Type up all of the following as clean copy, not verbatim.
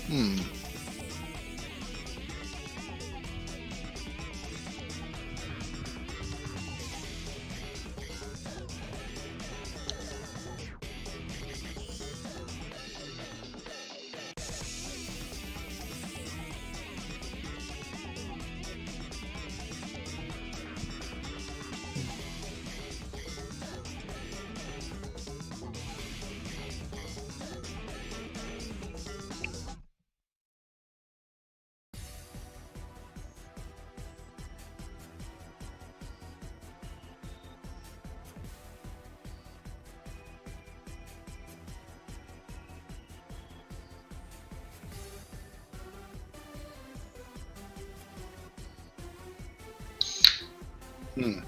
Hmm. Hmm.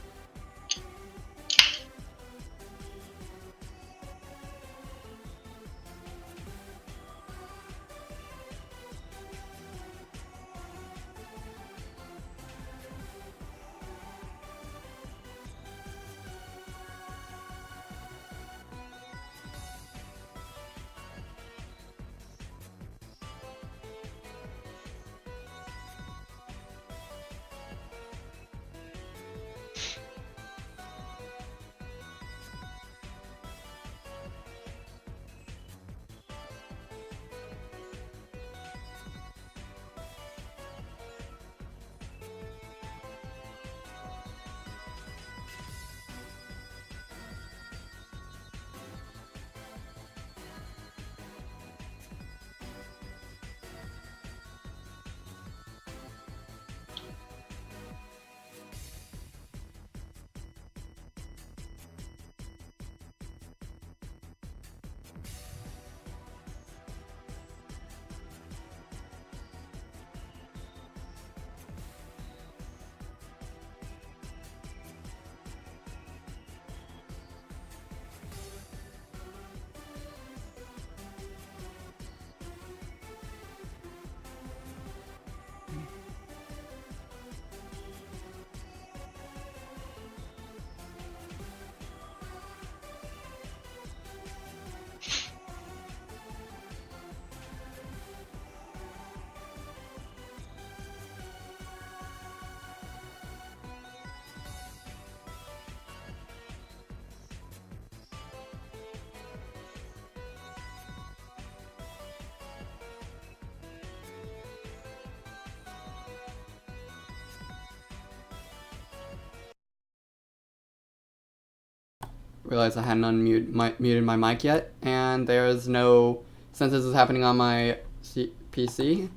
Realized I hadn't muted my mic yet, and there's no, since this is happening on my PC,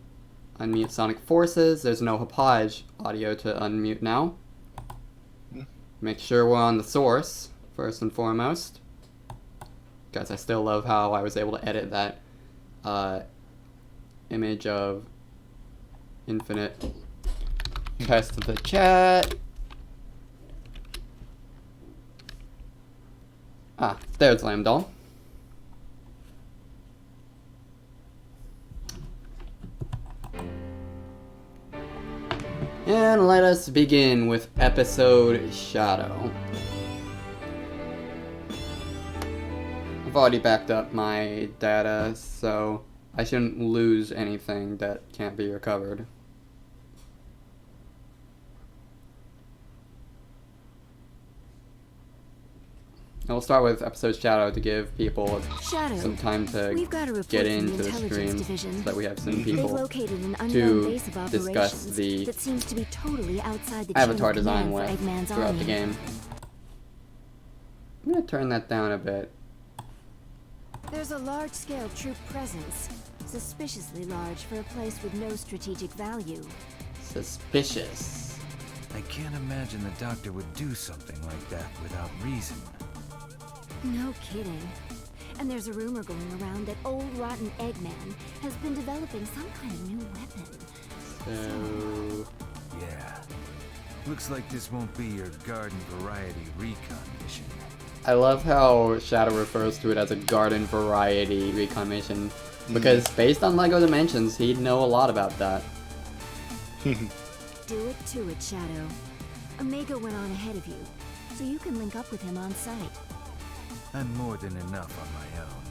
unmute Sonic Forces, there's no Hapage audio to unmute now. Make sure we're on the source, first and foremost. Guys, I still love how I was able to edit that image of Infinite. Test the chat. Ah, there's Lambdoll. And let us begin with episode Shadow. I've already backed up my data, so I shouldn't lose anything that can't be recovered. And we'll start with episode Shadow to give people some time to get into the stream so that we have some people to discuss the avatar design with throughout the game. I'm going to turn that down a bit. There's a large-scale troop presence, suspiciously large for a place with no strategic value. Suspicious. I can't imagine the Doctor would do something like that without reason. No kidding. And there's a rumor going around that old rotten Eggman has been developing some kind of new weapon. So... yeah. Looks like this won't be your garden variety recon mission. I love how Shadow refers to it as a garden variety recon mission, because based on LEGO Dimensions, he'd know a lot about that. Do it to it, Shadow. Omega went on ahead of you, so you can link up with him on site. I'm more than enough on my own.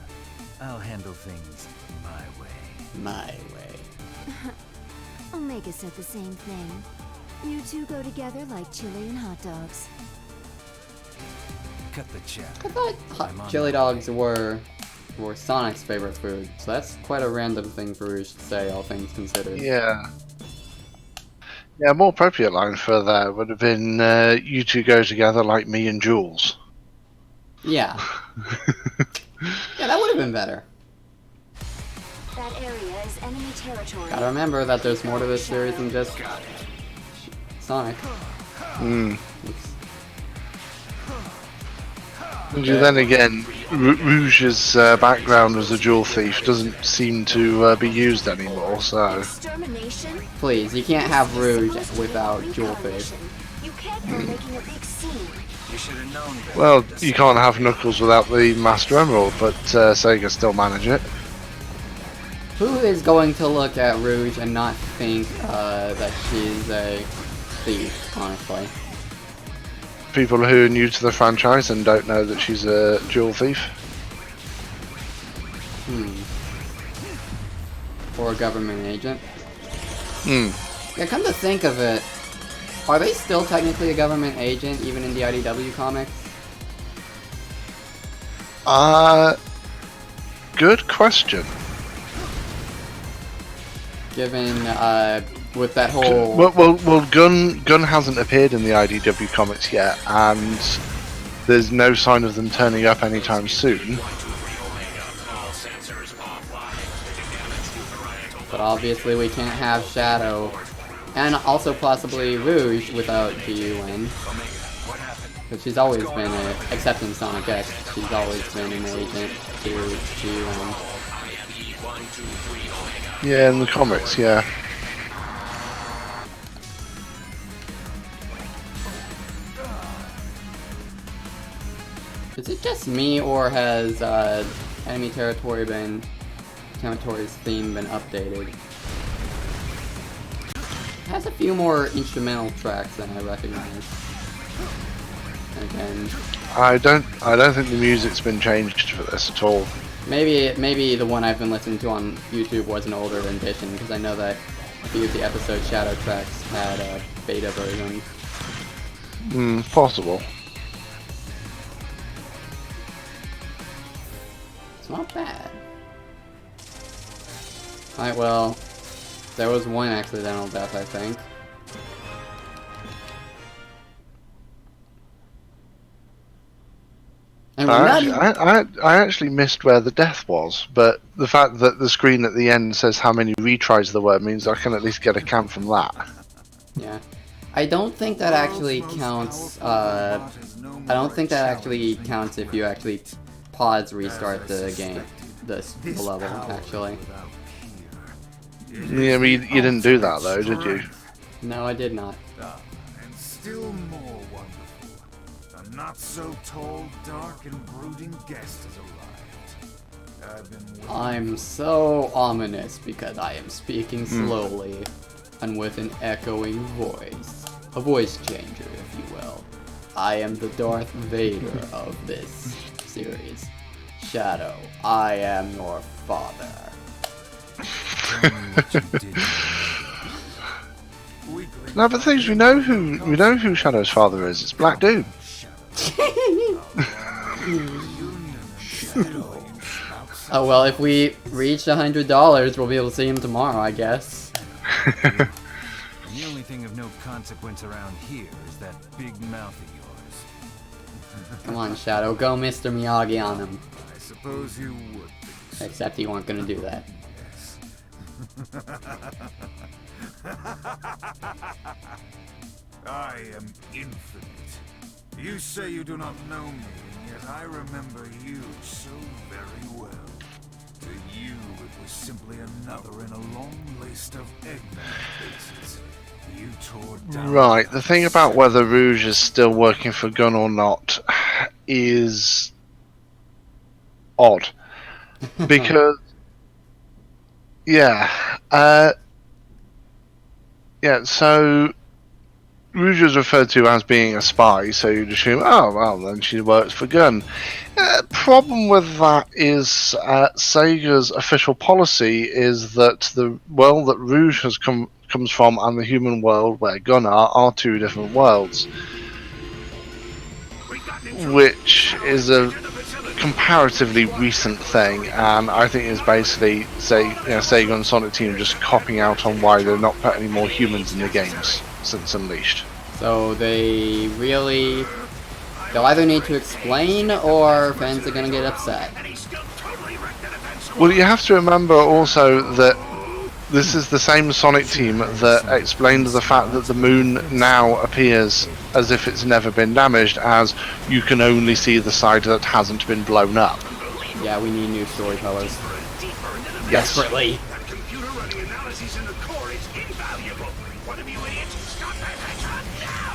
I'll handle things my way. my way. Omega said the same thing. You two go together like chili and hot dogs. Cut the chat. I thought chili dogs were Sonic's favorite food, so that's quite a random thing for Rouge to say, all things considered. Yeah. Yeah, a more appropriate line for that would have been, you two go together like me and Jules. Yeah. Yeah, that would have been better. That area is enemy territory. Gotta remember that there's more to this series than just Sonic. Hmm. Oops. Then again, Rouge's background as a jewel thief doesn't seem to be used anymore, so... Extermination? Please, you can't have Rouge without Jewel Face. You can't go making a big scene. You should have known better. Well, you can't have Knuckles without the Master Emerald, but Sega still manage it. Who is going to look at Rouge and not think that she's a thief, honestly? People who are new to the franchise and don't know that she's a jewel thief. Or a government agent. Hmm. Yeah, come to think of it, are they still technically a government agent, even in the IDW comics? Good question. Given, with that whole... Well, Gun hasn't appeared in the IDW comics yet, and there's no sign of them turning up anytime soon. But obviously we can't have Shadow, and also possibly Rouge without GUN. But she's always been except in Sonic X, she's always been an agent to GUN. Yeah, in the comics, yeah. Is it just me, or has enemy territory's theme been updated? It has a few more instrumental tracks than I recognize. Again, I don't think the music's been changed for this at all. maybe the one I've been listening to on YouTube was an older rendition, because I know that a few of the episode Shadow tracks had beta versions. Possible. It's not bad. Alright, well, there was one accidental death, I think. And we're I actually missed where the death was, but the fact that the screen at the end says how many retries there were means I can at least get a count from that. Yeah. I don't think that actually counts, I don't think that actually counts if you actually pause restart the game, the level, actually. Yeah, I mean, you didn't do that though, did you? No, I did not. And still more wonderful. A not so tall, dark, and brooding guest has arrived. I've been waiting. I'm so ominous because I am speaking slowly and with an echoing voice. A voice changer, if you will. I am the Darth Vader of this series. Shadow, I am your father. Tell me what you did. No, but things we know who Shadow's father is. It's Black Doom. Oh well, if we reach $100, we'll be able to see him tomorrow, I guess. The only thing of no consequence around here is that big mouth of yours. Come on, Shadow, go Mr. Miyagi on him. I suppose you would think so. Except you weren't gonna do that. Yes. I am infinite. You say you do not know me, and yet I remember you so very well. To you, it was simply another in a long list of Eggman cases. You tore down. Right, the thing about whether Rouge is still working for Gun or not is odd. Because, so Rouge is referred to as being a spy, so you'd assume, oh, well, then she works for Gun. Problem with that is Sega's official policy is that the world that Rouge comes from and the human world where Gun are two different worlds, which is a comparatively recent thing, and I think it's basically Sega and Sonic Team just copping out on why they're not putting any more humans in the games since Unleashed. So they'll either need to explain or fans are gonna get upset. Well, you have to remember also that this is the same Sonic Team that explained the fact that the moon now appears as if it's never been damaged, as you can only see the side that hasn't been blown up. Yeah, we need new storytellers. Yes. Desperately.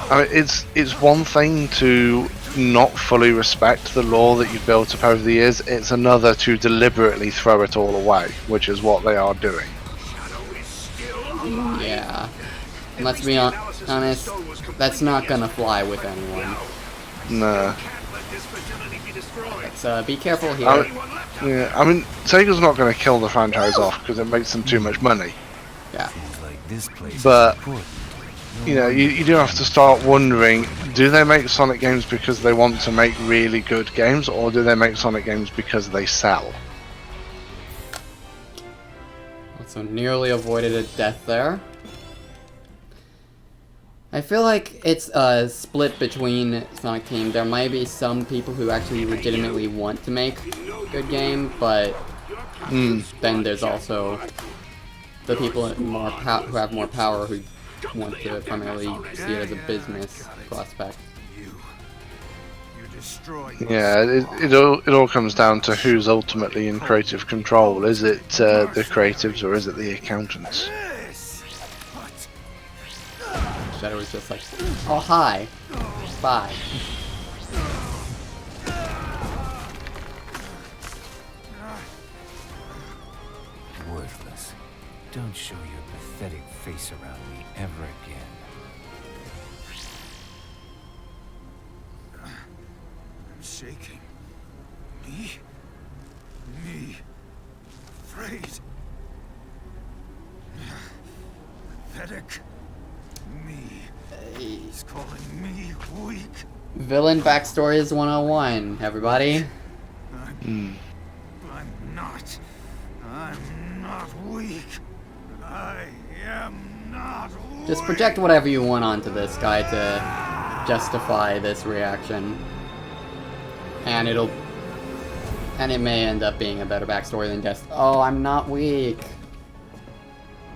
I mean, it's one thing to not fully respect the lore that you've built up over the years. It's another to deliberately throw it all away, which is what they are doing. Yeah. And let's be honest, that's not gonna fly with anyone. Nah. Let's be careful here. Yeah, I mean, Sega's not going to kill the franchise off because it makes them too much money. Yeah. But you know, you do have to start wondering, do they make Sonic games because they want to make really good games, or do they make Sonic games because they sell? So nearly avoided a death there. I feel like it's a split between Sonic Team. There might be some people who actually legitimately want to make a good game, but then there's also the people who have more power who want to primarily see it as a business prospect. Yeah, it all comes down to who's ultimately in creative control. Is it the creatives or is it the accountants? Shadow is just like, oh hi, bye. Worthless. Don't show your pathetic face around me ever again. I'm shaking. Me. Afraid. Pathetic. Me. He's calling me weak. Villain backstory is 101, everybody. I'm not. I'm not weak. I am not weak. Just project whatever you want onto this guy to justify this reaction. And it may end up being a better backstory than just, oh, I'm not weak.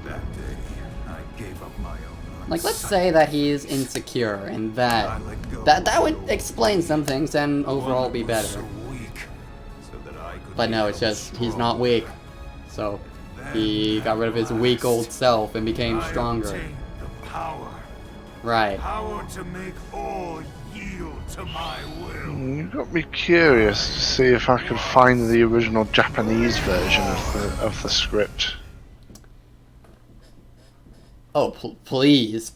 That day, I gave up my own. Like, let's say that he's insecure, and that would explain some things and overall be better. But no, it's just, he's not weak. So, he got rid of his weak old self and became stronger. Right. Power to make all yield to my will. You got me curious to see if I could find the original Japanese version of the script. Oh, please,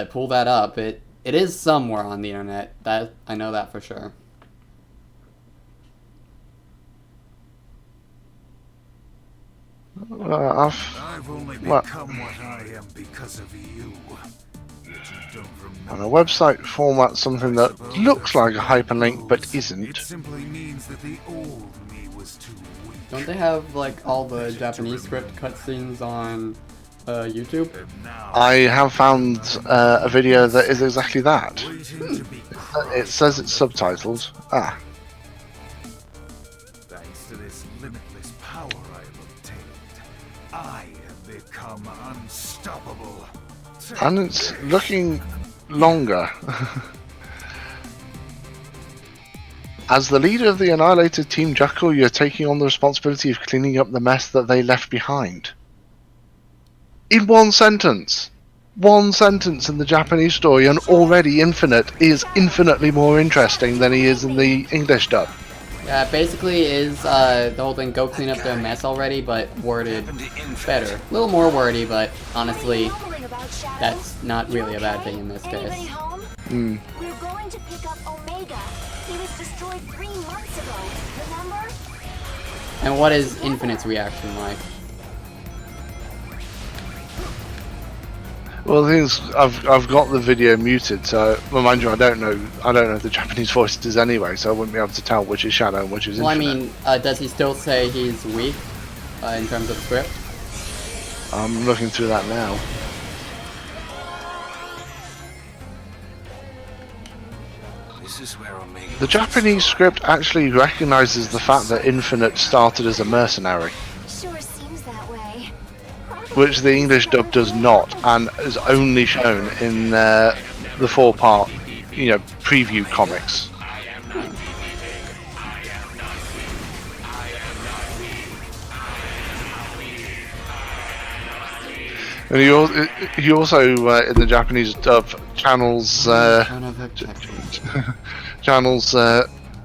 pull that up. It is somewhere on the internet. That I know that for sure. I've only become what I am because of you. On a website format, something that looks like a hyperlink but isn't. It simply means that the old me was too weak. Don't they have like all the Japanese script cutscenes on YouTube? I have found a video that is exactly that. It says it's subtitled. Ah. Thanks to this limitless power I have obtained, I have become unstoppable. And it's looking longer. As the leader of the annihilated Team Jackal, you're taking on the responsibility of cleaning up the mess that they left behind. In one sentence. One sentence in the Japanese story, and already Infinite is infinitely more interesting than he is in the English dub. Basically is the whole thing, go clean up their mess already, but worded better. A little more wordy, but honestly, that's not really a bad thing in this case. We're going to pick up Omega. He was destroyed 3 months ago, remember? And what is Infinite's reaction like? Well, the thing is, I've got the video muted, so well, mind you, I don't know the Japanese voices anyway, so I wouldn't be able to tell which is Shadow and which is Well, I Infinite. mean, does he still say he's weak in terms of script? I'm looking through that now. This is where Omega. The Japanese script actually recognizes the fact that Infinite started as a mercenary, Sure seems that way. which the English dub does not, and is only shown in the 4-part, preview comics. And he also in the Japanese dub channels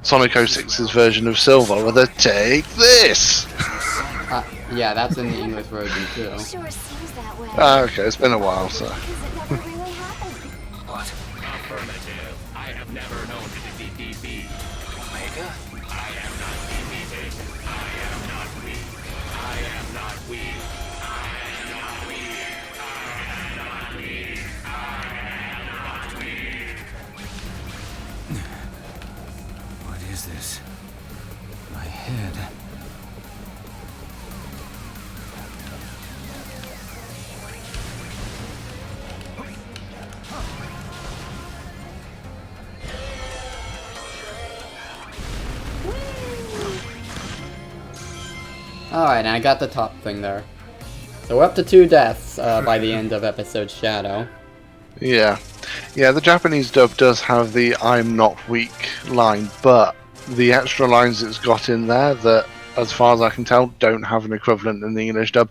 Sonic 06's version of Silver with a "Take this." Yeah, that's in the English version too. Sure seems that way. Okay, it's been a while, so. Because it never really happened. What? Affirmative. I have never known to defeat DB. Omega? I am not defeated. I am not weak. I am not weak. I am not weak. I am not weak. I am not weak. What is this? My head. Alright, and I got the top thing there. So we're up to 2 deaths by the end of episode Shadow. Yeah, the Japanese dub does have the "I'm not weak" line, but the extra lines it's got in there that, as far as I can tell, don't have an equivalent in the English dub,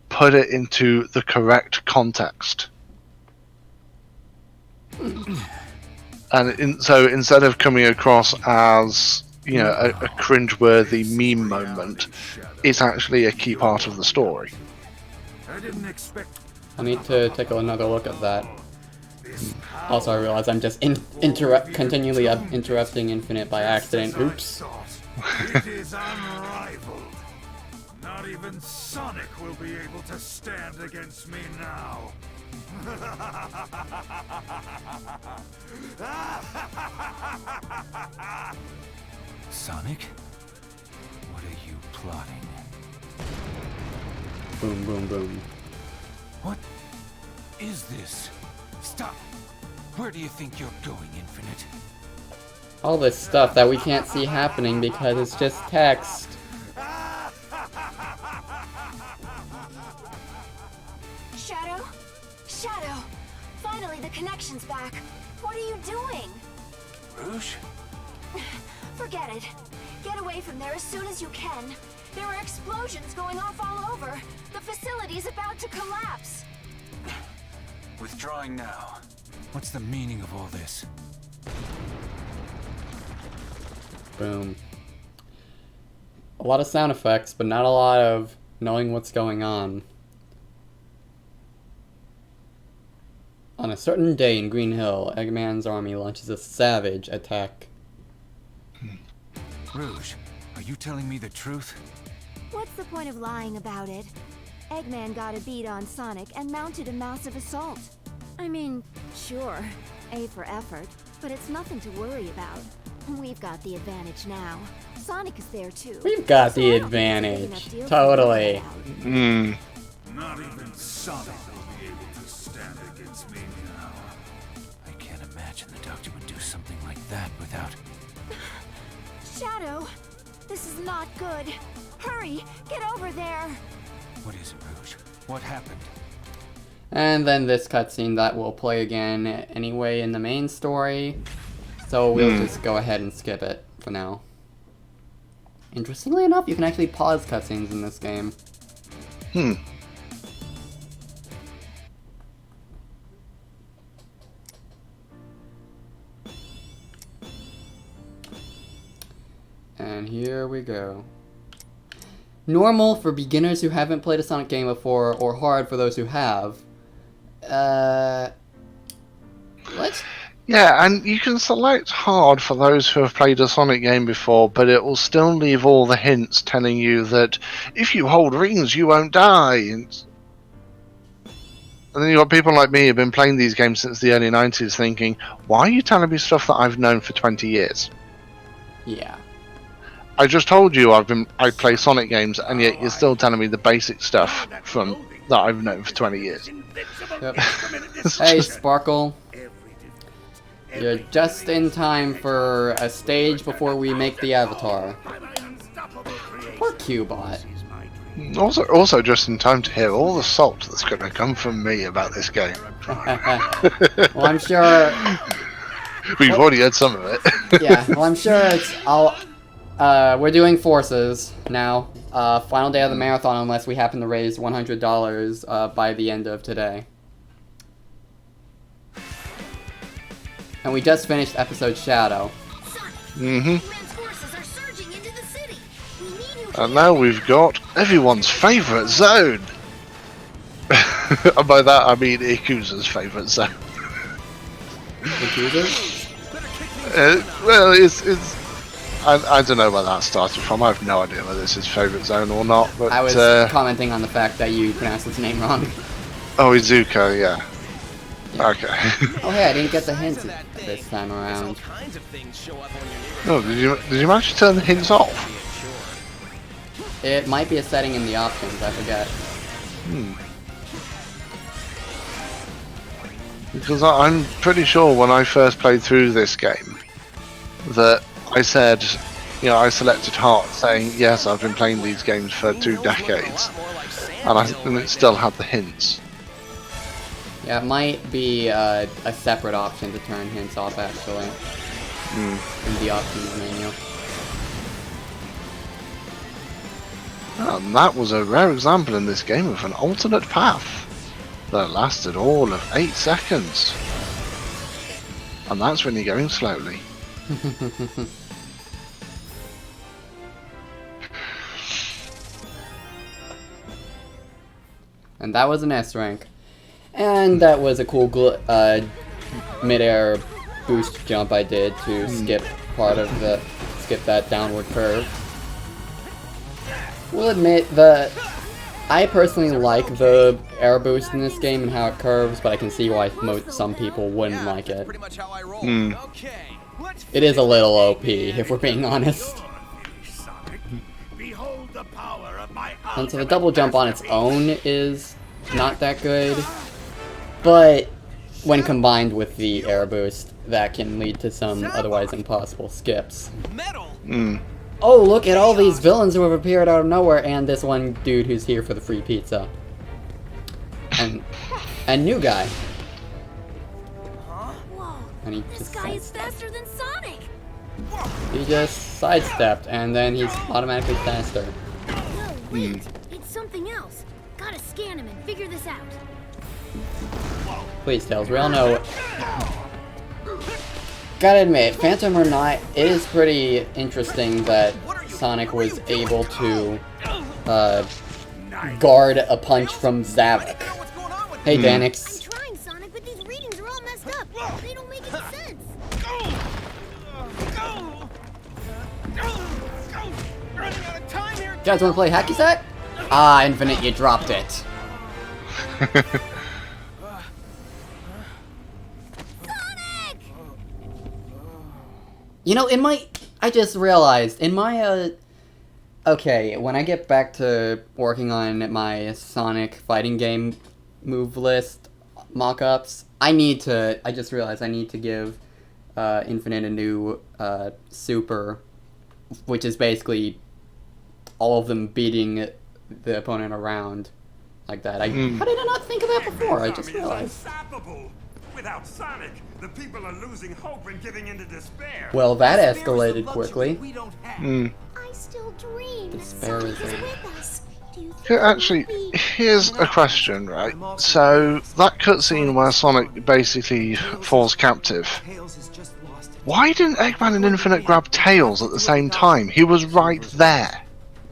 put it into the correct context. And so instead of coming across as a cringeworthy meme moment, it's actually a key part of the story. I didn't expect I need to take another look at that. Also, I realize I'm just continually interrupting Infinite by accident. Oops. It is unrivaled. Not even Sonic will be able to stand against me now. Sonic? What are you plotting? Boom, boom, boom. What is this? Stop! Where do you think you're going, Infinite? All this stuff that we can't see happening because it's just text. Shadow? Shadow! Finally, the connection's back. What are you doing? Rouge? Forget it. Get away from there as soon as you can. There are explosions going off all over. The facility's about to collapse. Withdrawing now. What's the meaning of all this? Boom. A lot of sound effects, but not a lot of knowing what's going on. On a certain day in Green Hill, Eggman's army launches a savage attack. Rouge, are you telling me the truth? What's the point of lying about it? Eggman got a beat on Sonic and mounted a massive assault. I mean, sure, A for effort, but it's nothing to worry about. We've got the advantage now. Sonic is there too. We've got So the I don't think it's a big enough advantage. deal for Totally. you to worry about. Not even Sonic will be able to stand against me now. I can't imagine the Doctor would do something like that without... Shadow, this is not good. Hurry, get over there. What is it, Rouge? What happened? And then this cutscene that will play again anyway in the main story. So we'll just go ahead and skip it for now. Interestingly enough, you can actually pause cutscenes in this game. And here we go. Normal for beginners who haven't played a Sonic game before, or hard for those who have. Let's... Yeah, and you can select hard for those who have played a Sonic game before, but it will still leave all the hints telling you that if you hold rings, you won't die. And then you've got people like me who've been playing these games since the early 90s thinking, why are you telling me stuff that I've known for 20 years? Yeah. I just told you I play Sonic games, and yet you're still telling me the basic stuff that I've known for 20 years. Yep. Hey, Sparkle. You're just in time for a stage before we make the avatar. Poor Cubot. Also just in time to hear all the salt that's going to come from me about this game. Well, I'm sure... We've already had some of it. Yeah, well, I'm sure we're doing forces now. Final day of the marathon unless we happen to raise $100 by the end of today. And we just finished episode Shadow. And now we've got everyone's favourite zone. And by that I mean Ikuza's favourite zone. Ikuza? Well, it's I don't know where that started from. I have no idea whether it's his favourite zone or not. But I was commenting on the fact that you pronounced his name wrong. Oh, Izuka, yeah. Okay. Oh hey, I didn't get the hint this time around. Oh, did you manage to turn the hints off? It might be a setting in the options, I forget. Because I'm pretty sure when I first played through this game that I said, you know, I selected Heart saying, yes, I've been playing these games for 2 decades. And it still had the hints. Yeah, it might be a separate option to turn hints off, actually. In the options menu. And that was a rare example in this game of an alternate path that lasted all of 8 seconds. And that's when you're going slowly. And that was an S rank. And that was a cool mid-air boost jump I did to skip that downward curve. We'll admit that I personally like the air boost in this game and how it curves, but I can see why some people wouldn't like it. It is a little OP, if we're being honest. And so the double jump on its own is not that good, but when combined with the air boost, that can lead to some otherwise impossible skips. Oh, look at all these villains who have appeared out of nowhere, and this one dude who's here for the free pizza. And new guy. Whoa, And he this just guy is faster than Sonic! He just sidestepped, and then he's automatically faster. No, wait! It's something else. Gotta scan him and figure this out. Please, Tails, we all know. Gotta admit, Phantom or not, it is pretty interesting that Sonic was able to guard a punch from Zavok. Hey, Danix. I'm trying, Sonic, but these readings are all messed up. They don't make any sense. You guys wanna play Hacky Sack? Ah, Infinite, you dropped it. You know, I just realized, in my, okay, when I get back to working on my Sonic fighting game move list mock-ups, I just realized I need to give, Infinite a new, super, which is basically all of them beating the opponent around like that. How did I not think of that before? I just realized. Without Sonic, the people are losing hope and giving into despair. Well, that escalated quickly. I still dream that Despair Sonic is is a- with us. Do you think Actually, we'll be- here's a question, right? So, that cutscene where Sonic basically falls captive, Why didn't Eggman and Infinite grab Tails at the same time? He was right there.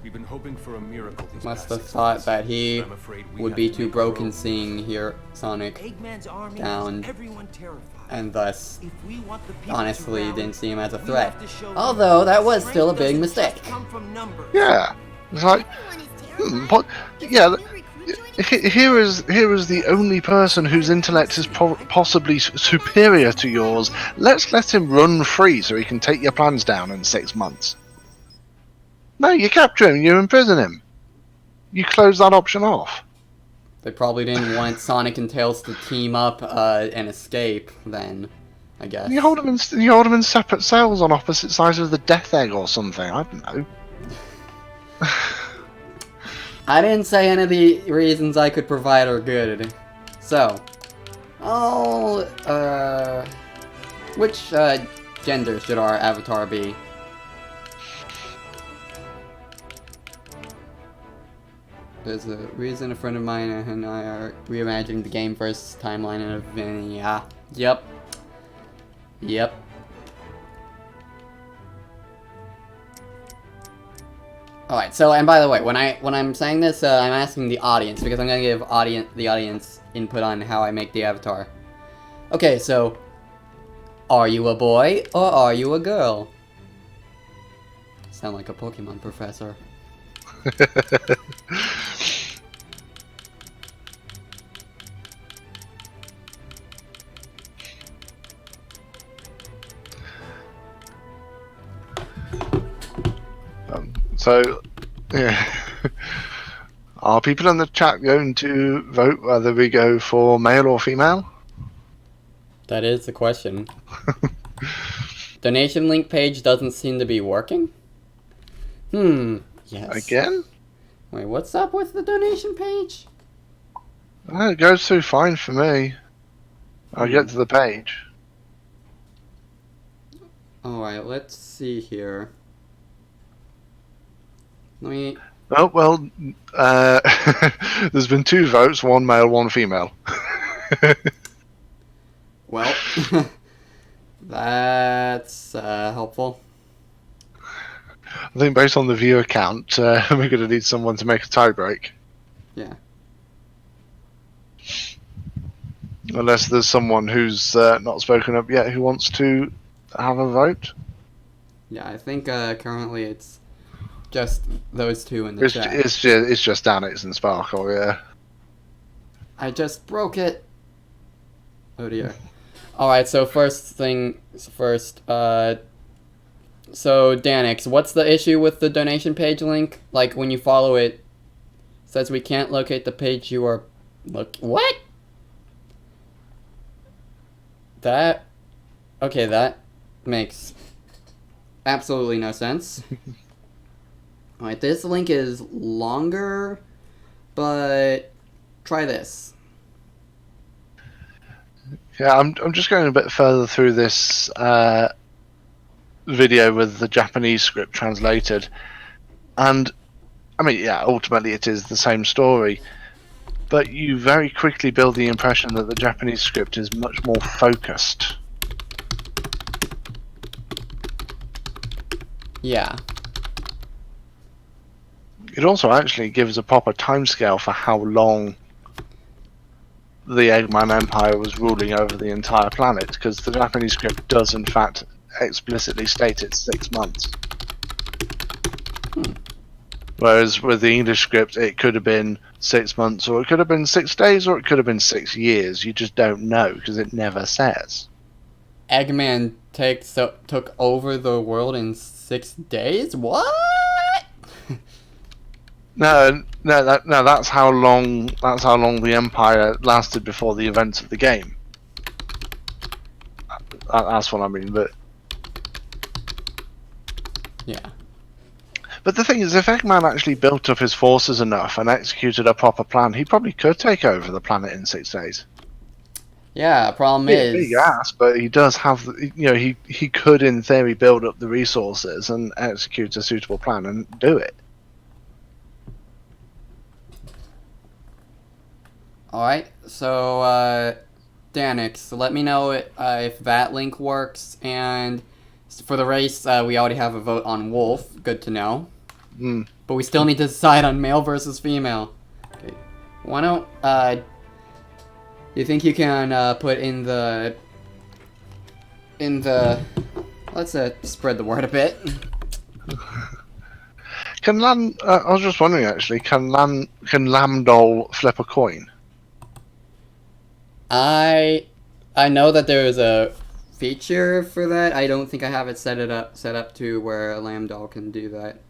We've been hoping for a miracle these Must past have 6 thought months, that he but I'm afraid we would have be to too make a broken road. seeing here Sonic, Eggman's army down, has everyone terrified. and thus If we want the people honestly to rally, didn't see him as a we threat. have to show them Although that was strength still a big doesn't just mistake. come from numbers. Yeah. It's like, what? Yeah. Here is the only person whose intellect is possibly superior to yours. Let's let him run free so he can take your plans down in 6 months. No, you capture him, you imprison him. You close that option off. They probably didn't want Sonic and Tails to team up and escape then, I guess. You hold them in separate cells on opposite sides of the Death Egg or something. I don't know. I didn't say any of the reasons I could provide are good. So, which gender should our avatar be? There's a reason a friend of mine and I are reimagining the game versus timeline of yeah. Yep. Alright, so, and by the way, when I'm saying this, I'm asking the audience, because I'm gonna give the audience input on how I make the avatar. Okay, so, are you a boy, or are you a girl? Sound like a Pokemon professor. So, yeah. Are people in the chat going to vote whether we go for male or female? That is the question. Donation link page doesn't seem to be working? Yes. Again? Wait, what's up with the donation page? Oh, it goes through fine for me. I'll get to the page. Alright, let's see here. Let me... Oh, well, there's been 2 votes, 1 male, 1 female. Well, that's helpful. I think based on the viewer count, we're going to need someone to make a tiebreak. Yeah. Unless there's someone who's not spoken up yet who wants to have a vote. Yeah, I think currently it's just those 2 in the It's, chat. it's just Danix and Sparkle, yeah. I just broke it. Oh dear. Alright, so first thing first, so Danix, what's the issue with the donation page link? Like when you follow it, says we can't locate the page you are what? Okay, that makes absolutely no sense. Alright, this link is longer, but try this. Yeah, I'm just going a bit further through this video with the Japanese script translated. And, I mean, yeah, ultimately it is the same story. But you very quickly build the impression that the Japanese script is much more focused. Yeah. It also actually gives a proper timescale for how long the Eggman Empire was ruling over the entire planet, because the Japanese script does in fact explicitly state it's 6 months. Whereas with the English script it could have been 6 months, or it could have been 6 days, or it could have been 6 years. You just don't know because it never says. Eggman took over the world in 6 days? What? No, that's how long the Empire lasted before the events of the game. That's what I mean, but Yeah. But the thing is, if Eggman actually built up his forces enough and executed a proper plan, he probably could take over the planet in 6 days. Yeah, problem Yeah, is... big ass, but he does have, he could in theory build up the resources and execute a suitable plan and do it. Alright, so, Danix, let me know if that link works. And for the race, we already have a vote on Wolf. Good to know. But we still need to decide on male versus female. Okay. Why don't, you think you can, put in the... Let's, spread the word a bit. Can I was just wondering actually, can Lambdol flip a coin? I know that there is a feature for that. I don't think I have it set up to where a Lambdol can do that.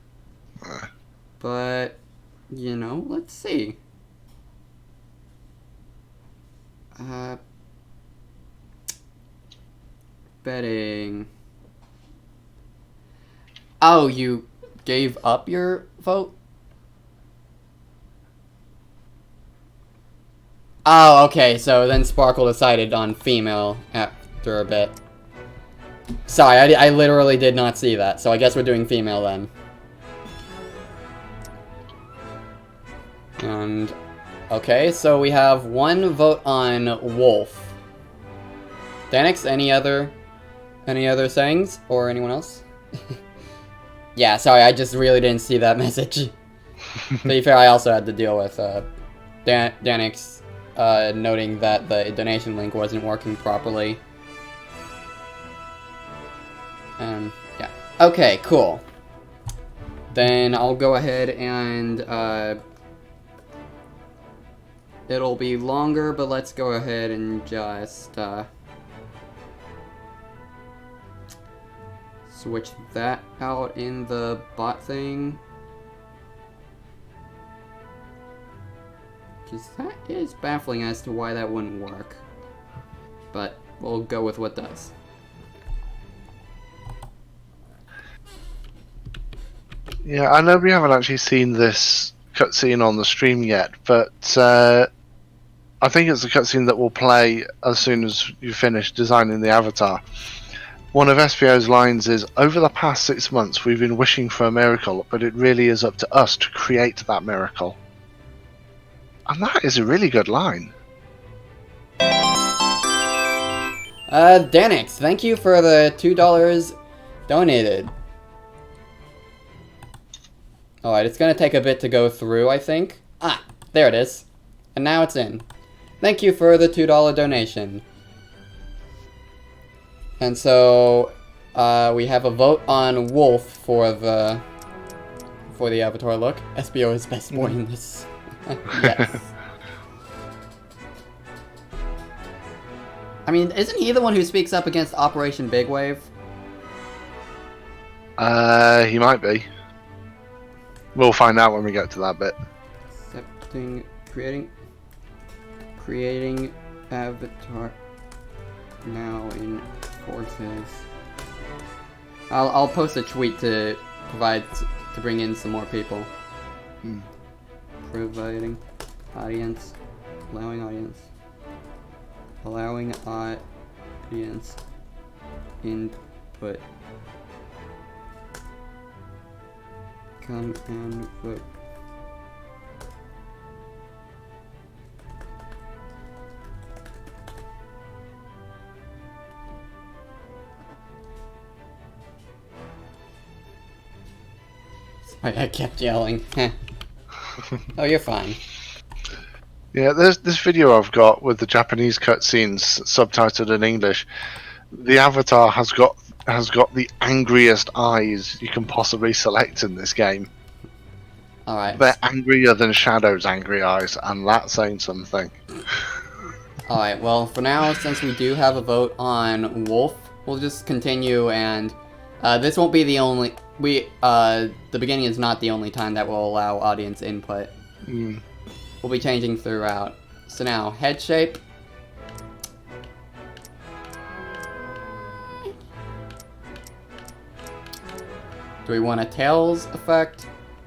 But you know, let's see. Betting. Oh, you gave up your vote? Oh, okay, so then Sparkle decided on female after a bit. Sorry, I literally did not see that, so I guess we're doing female then. And, okay, so we have one vote on Wolf. Danix, any other sayings? Or anyone else? Yeah, sorry, I just really didn't see that message. To be fair, I also had to deal with Danix noting that the donation link wasn't working properly. Yeah. Okay, cool. Then I'll go ahead and it'll be longer, but let's go ahead and just switch that out in the bot thing. Because that is baffling as to why that wouldn't work. But we'll go with what does. Yeah, I know we haven't actually seen this cutscene on the stream yet, but I think it's a cutscene that will play as soon as you finish designing the avatar. One of SPO's lines is, "Over the past 6 months we've been wishing for a miracle, but it really is up to us to create that miracle." And that is a really good line. Danix, thank you for the $2 donated. Alright, it's gonna take a bit to go through, I think. Ah, there it is. And now it's in. Thank you for the $2 donation. And so, we have a vote on Wolf for the avatar look. SBO is best boy in this. Yes. I mean, isn't he the one who speaks up against Operation Big Wave? He might be. We'll find out when we get to that bit. Accepting, creating avatar now in forces. I'll post a tweet to bring in some more people. Providing audience, allowing audience input. Come and vote. Sorry, I kept yelling. Oh, you're fine. Yeah, there's this video I've got with the Japanese cutscenes subtitled in English. The avatar has got the angriest eyes you can possibly select in this game. Alright. They're angrier than Shadow's angry eyes, and that's saying something. Alright, well, for now, since we do have a vote on Wolf, we'll just continue, and this won't be the only... the beginning is not the only time that will allow audience input. We'll be changing throughout. So now, head shape. Do we want a Tails effect,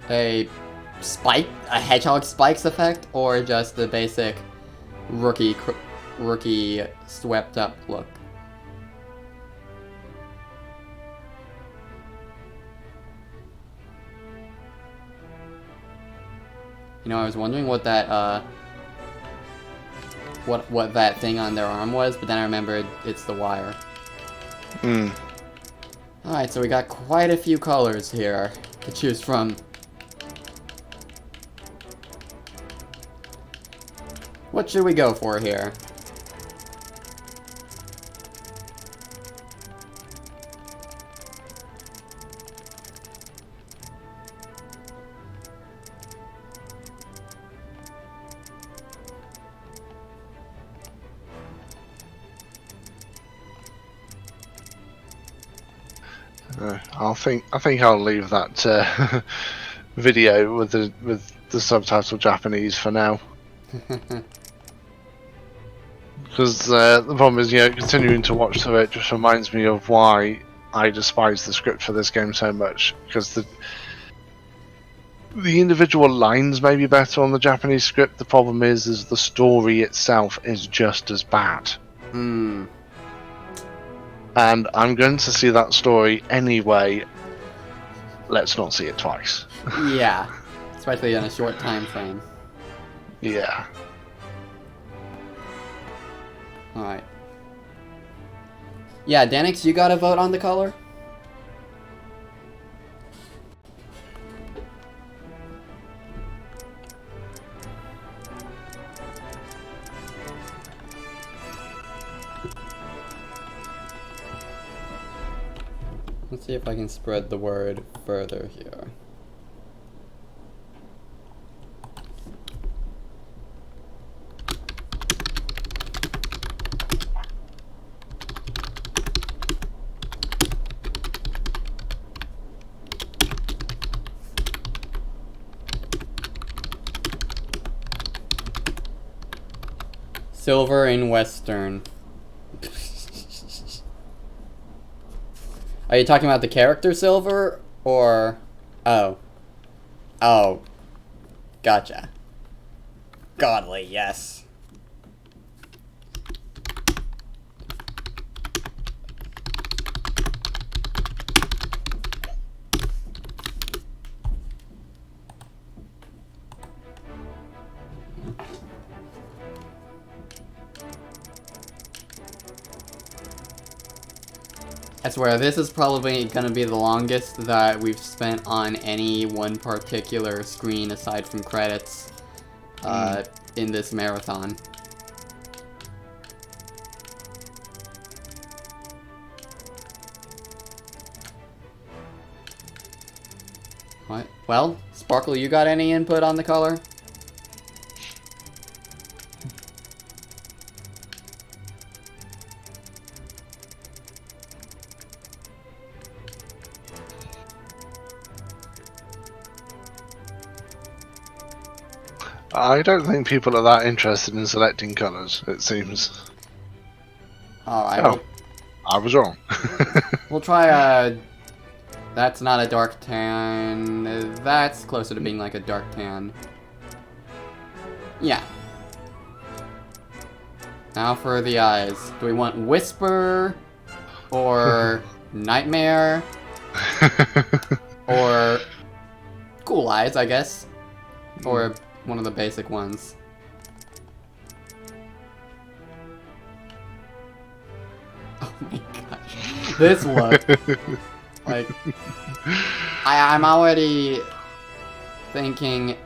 a hedgehog spikes effect, or just the basic rookie swept up look? You know, I was wondering what that what that thing on their arm was, but then I remembered it's the wire. Hmm. Alright, so we got quite a few colors here to choose from. What should we go for here? I think I'll leave that video with the subtitle Japanese for now. Because the problem is, continuing to watch through it just reminds me of why I despise the script for this game so much. Because the individual lines may be better on the Japanese script. The problem is the story itself is just as bad. Hmm. And I'm going to see that story anyway. Let's not see it twice. Yeah. Especially in a short time frame. Yeah. Alright. Yeah, Danix, you got a vote on the color? Let's see if I can spread the word further here. Silver in Western. Are you talking about the character Silver, or... Oh. Oh. Gotcha. Godly, yes. I swear, this is probably gonna be the longest that we've spent on any one particular screen aside from credits in this marathon. What? Well, Sparkle, you got any input on the color? I don't think people are that interested in selecting colours, it seems. Alright, Oh, I was wrong. we'll try that's not a dark tan. That's closer to being like a dark tan. Yeah. Now for the eyes. Do we want Whisper? Or Nightmare? Or Cool Eyes, I guess. Or one of the basic ones. Oh my gosh. This look. Like, I'm already thinking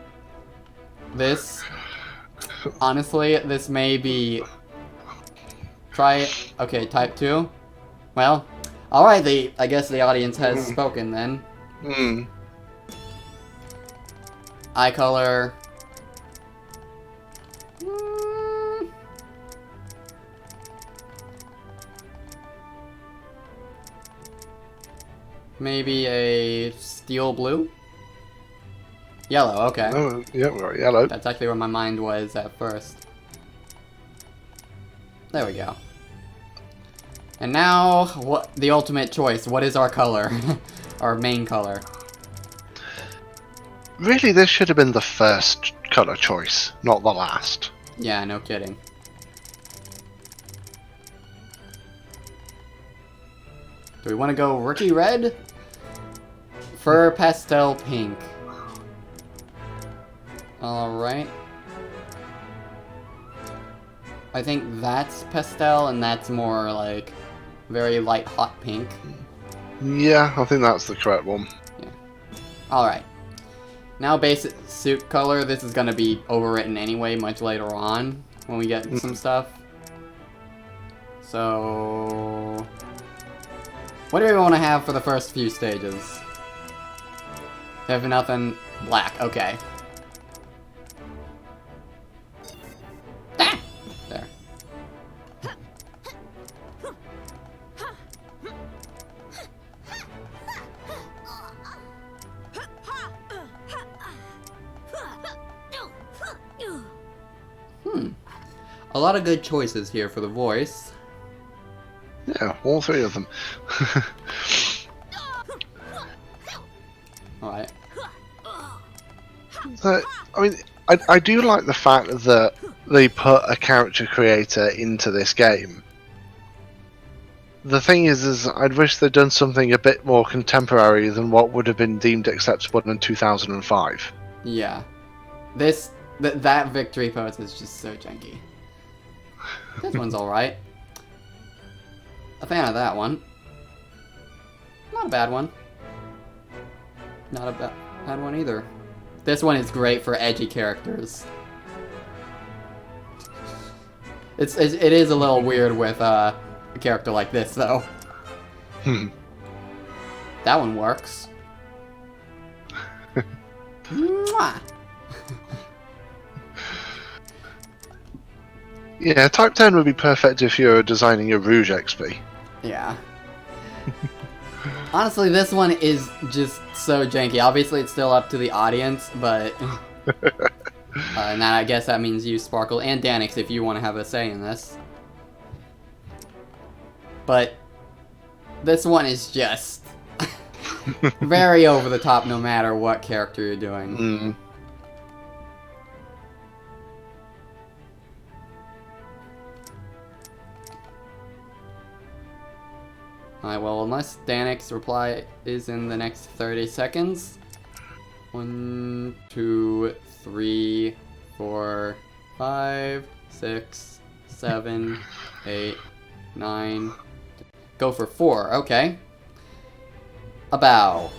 this. Honestly, this may be. Try. Okay, type 2. Well, alright, I guess the audience has spoken then. Hmm. Eye color. Maybe a steel blue? Yellow, okay. Oh, yeah, we're yellow. That's actually where my mind was at first. There we go. And now, what the ultimate choice. What is our color? Our main color. Really, this should have been the first colour choice, not the last. Yeah, no kidding. Do we want to go Rookie Red? Fur Pastel Pink. Alright. I think that's pastel, and that's more like very light hot pink. Yeah, I think that's the correct one. Alright. Now basic suit color, this is gonna be overwritten anyway much later on when we get some stuff. So... what do we want to have for the first few stages? Have nothing black, okay. Ah! There. A lot of good choices here for the voice. Yeah, all three of them. Alright. I mean, I do like the fact that they put a character creator into this game. The thing is I'd wish they'd done something a bit more contemporary than what would have been deemed acceptable in 2005. Yeah. That victory pose is just so janky. This one's alright. A fan of that one. Not a bad one. Not a bad one either. This one is great for edgy characters. It is a little weird with a character like this, though. That one works. Mwah! Yeah, Type 10 would be perfect if you were designing a Rouge XP. Yeah. Honestly, this one is just so janky. Obviously, it's still up to the audience, but... and I guess that means you, Sparkle, and Danix if you want to have a say in this. But... this one is just... very over the top no matter what character you're doing. Mm. Alright, well, unless Danix's reply is in the next 30 seconds. 1, 2, 3, 4, 5, 6, 7, 8, 9. Go for 4, okay. A bow.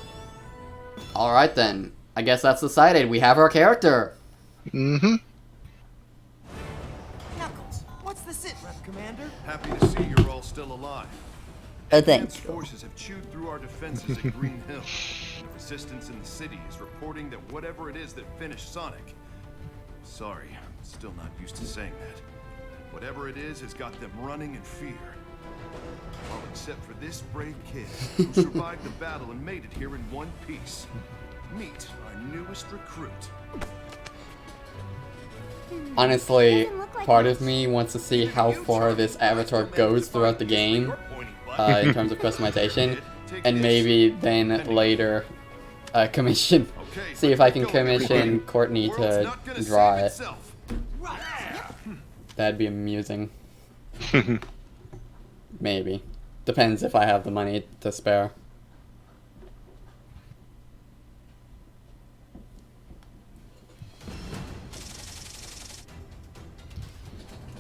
Alright then. I guess that's decided. We have our character. Mm-hmm. Knuckles, what's the sit rep, Commander? Happy to see you're all still alive. Oh, Advanced forces have chewed through our defenses at Green Hill. The resistance in the city is reporting that whatever it is that finished Sonic... sorry, I'm still not used to saying that. Whatever it is has got them running in fear. Well, except for this brave kid who survived the battle and made it here in one piece. Meet our newest recruit. Honestly, part of me wants to see how far this avatar goes throughout the game. In terms of customization, and maybe then later commission, see if I can commission Courtney to draw it. That'd be amusing. Maybe. Depends if I have the money to spare.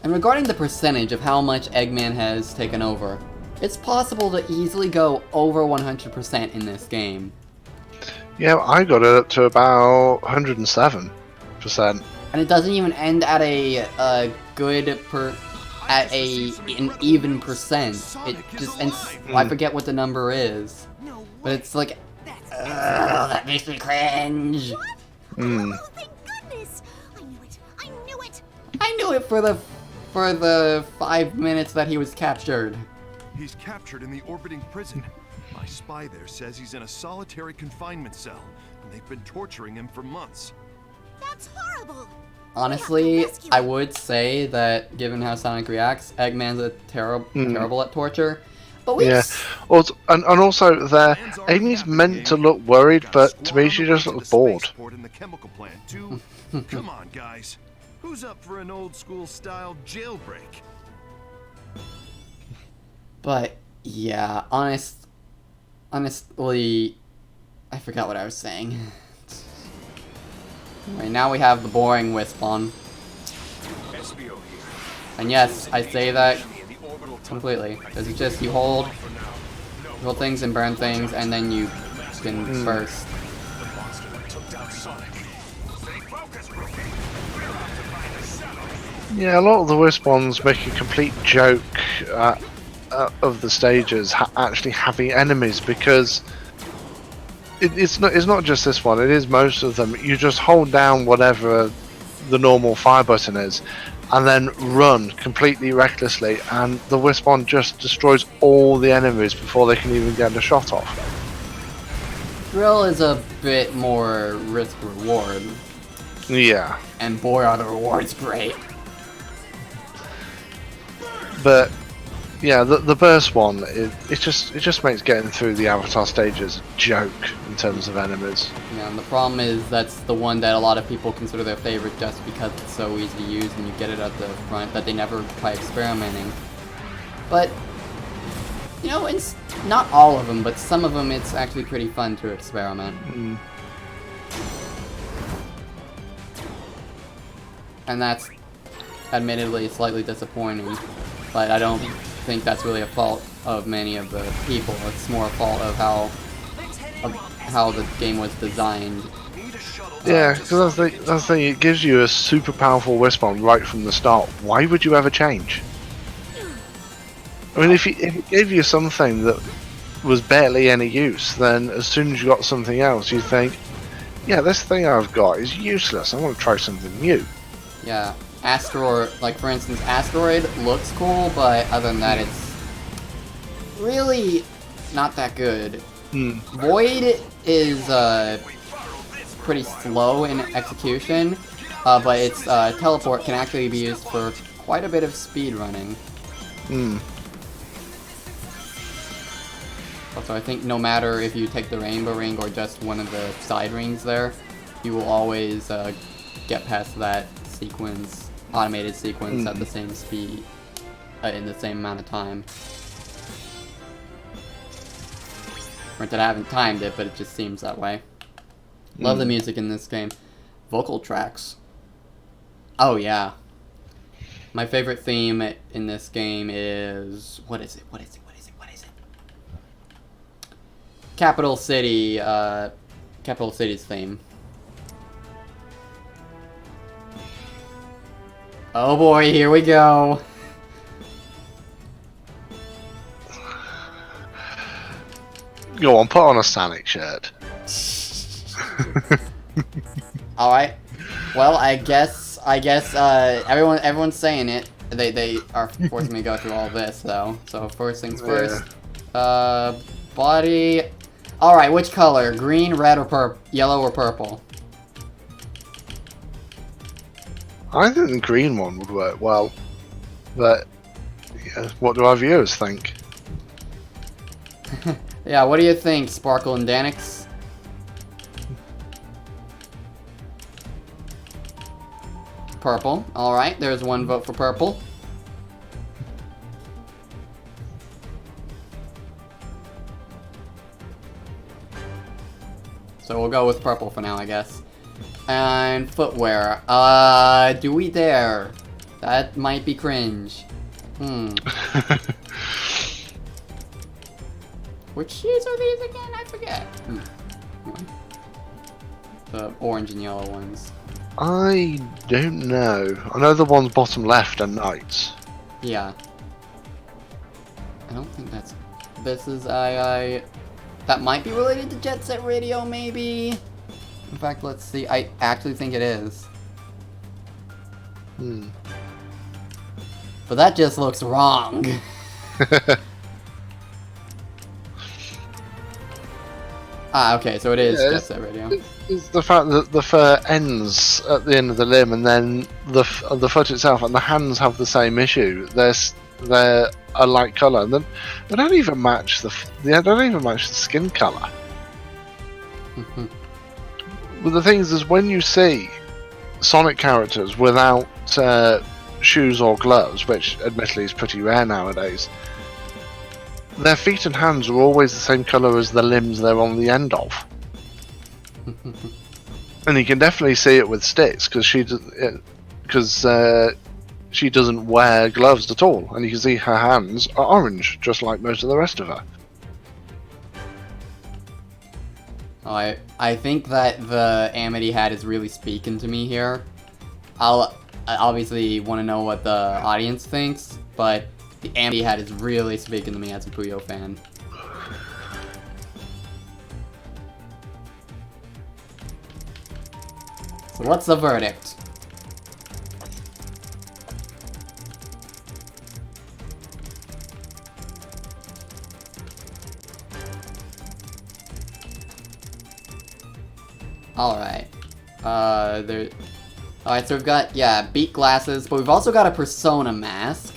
And regarding the percentage of how much Eggman has taken over, it's possible to easily go over 100% in this game. Yeah, I got it up to about 107%. And it doesn't even end at an even percent. It just ends, I forget what the number is. But it's like, that makes me cringe. Mm. Oh, thank goodness! I knew it! I knew it! I knew it for the 5 minutes that he was captured. He's captured in the orbiting prison. My spy there says he's in a solitary confinement cell, and they've been torturing him for months. That's horrible! Honestly, I would say that given how Sonic reacts, Eggman's a terrible at torture. But we Also, and also there, Amy's meant to look worried, but to me she just looks bored. In the chemical plant too. Come on, guys. Who's up for an old school style jailbreak? But yeah, honestly, I forgot what I was saying. Anyway, now we have the boring Wisp on. SBO here. And yes, I say that completely. Because it's just you hold things and burn things, and then you can burst. Yeah, a lot of the Wisp ones make a complete joke of the stages actually having enemies, because it's not just this one. It is most of them. You just hold down whatever the normal fire button is, and then run completely recklessly, and the Wisp one just destroys all the enemies before they can even get a shot off. Drill is a bit more risk reward, Yeah, and boy are the rewards great. but yeah, the burst one, it just makes getting through the Avatar stages a joke in terms of enemies. Yeah, and the problem is that's the one that a lot of people consider their favorite just because it's so easy to use and you get it at the front, that they never try experimenting. But, you know, it's not all of them, but some of them it's actually pretty fun to experiment. And that's admittedly slightly disappointing, but I don't think that's really a fault of many of the people. It's more a fault of how the game was designed. Yeah, because that's the thing. It gives you a super powerful Wisp on right from the start. Why would you ever change? I mean, if it gave you something that was barely any use, then as soon as you got something else, you think, yeah, this thing I've got is useless. I want to try something new. Yeah, Asteroid, like for instance, Asteroid looks cool, but other than that, it's really not that good. Void is pretty slow in execution, but its teleport can actually be used for quite a bit of speed running. Also, I think no matter if you take the Rainbow Ring or just one of the side rings there, you will always get past that sequence, automated sequence, at the same speed, in the same amount of time. Granted, I haven't timed it, but it just seems that way. Love the music in this game. Vocal tracks. Oh yeah. My favorite theme in this game is... What is it? Capital City, Capital City's theme. Oh boy, here we go. Go on, put on a Sonic shirt. Alright. Well, I guess everyone's saying it. They are forcing me to go through all this though. So first things first. Body. Alright, which color? Green, red, or yellow or purple? I think the green one would work well, but yeah, what do our viewers think? Yeah, what do you think, Sparkle and Danix? Purple. Alright, there's one vote for purple. So we'll go with purple for now, I guess. And footwear. Do we dare? That might be cringe. Which shoes are these again? I forget. The orange and yellow ones. I don't know. I know the ones bottom left are Knights. Yeah. I don't think that's... This is I... That might be related to Jet Set Radio, maybe? In fact, let's see. I actually think it is. But that just looks wrong. Okay, so it is Jet Set Radio. It's the fact that the fur ends at the end of the limb, and then the foot itself and the hands have the same issue. They're a light color, and then they don't even match the skin color. But the thing is when you see Sonic characters without shoes or gloves, which admittedly is pretty rare nowadays, their feet and hands are always the same color as the limbs they're on the end of. And you can definitely see it with Stitz, because she doesn't wear gloves at all, and you can see her hands are orange, just like most of the rest of her. I think that the Amity hat is really speaking to me here. I obviously want to know what the audience thinks, but the Amity hat is really speaking to me as a Puyo fan. So what's the verdict? Alright. Alright, so we've got, yeah, beat glasses, but we've also got a persona mask.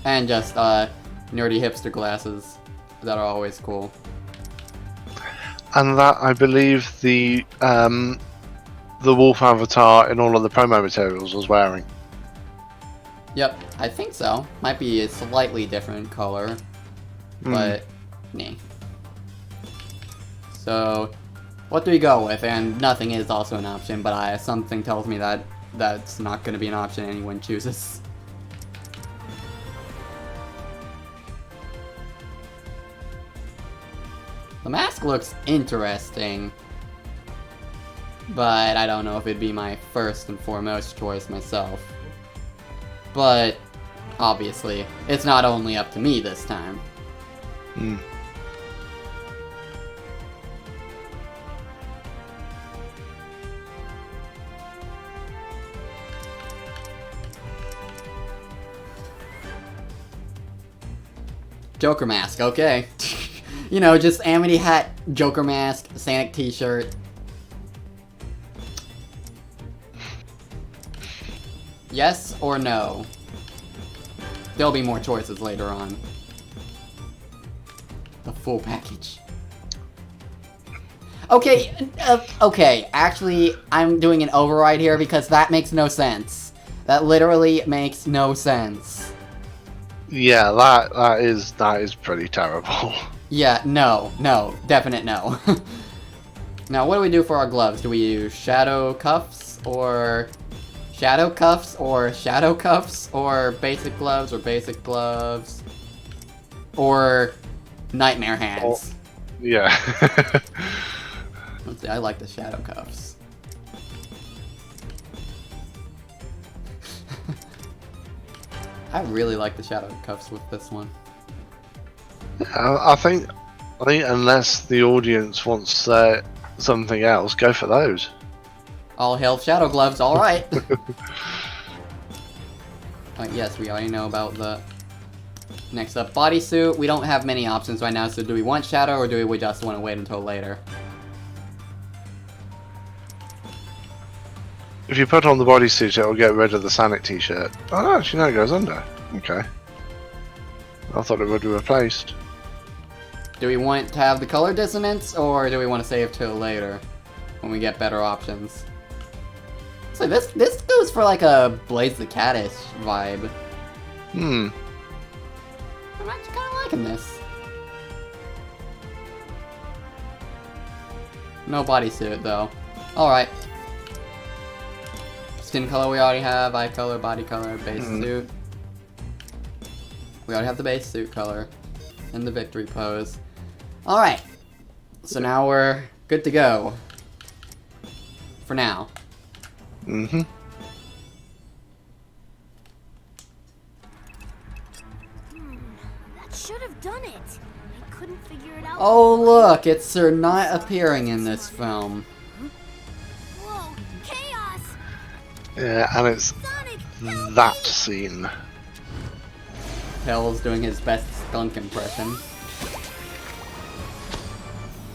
And just, nerdy hipster glasses that are always cool. And that, I believe, the wolf avatar in all of the promo materials was wearing. Yep, I think so. Might be a slightly different color, but, nah. So, what do we go with? And nothing is also an option, but something tells me that that's not going to be an option anyone chooses. The mask looks interesting, but I don't know if it'd be my first and foremost choice myself. But, obviously, it's not only up to me this time. Joker mask, okay. You know, just Amity hat, Joker mask, Sonic t-shirt. Yes or no? There'll be more choices later on. The full package. Okay, okay, actually, I'm doing an override here because that makes no sense. That literally makes no sense. Yeah, that is pretty terrible. Yeah, no, definite no. Now, what do we do for our gloves? Do we use shadow cuffs, or shadow cuffs, or shadow cuffs, or basic gloves, or basic gloves, or nightmare hands? Yeah. Let's see, I like the shadow cuffs. I really like the shadow cuffs with this one. I think unless the audience wants something else, go for those. All hail shadow gloves, alright! Yes, we already know about the... Next up, bodysuit. We don't have many options right now, so do we want shadow, or do we just want to wait until later? If you put on the bodysuit, it will get rid of the Sonic t-shirt. Oh no, actually no, it goes under. Okay. I thought it would be replaced. Do we want to have the color dissonance, or do we want to save till later, when we get better options? So this goes for like a Blaze the Cat-ish vibe. I'm actually kind of liking this. No bodysuit though. Alright. Skin color we already have, eye color, body color, base suit. We already have the base suit color and the victory pose. Alright. So now we're good to go. For now. That should have done it. I couldn't figure it out. Oh look, it's Sir not appearing in this film. Whoa, chaos! Yeah, and it's Sonic, help that me! scene. Tails doing his best skunk impression.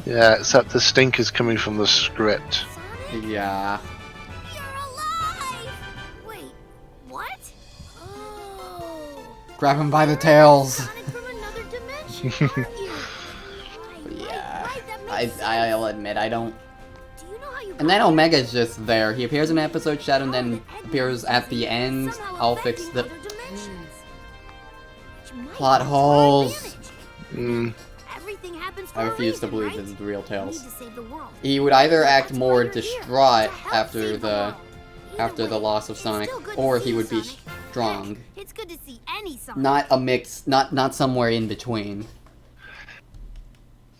Yeah, except the stink is coming from the script. Sonic, Yeah. you're alive! Wait, what? Oh, Grab him by the tails. Sonic from another dimension, aren't you? Yeah. Right, that makes I'll admit, I don't... Do you know how you And then got Omega's just there. He appears in episode shadow and then appears at the end. somehow I'll fix affecting the other dimensions? Which might plot be to our holes. advantage. Everything happens for I a refuse to reason, believe right? this is the real We need Tails. to save the world. He would either act That's why more we're here, distraught to help after save the the world. after the loss of Sonic, Still good to or see he you, would be Sonic. strong. It's good to see any Sonic. Not a mix, not somewhere in between.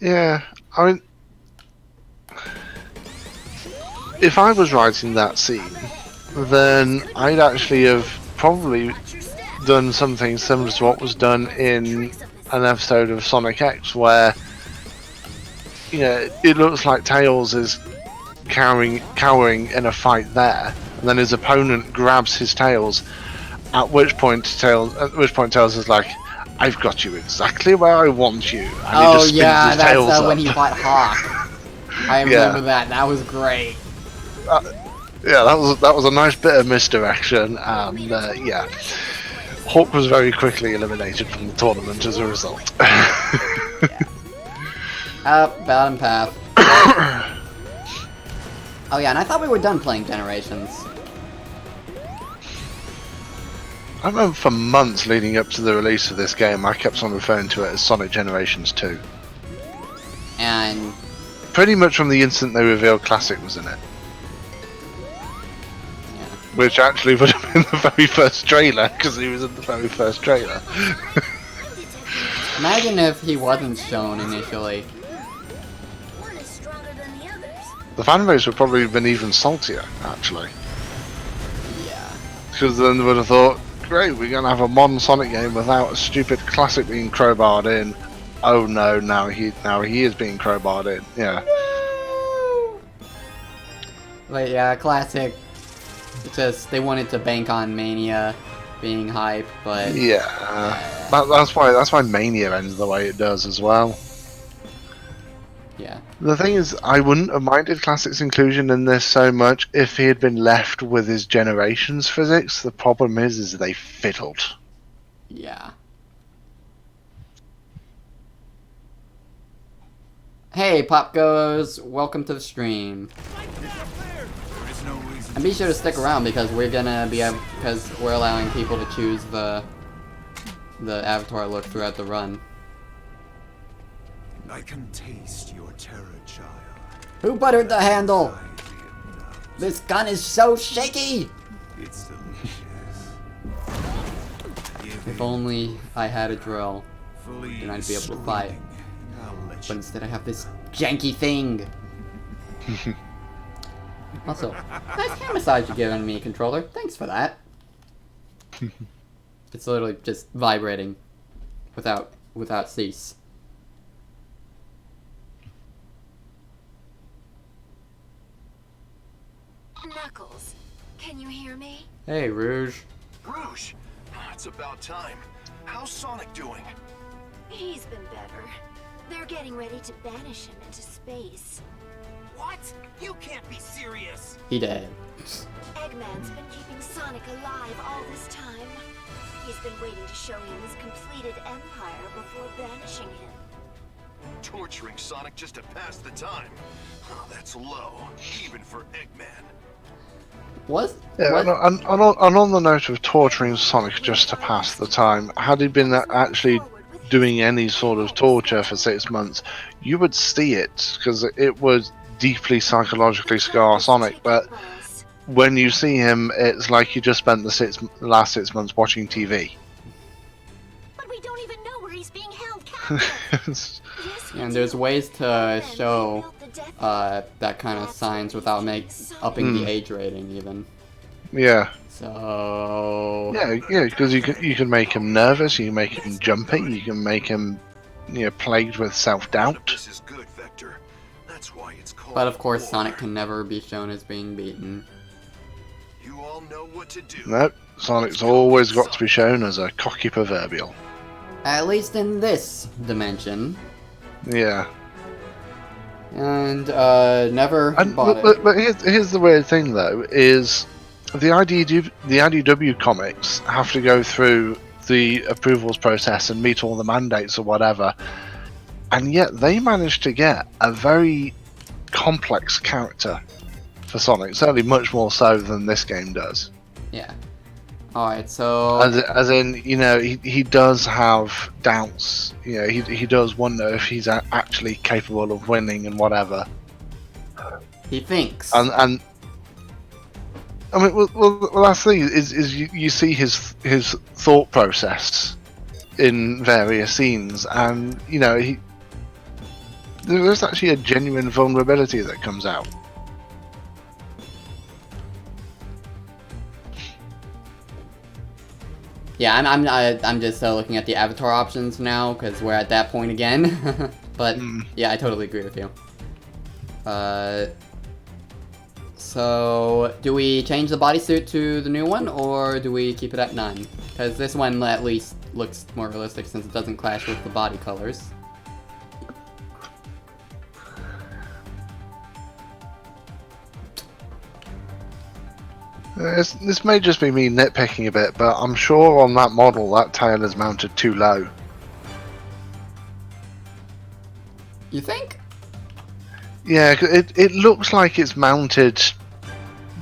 Yeah, I mean, if I was writing that scene, then I'd actually have probably done something similar to what was done in an episode of Sonic X, where it looks like Tails is cowering in a fight there, and then his opponent grabs his Tails. At which point Tails is like, "I've got you exactly where I want you." And he Oh just spins yeah, his that's tails up. when he fought Hawk. I remember that. That was great. Yeah, that was a nice bit of misdirection, and yeah, Hawk was very quickly eliminated from the tournament as a result. Bottom path. Oh yeah, and I thought we were done playing Generations. I remember for months leading up to the release of this game, I kept on referring to it as Sonic Generations 2. And Pretty much from the instant they revealed Classic was in it. yeah. Which actually would have been the very first trailer, because he was in the very first trailer. Imagine if he wasn't shown initially. One is stronger than the others. The fan base would probably have been even saltier, actually. Yeah. Because then they would have thought, great, we're going to have a modern Sonic game without a stupid Classic being crowbarred in. Oh no, now he is being crowbarred in. Yeah. But yeah, Classic. It's just they wanted to bank on Mania being hype, but Yeah. That's why Mania ends the way it does as well. yeah. The thing is, I wouldn't have minded Classic's inclusion in this so much if he had been left with his Generations physics. The problem is they fiddled. Yeah. Hey, Pop Goes, welcome to the stream. There is no reason And be sure to stick around because we're gonna be because we're allowing people to choose the avatar look throughout the run. I can taste your terror, child. Who buttered the handle? I am not. This gun is so shaky. It's delicious. Give If in, only I had a drill, fully then I'd be able to fight. screaming. I'll let but you. instead I have this janky thing. Also, nice hand massage you're giving me, controller. Thanks for that. It's literally just vibrating without cease. Knuckles, can you hear me? Hey, Rouge. Rouge! It's about time. How's Sonic doing? He's been better. They're getting ready to banish him into space. What? You can't be serious. He dead. Eggman's been keeping Sonic alive all this time. He's been waiting to show him his completed empire before banishing him. Torturing Sonic just to pass the time. Oh, that's low, even for Eggman. Was Yeah, what? and on the note of torturing Sonic just to pass the time, had he been actually doing any sort of torture for 6 months, you would see it, because it would deeply psychologically scar Sonic, but when you see him, it's like you just spent the last 6 months watching TV. But we don't even know where he's being held captive. And there's ways to show that kind of signs without upping the age rating even. Yeah. So Yeah, because you can make him nervous, you can make him jumpy, you can make him, plagued with None self-doubt. of this is good, Vector. That's why it's called But of course, war. Sonic can never be shown as being beaten. You all know what to do. Nope, Sonic's always got to be shown as a cocky proverbial. At least in this dimension. Yeah. And never And, bought but, it. but here's the weird thing though, is the IDW comics have to go through the approvals process and meet all the mandates or whatever, and yet they managed to get a very complex character for Sonic, certainly much more so than this game does. Yeah. Alright, so As in, he does have doubts. He does wonder if he's actually capable of winning and whatever. he thinks. And I mean, well, that's the thing is you see his thought process in various scenes, and you know there's actually a genuine vulnerability that comes out. Yeah, I'm just looking at the avatar options now because we're at that point again. But yeah, I totally agree with you. So do we change the bodysuit to the new one, or do we keep it at none? Because this one at least looks more realistic since it doesn't clash with the body colors. This may just be me nitpicking a bit, but I'm sure on that model that tail is mounted too low. You think? Yeah, it looks like it's mounted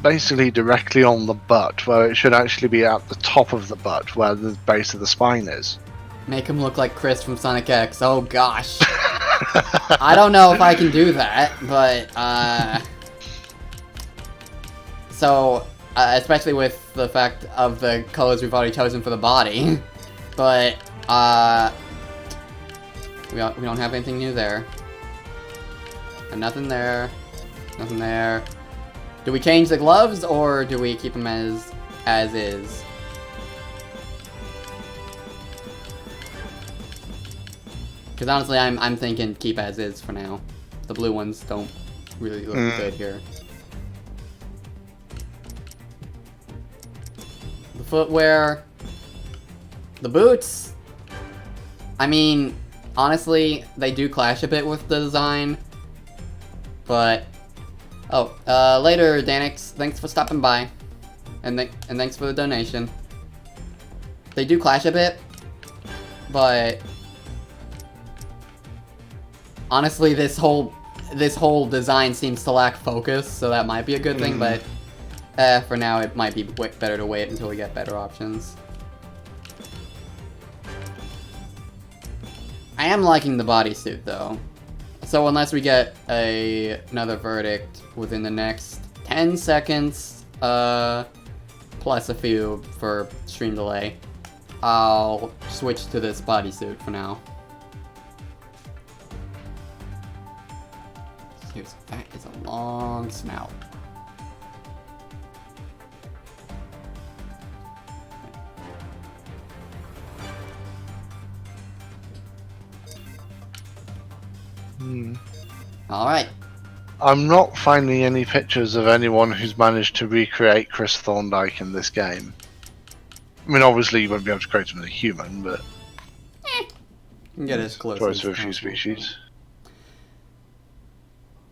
basically directly on the butt, where it should actually be at the top of the butt, where the base of the spine is. Make him look like Chris from Sonic X. Oh gosh. I don't know if I can do that, but so especially with the fact of the colors we've already chosen for the body, but we don't have anything new there. And nothing there. Nothing there. Do we change the gloves, or do we keep them as is? Because honestly, I'm thinking keep as is for now. The blue ones don't really look good here. The footwear, the boots. I mean, honestly, they do clash a bit with the design. But later, Danix. Thanks for stopping by, and thanks for the donation. They do clash a bit, but honestly, this whole design seems to lack focus, so that might be a good thing. But for now, it might be better to wait until we get better options. I am liking the bodysuit though. So unless we get another verdict within the next 10 seconds, plus a few for stream delay, I'll switch to this bodysuit for now. Seriously, that is a long snout. Alright. I'm not finding any pictures of anyone who's managed to recreate Chris Thorndyke in this game. I mean, obviously you won't be able to create him as a human, but You can get as close choice as of a few possible. species.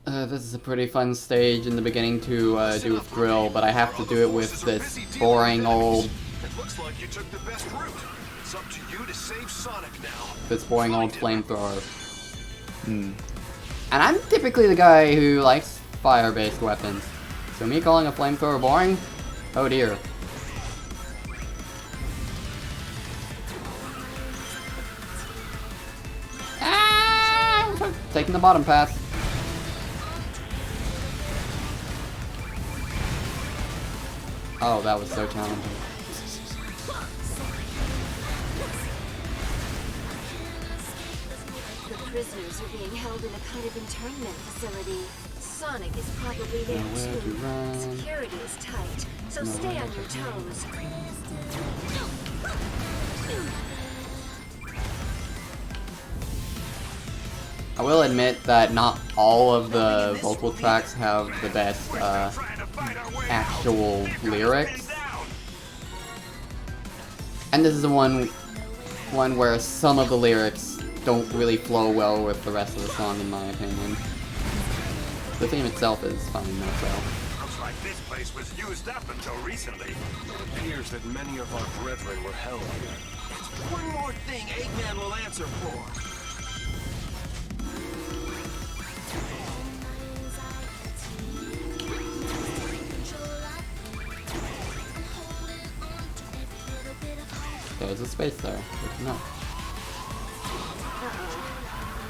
This is a pretty fun stage in the beginning to do with Grill, but I have to do it with this boring old... It looks like you took the best route. It's up to you to save Sonic now. this boring old flamethrower. And I'm typically the guy who likes fire-based weapons. So me calling a flamethrower boring? Oh dear. Ah! Taking the bottom path. Oh, that was so challenging. The prisoners are being held in a kind of internment facility. Sonic is probably there Nowhere to too. run. Security is tight, so stay on your toes. I will admit that not all of the vocal tracks have the best actual lyrics. And this is the one where some of the lyrics don't really flow well with the rest of the song, in my opinion. The theme itself is fine, though, so. Looks like this place was used up until recently. It appears that many of our brethren were held here. One more thing Eggman will answer for. There's a space there. Good to know.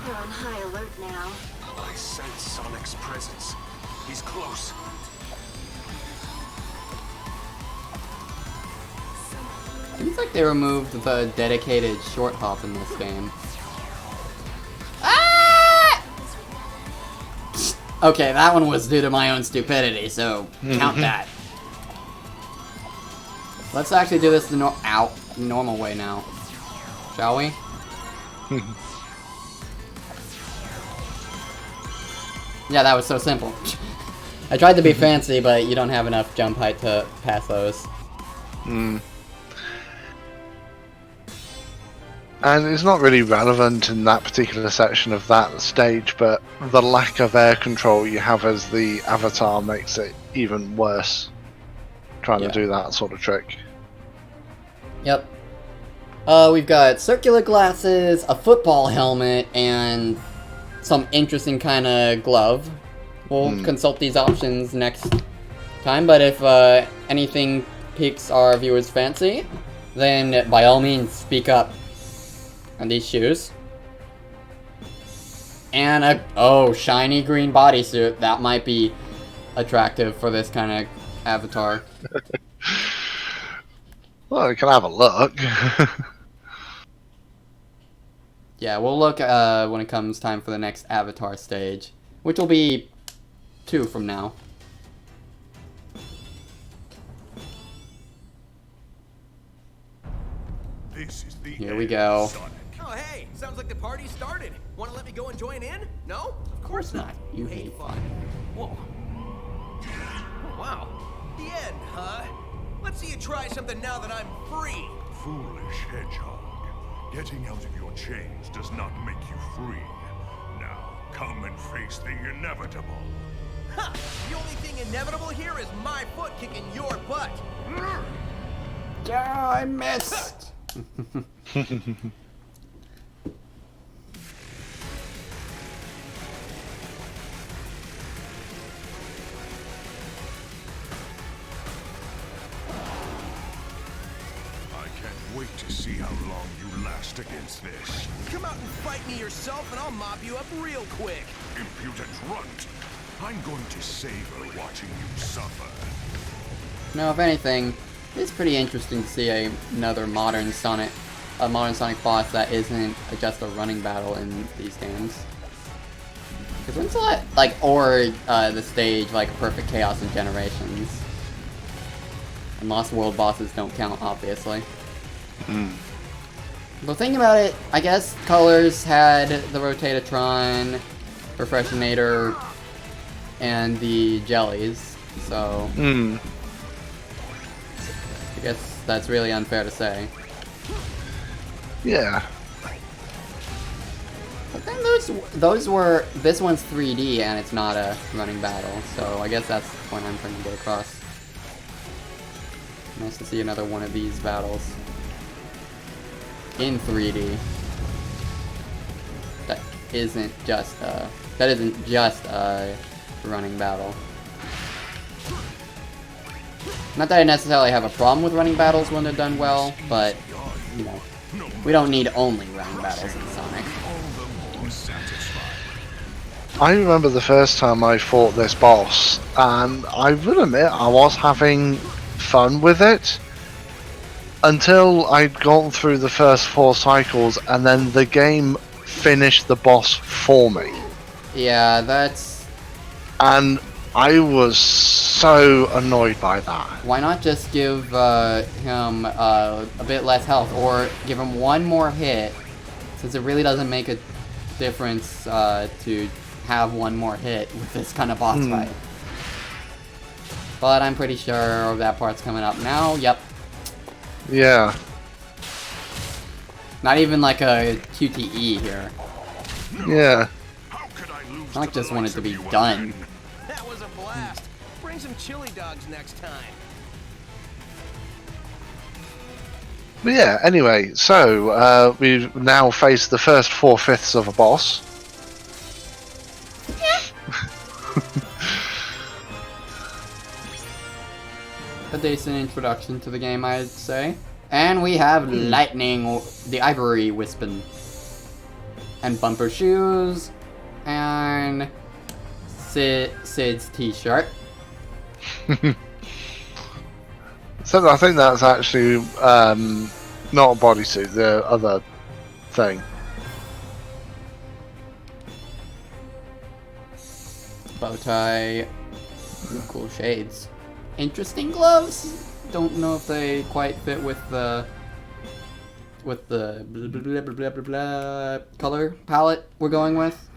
They're on high alert now. I sense Sonic's presence. He's close. Seems like they removed the dedicated short hop in this game. Ah! Okay, that one was due to my own stupidity, so count that. Let's actually do this the normal way now, shall we? Yeah, that was so simple. I tried to be fancy, but you don't have enough jump height to pass those. And it's not really relevant in that particular section of that stage, but the lack of air control you have as the avatar makes it even worse. Trying to do that sort of trick. Yep. We've got circular glasses, a football helmet, and some interesting kind of glove. We'll consult these options next time, but if anything piques our viewers' fancy, then by all means speak up. And these shoes. And a shiny green bodysuit. That might be attractive for this kind of avatar. Well, we can have a look. Yeah, we'll look when it comes time for the next avatar stage, which will be 2 from now. This is the Here we go. Sonic. Oh, hey, sounds like the party started. Want to let me go and join in? No? Of course not. You hate fun. Whoa. Oh, wow. The end, huh? Let's see you try something now that I'm free. Foolish hedgehog. Getting out of your chains does not make you free. Now, come and face the inevitable. Ha! The only thing inevitable here is my foot kicking your butt. Yeah, I missed. I can't wait to see how long you last against this. Come out and fight me yourself and I'll mop you up real quick. Impudent runt. I'm going to savor watching you suffer. Now, if anything, it's pretty interesting to see another modern Sonic boss that isn't just a running battle in these games. Because when's the the stage like Perfect Chaos in Generations? And Lost World bosses don't count, obviously. But thinking about it, I guess Colors had the Rotatatron, Refreshinator, and the Jellies, so I guess that's really unfair to say. Yeah. But then this one's 3D and it's not a running battle, so I guess that's the point I'm trying to get across. Nice to see another one of these battles in 3D. That isn't just a running battle. Not that I necessarily have a problem with running battles when they're done well, but you know, we don't need only running battles in Sonic. I remember the first time I fought this boss, and I will admit I was having fun with it until I'd gone through the first 4 cycles, and then the game finished the boss for me. Yeah, that's... And I was so annoyed by that. Why not just give him a bit less health, or give him one more hit, since it really doesn't make a difference to have one more hit with this kind of boss fight. But I'm pretty sure that part's coming up now. Yep. Yeah. Not even like a QTE here. Yeah. I just want it to be done. That was a blast. Bring some chili dogs next time. But yeah, anyway, so we've now faced the first 4/5 of a boss. A decent introduction to the game, I'd say. And we have Lightning, the Ivory Wispin. And bumper shoes. And Sid's t-shirt. So I think that's actually not a bodysuit, the other thing. Bow tie. Cool shades. Interesting gloves. Don't know if they quite fit with the blah, blah, blah, blah, blah, blah, color palette we're going with.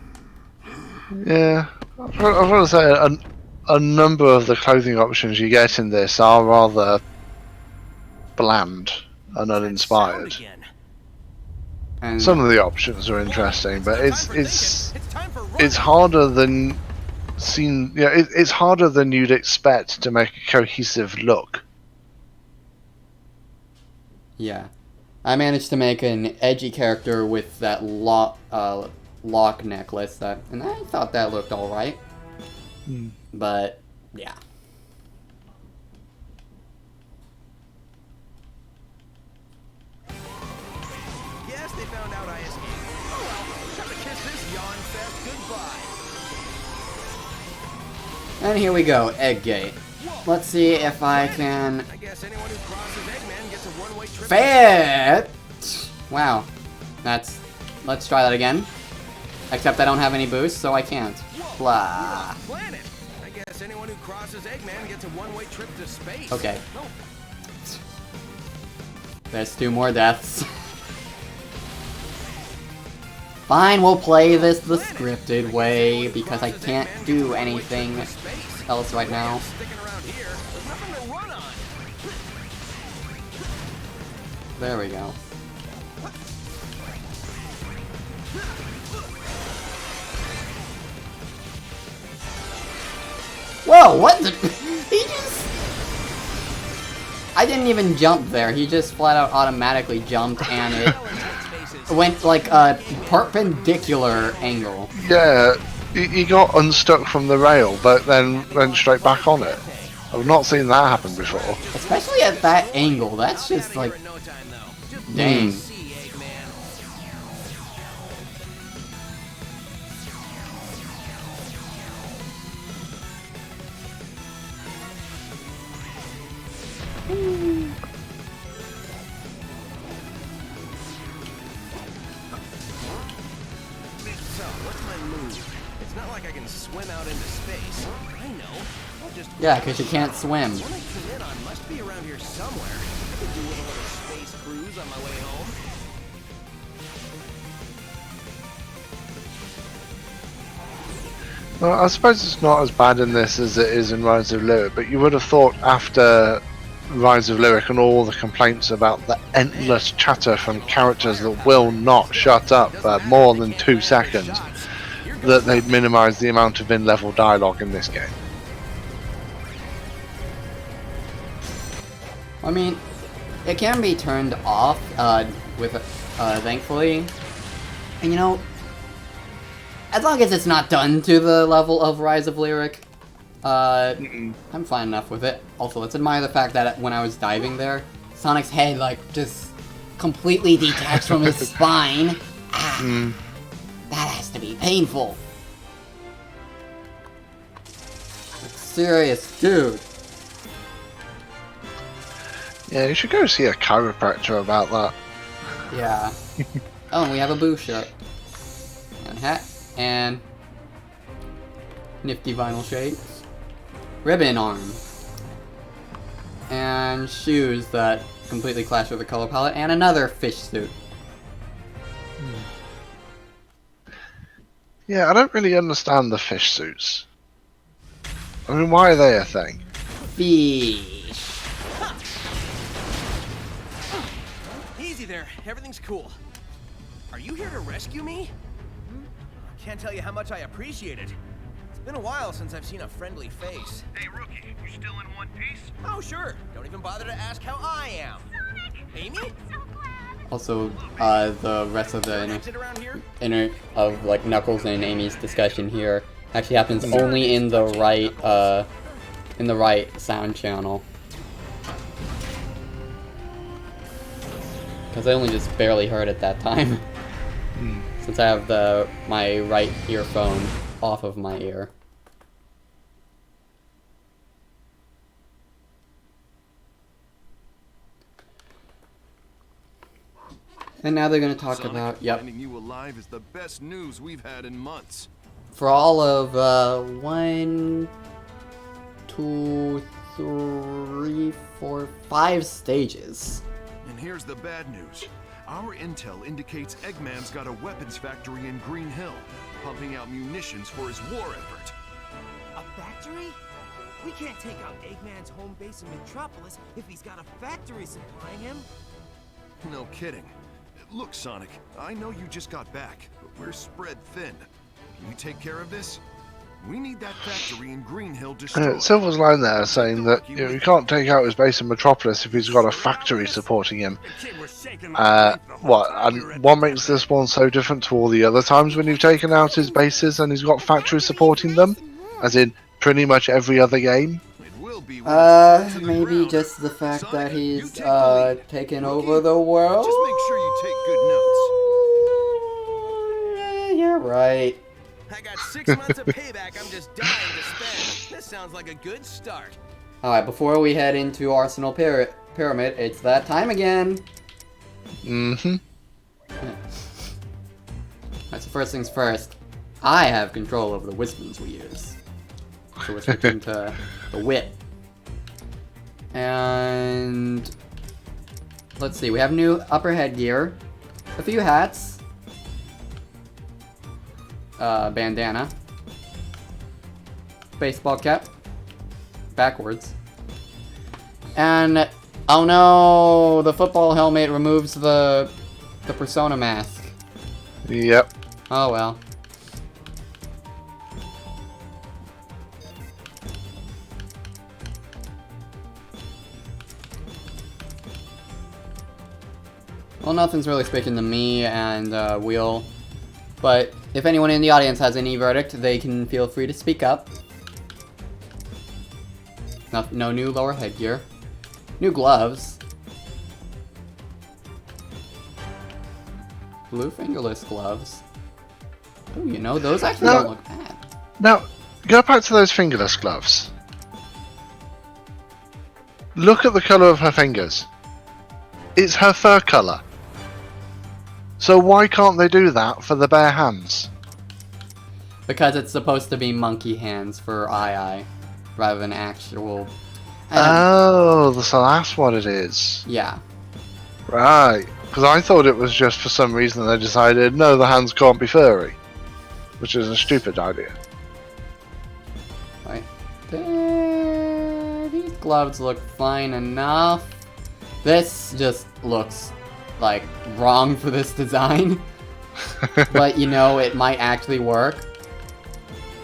Yeah, I've got to say a number of the clothing options you get in this are rather bland and uninspired. And Some of the options are interesting, but it's harder than it's harder than you'd expect to make a cohesive look. yeah, I managed to make an edgy character with that lock necklace, and I thought that looked all right. But yeah. Yes, they found out I escaped. Oh well, time to kiss this yawn fest goodbye. And here we go, Egggate. Let's see if I can I guess anyone who crosses Eggman gets a one-way trip. fit. Wow, let's try that again. Except I don't have any boosts, so I can't. Blah. Planet. I guess anyone who crosses Eggman gets a one-way trip to space. Okay. There's 2 more deaths. Fine, we'll play this the scripted way, because I can't do anything else right now. Sticking around here, there's nothing to run on. There we go. Whoa, what the? He just... I didn't even jump there, he just flat out automatically jumped and it went like a perpendicular angle. Yeah, he got unstuck from the rail, but then went straight back on it. I've not seen that happen before. Especially at that angle, that's just like... Dang. So, what's my move? It's not like I can swim out into space. I know. I'll just... Yeah, because you can't swim. One I came in on must be around here somewhere. I could do with a little space cruise on my way home. Well, I suppose it's not as bad in this as it is in Rise of Lyric, but you would have thought after Rise of Lyric and all the complaints about the endless chatter from characters that will not shut up for more than 2 seconds, that they'd minimise the amount of in-level dialogue in this game. I mean, it can be turned off, thankfully. And you know, as long as it's not done to the level of Rise of Lyric, I'm fine enough with it. Also, let's admire the fact that when I was diving there, Sonic's head, like, just completely detached from his spine. Ah, that has to be painful. Like, serious, dude. Yeah, you should go see a chiropractor about that. Yeah. Oh, and we have a boo shirt. And hat. And nifty vinyl shades. Ribbon arm. And shoes that completely clash with the color palette. And another fish suit. Yeah, I don't really understand the fish suits. I mean, why are they a thing? Fish. Easy there. Everything's cool. Are you here to rescue me? Can't tell you how much I appreciate it. It's been a while since I've seen a friendly face. Hey, rookie, you still in one piece? Oh, sure. Don't even bother to ask how I am. Amy? Also, the rest of the Exit around here? of like Knuckles and Amy's discussion here actually happens only in the right sound channel. Because I only just barely heard it that time. Since I have my right earphone off of my ear. And now they're gonna talk Sonic, about, yep, finding you alive is the best news we've had in months. for all of 1, 2, 3, 4, 5 stages. And here's the bad news. Our intel indicates Eggman's got a weapons factory in Green Hill, pumping out munitions for his war effort. A factory? We can't take out Eggman's home base in Metropolis if he's got a factory supplying him. No kidding. Look, Sonic, I know you just got back, but we're spread thin. Can you take care of this? We need that factory in Green Hill destroyed. Silver's line there saying that you can't take out his base in Metropolis if he's got a factory supporting him. The kid was shaking like the whole What? time we were And at what the makes this one so different to all the other times when you've taken out his bases and he's got factories supporting them? As in, pretty much every other game? It will be when it's to the Maybe ground. just the fact Sonic, that you he's, take the lead. taken Rookie, over the world? Just make sure you take good notes. You're right. I got 6 months of payback I'm just dying to spend. This sounds like a good start. Alright, before we head into Arsenal Pyramid, it's that time again. Mm-hmm. Alright, so first things first. I have control over the wisdoms we use. So we're switching to the wit. And let's see, we have new upper headgear, a few hats, bandana, baseball cap, backwards, and oh no, the football helmet removes the persona mask. Yep. Oh well. Well, nothing's really speaking to me and Wheel, but if anyone in the audience has any verdict, they can feel free to speak up. No new lower headgear. New gloves. Blue fingerless gloves. Oh, you know, those actually No. don't look bad. Now, go back to those fingerless gloves. Look at the colour of her fingers. It's her fur colour. So why can't they do that for the bare hands? Because it's supposed to be monkey hands for Eye, rather than actual... Oh, so that's what it is. Yeah. Right. Because I thought it was just for some reason they decided, no, the hands can't be furry. Which is a stupid idea. Right. These gloves look fine enough. This just looks like wrong for this design. But you know, it might actually work.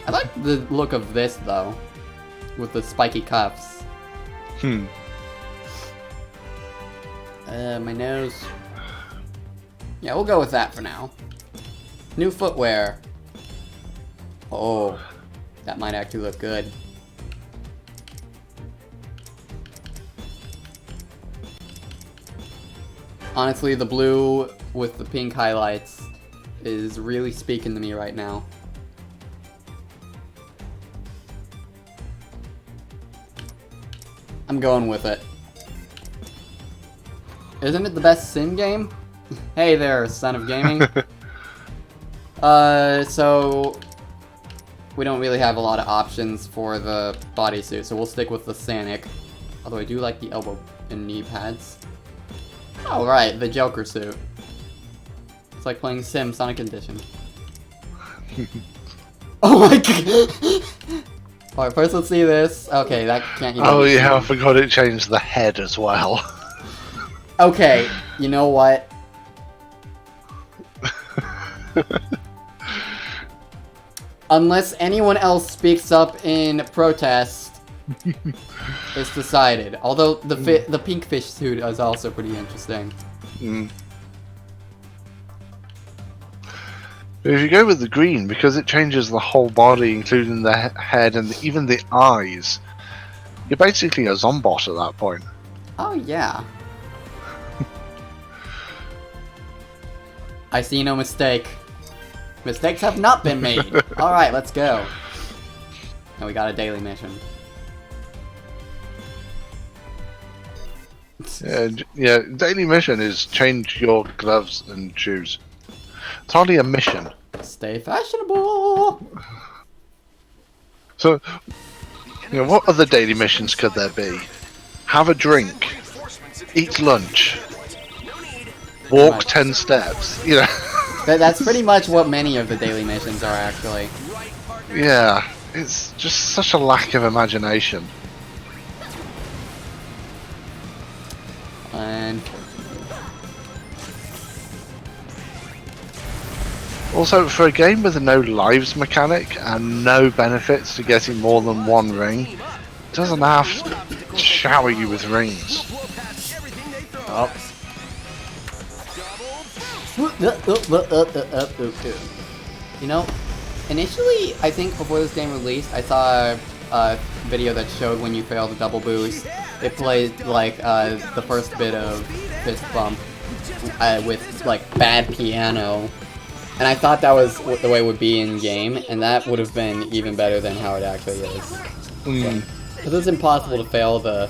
I like the look of this though, with the spiky cuffs. My nose. Yeah, we'll go with that for now. New footwear. Oh, that might actually look good. Honestly, the blue with the pink highlights is really speaking to me right now. I'm going with it. Isn't it the best sim game? Hey there, son of gaming. So we don't really have a lot of options for the bodysuit, so we'll stick with the Sonic. Although I do like the elbow and knee pads. Oh right, the Joker suit. It's like playing Sim Sonic Edition. Oh my god! Alright, first let's see this. Okay, that can't even Oh be yeah, I seen. forgot it changed the head as well. Okay, you know what? Unless anyone else speaks up in protest, it's decided. Although the pink fish suit is also pretty interesting. But if you go with the green, because it changes the whole body, including the head and even the eyes, you're basically a zombot at that point. Oh yeah. I see no mistake. Mistakes have not been made. Alright, let's go. And we got a daily mission. Yeah, daily mission is change your gloves and shoes. It's hardly a mission. Stay fashionable. So, what other daily missions could there be? Have a drink, eat lunch, walk 10 steps. That's pretty much what many of the daily missions are, actually. Yeah, it's just such a lack of imagination. And Also, for a game with no lives mechanic and no benefits to getting more than one ring, it doesn't have to shower you with rings. oh. You know, initially, I think before this game released, I saw a video that showed when you fail the double boost, it played like the first bit of Fist Bump with like bad piano. And I thought that was the way it would be in game, and that would have been even better than how it actually is. Because it's impossible to fail the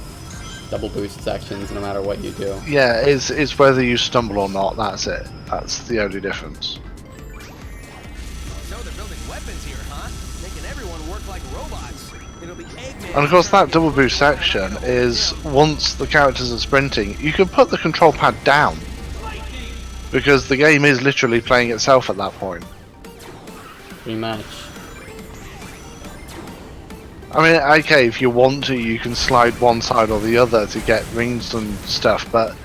double boost sections no matter what you do. Yeah, it's whether you stumble or not, that's it. That's the only difference. So they're building weapons here, huh? Making everyone work like robots. It'll be Eggman. And of course that double boost section is, once the characters are sprinting, you can put the control pad down. Because the game is literally playing itself at that point. Pretty much. I mean, okay, if you want to, you can slide one side or the other to get rings and stuff, but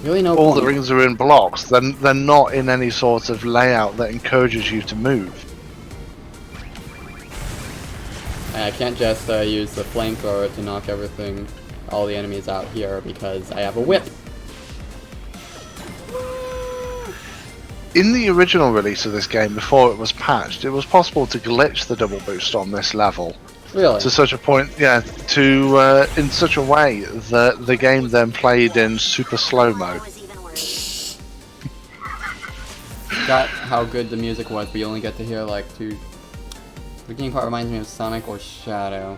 Really no all point. the rings are in blocks. They're not in any sort of layout that encourages you to move. I can't just use the flamethrower to knock all the enemies out here because I have a whip. In the original release of this game, before it was patched, it was possible to glitch the double boost on this level. Really? To such a point, yeah, in such a way that the game then played in super slow-mo. Got how good the music was, but you only get to hear like two. The beginning part reminds me of Sonic or Shadow.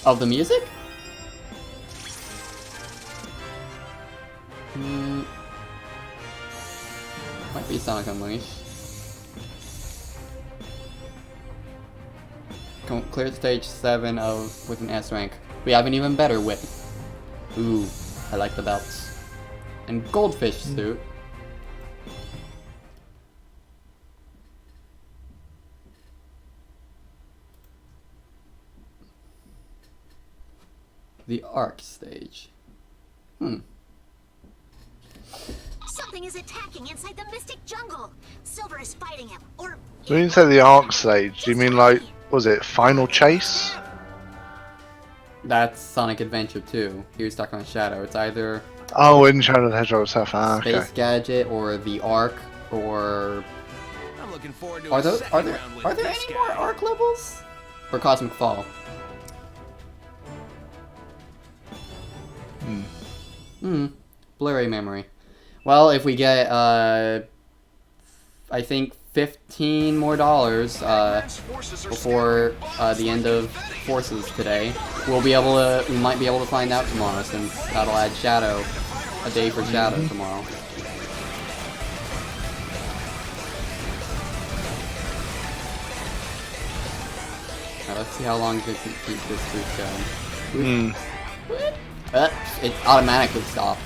Of the music? Might be Sonic Unleashed. Clear stage 7 with an S rank. We have an even better whip. Ooh, I like the belts. And goldfish suit. The Arc stage. Something is attacking inside the Mystic Jungle. Silver is fighting him, or... When you say the Arc stage, do you mean like, was it Final Chase? That's Sonic Adventure 2. He was stuck on Shadow. It's either Oh, in Shadow the Hedgehog stuff. Ah, okay. Space Gadget or the Arc or I'm looking forward to are a there second round with this any guy. more Arc levels? Or Cosmic Fall? Blurry memory. Well, if we get I think $15 more before the end of Forces today, we might be able to find out tomorrow, since that'll add Shadow, a day for Shadow tomorrow. Now let's see how long we can keep this boost going. It automatically stopped.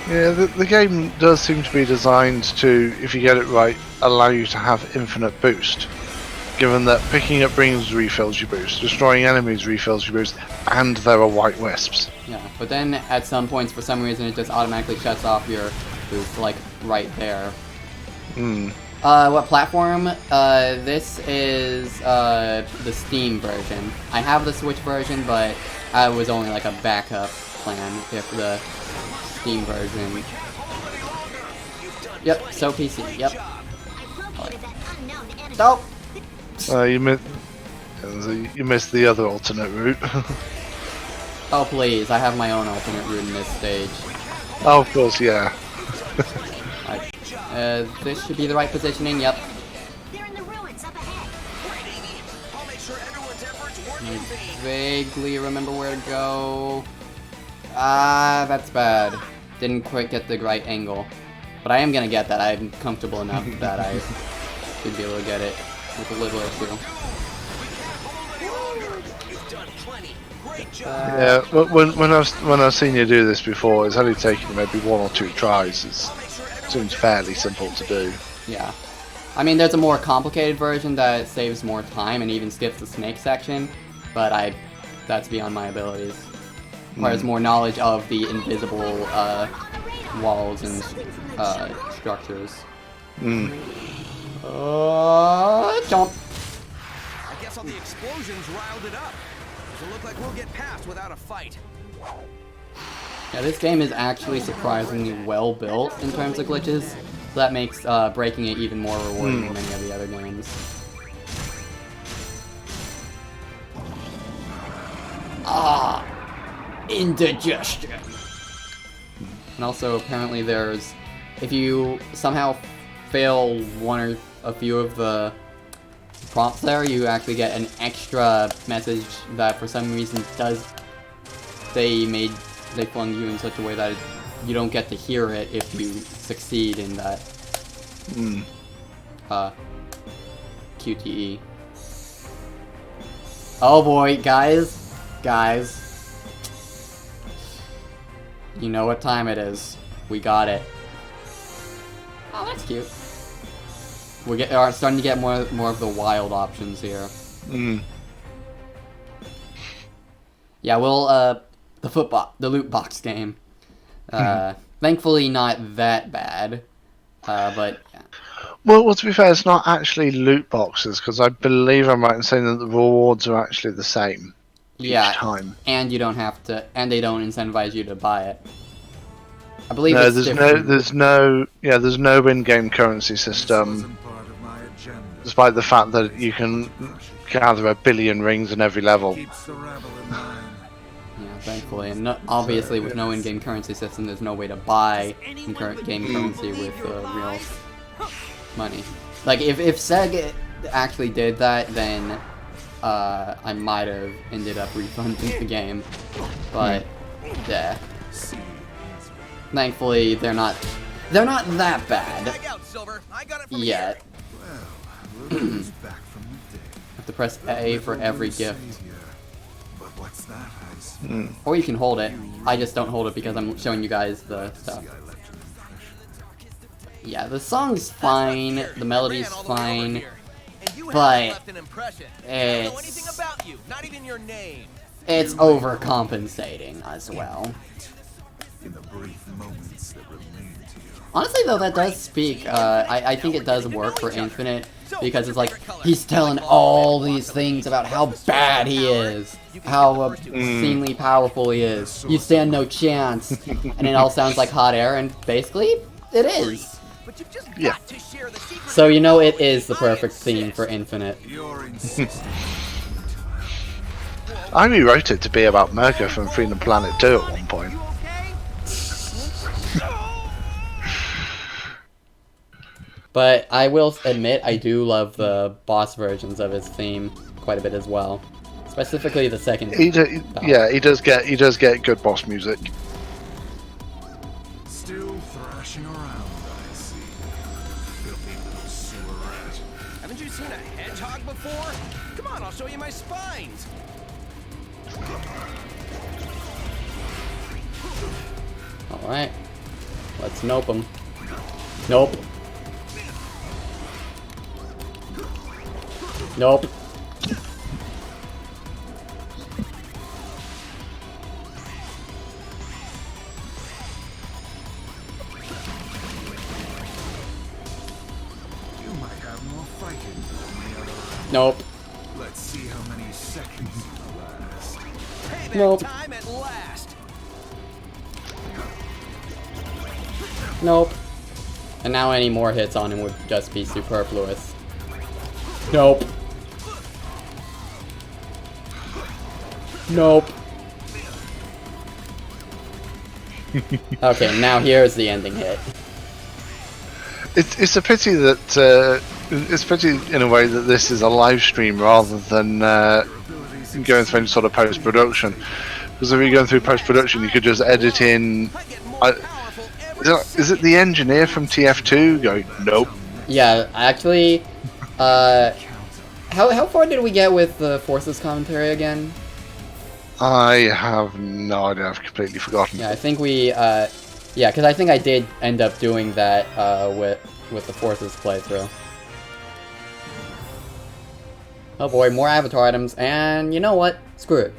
Yeah, the game does seem to be designed to, if you get it right, allow you to have infinite boost. Given that picking up rings refills your boost, destroying enemies refills your boost, and there are white wisps. Yeah, but then at some points, for some reason, it just automatically shuts off your boost, like right there. What platform? This is the Steam version. I have the Switch version, but I was only like a backup plan if the Steam version. Yep, so PC. Yep. Nope. You missed the other alternate route. Oh please, I have my own alternate route in this stage. Oh, of course, yeah. This should be the right positioning. Yep. They're in the ruins up ahead. Right, Amy. I'll make sure everyone's efforts weren't I in vain. vaguely remember where to go. Ah, that's bad. Didn't quite get the right angle. But I am gonna get that. I'm comfortable enough that I should be able to get it with a little issue. You've done plenty. Great job. Yeah, when I've seen you do this before, it's only taken maybe 1 or 2 tries. It seems fairly simple to do. Yeah. I mean, there's a more complicated version that saves more time and even skips the snake section, but that's beyond my abilities. Requires more knowledge of the invisible walls and structures. Jump! I guess all the explosions riled it up. Doesn't look like we'll get past without a fight. Yeah, this game is actually surprisingly well built in terms of glitches. So that makes breaking it even more rewarding than many of the other games. Ah! Indigestion! And also, apparently there's... If you somehow fail one or a few of the prompts there, you actually get an extra message that for some reason they flung you in such a way that you don't get to hear it if you succeed in that QTE. Oh boy, guys. You know what time it is. We got it. Oh, that's cute. We are starting to get more of the wild options here. Yeah, well, the loot box game. Thankfully not that bad, but... Yeah. Well, to be fair, it's not actually loot boxes, because I believe I'm right in saying that the rewards are actually the same each time. And you don't have to, and they don't incentivize you to buy it. I believe No, it's different. there's no in-game currency system, despite the fact that you can gather 1 billion rings in every level. Yeah, thankfully, and obviously with no in-game currency system, there's no way to buy in game currency with real money. Like, if Sega actually did that, then I might have ended up refunding the game. But, yeah. Thankfully, they're not that bad yet. Have to press A for every gift. Or you can hold it. I just don't hold it because I'm showing you guys the stuff. Yeah, the song's fine, the melody's fine, but it's overcompensating as well. Honestly, though, that does speak. I think it does work for Infinite, because it's like, he's telling all these things about how bad he is, how obscenely powerful he is. You stand no chance. And it all sounds like hot air, and basically, it is. Yeah. So, you know, it is the perfect theme for Infinite. I rewrote it to be about Merca from Freedom Planet 2 at one point. But I will admit, I do love the boss versions of his theme quite a bit as well. Specifically the second. He does get good boss music. Still thrashing around, I see. Filthy little sewer rat. Haven't you seen a hedgehog before? Come on, I'll show you my spines. Alright. Let's nope him. Nope. Nope. You might have more fighting than the other round. Nope. Let's see how many seconds you last. Payback Nope. time at last. Nope. And now any more hits on him would just be superfluous. Nope. Nope. Okay, now here's the ending hit. It's a pity that it's a pity in a way that this is a live stream rather than going through any sort of post production. Because if you're going through post production, you could just edit in. Is it the engineer from TF2 going? Nope. Yeah, actually, how far did we get with the Forces commentary again? I have no idea. I've completely forgotten. Yeah, I think we, yeah, because I think I did end up doing that with the Forces playthrough. Oh boy, more avatar items, and you know what? Screw it.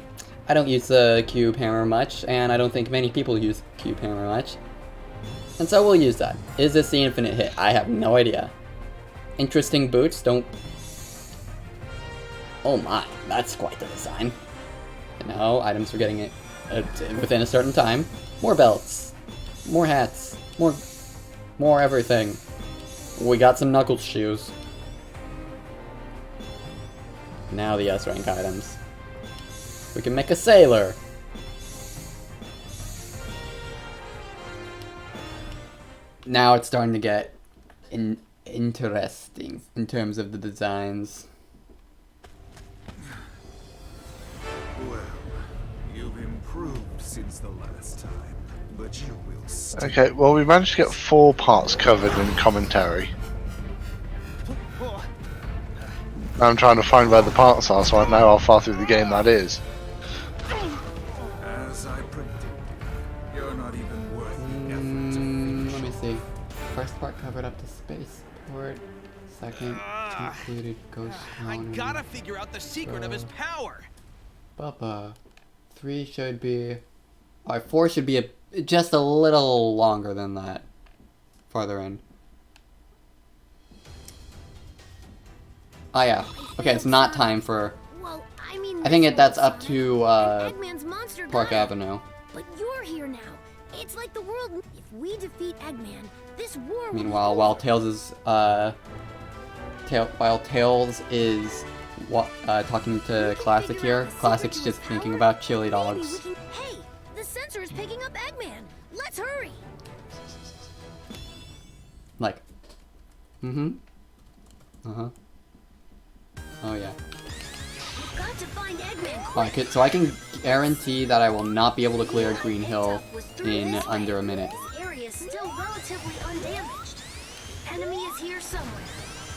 I don't use the cube hammer much, and I don't think many people use cube hammer much. And so we'll use that. Is this the infinite hit? I have no idea. Interesting boots, don't... Oh my, that's quite the design. No, items for getting it within a certain time. More belts. More hats. More everything. We got some Knuckles shoes. Now the S-rank items. We can make a sailor. Now it's starting to get interesting in terms of the designs. Well, you've improved since the last time, but you will stay. Okay, well we managed to get 4 parts covered in commentary. I'm trying to find where the parts are, so I know how far through the game that is. As I predicted, you're not even worth the effort to Let me see. First part covered up to spaceport. Second included Ghost I Town. gotta figure out the secret of his power. Bubba. 3 should be... Alright, 4 should be just a little longer than that. Farther in. Oh yeah. Okay, it's not time for... Well, I mean, I think this that's world, up Sonic, to and Eggman's monster Park got it. Avenue. But you're here now. It's like the world. If we defeat Eggman, this war will be Meanwhile, over. while Tails is talking to Classic here, Classic's just thinking about chili dogs. Hey, the sensor is picking up Eggman. Let's hurry. Like, uh-huh. Oh yeah. We've got to find Eggman. Alright, so I can guarantee that I will not be able to clear Green Hill in under a minute. This area is still relatively undamaged. Enemy is here somewhere.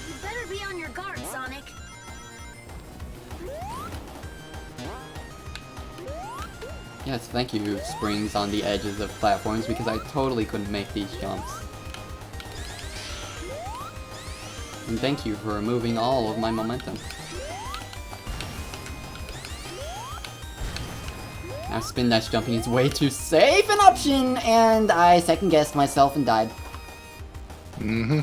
You better be on your guard, Sonic. Yes, thank you, springs on the edges of platforms, because I totally couldn't make these jumps. And thank you for removing all of my momentum. Now spin dash jumping is way too safe an option, and I second guessed myself and died. Mm-hmm.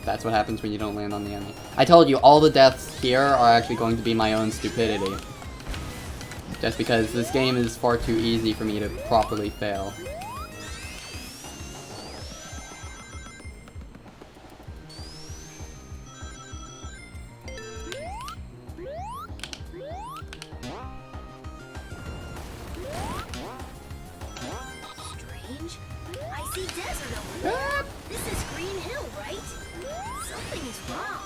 That's what happens when you don't land on the enemy. I told you, all the deaths here are actually going to be my own stupidity. Just because this game is far too easy for me to properly fail. Strange. I see desert over there. This is Green Hill, right? Something is wrong.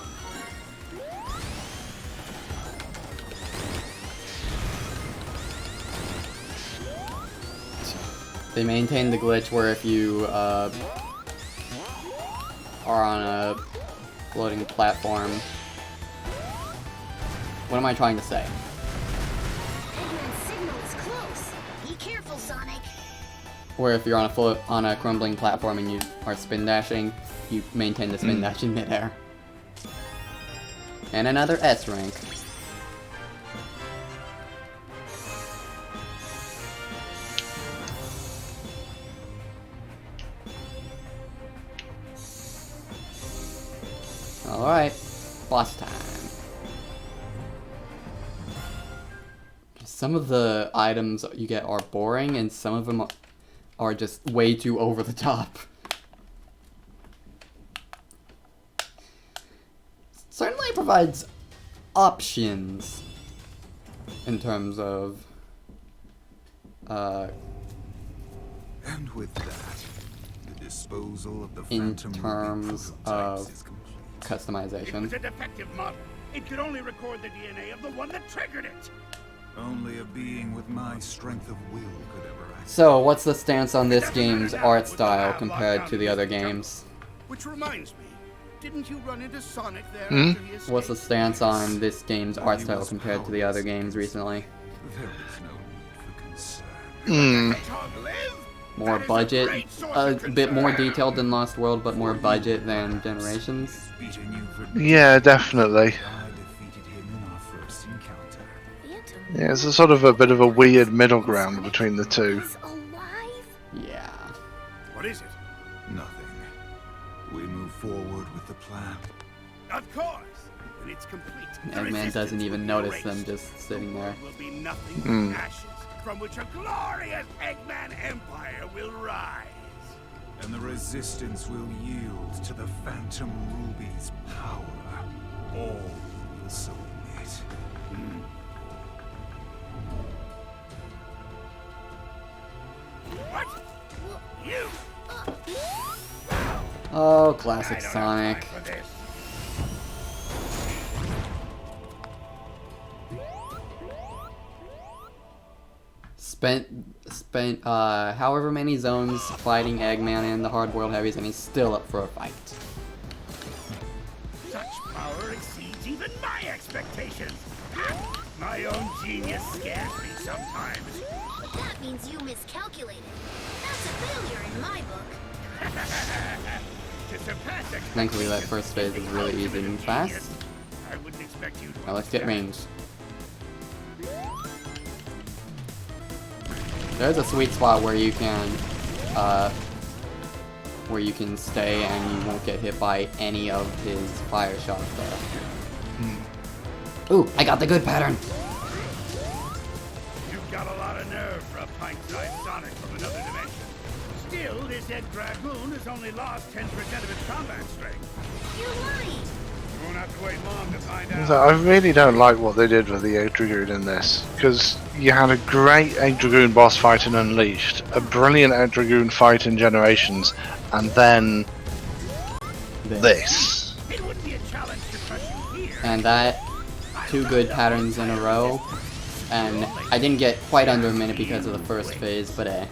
They maintain the glitch where if you are on a floating platform. What am I trying to say? Eggman's signal is close. Be careful, Sonic. Where if you're on a crumbling platform and you are spin dashing, you maintain the spin dash in midair. And another S rank. Alright, boss time. Some of the items you get are boring, and some of them are just way too over the top. Certainly provides options in terms of And with that, the disposal of the in Phantom terms Ruby of prototypes is complete. It customization. was a defective model. It could only record the DNA of the one that triggered it. Only a being with my strength of will could ever act. So, what's the stance on this game's art style compared to the other games? Which reminds me, didn't you run into Sonic there Hmm? after he escaped? What's the stance on this game's art style compared to the other games recently? There is no need for concern. Hedgehog live? More That is a budget, great source a of bit more concern. detailed than Lost World, but more budget than Generations. Beaten you for Yeah, definitely. I defeated him in our first encounter. Phantom Yeah, it's a sort of a bit of a weird middle ground between the two. is alive? Yeah. What is it? Nothing. We move forward with the plan. Of course. When it's complete, the Eggman resistance doesn't will even be notice erased. them just sitting there. Will be nothing Hmm. but ashes, from which a glorious Eggman Empire will rise. And the resistance will yield to the Phantom Ruby's power. All will submit. What? You? Oh, classic I don't have Sonic. time for this. Spent however many zones fighting Eggman and the hard-boiled heavies, and he's still up for a fight. Such power exceeds even my expectations. My own genius scares me sometimes. That means you miscalculated. That's a failure in my book. To surpass Thankfully, that expectations first phase is really easy and fast. I wouldn't expect you to Now let's get understand. range. There's a sweet spot where you can stay and you won't get hit by any of his fire shots there. Ooh, I got the good pattern. You've got a lot of nerve for a pint-sized Sonic from another dimension. Still, this Ed Dragoon has only lost 10% of its combat strength. You're lying. You won't have to wait long to find out. So I really don't like what they did with the Egg Dragoon in this, because you had a great Egg Dragoon boss fight in Unleashed, a brilliant Egg Dragoon fight in Generations, and then this. It wouldn't be a challenge to crush you here. And that, two good patterns in a row. And I didn't get quite under a minute because of the first phase, but I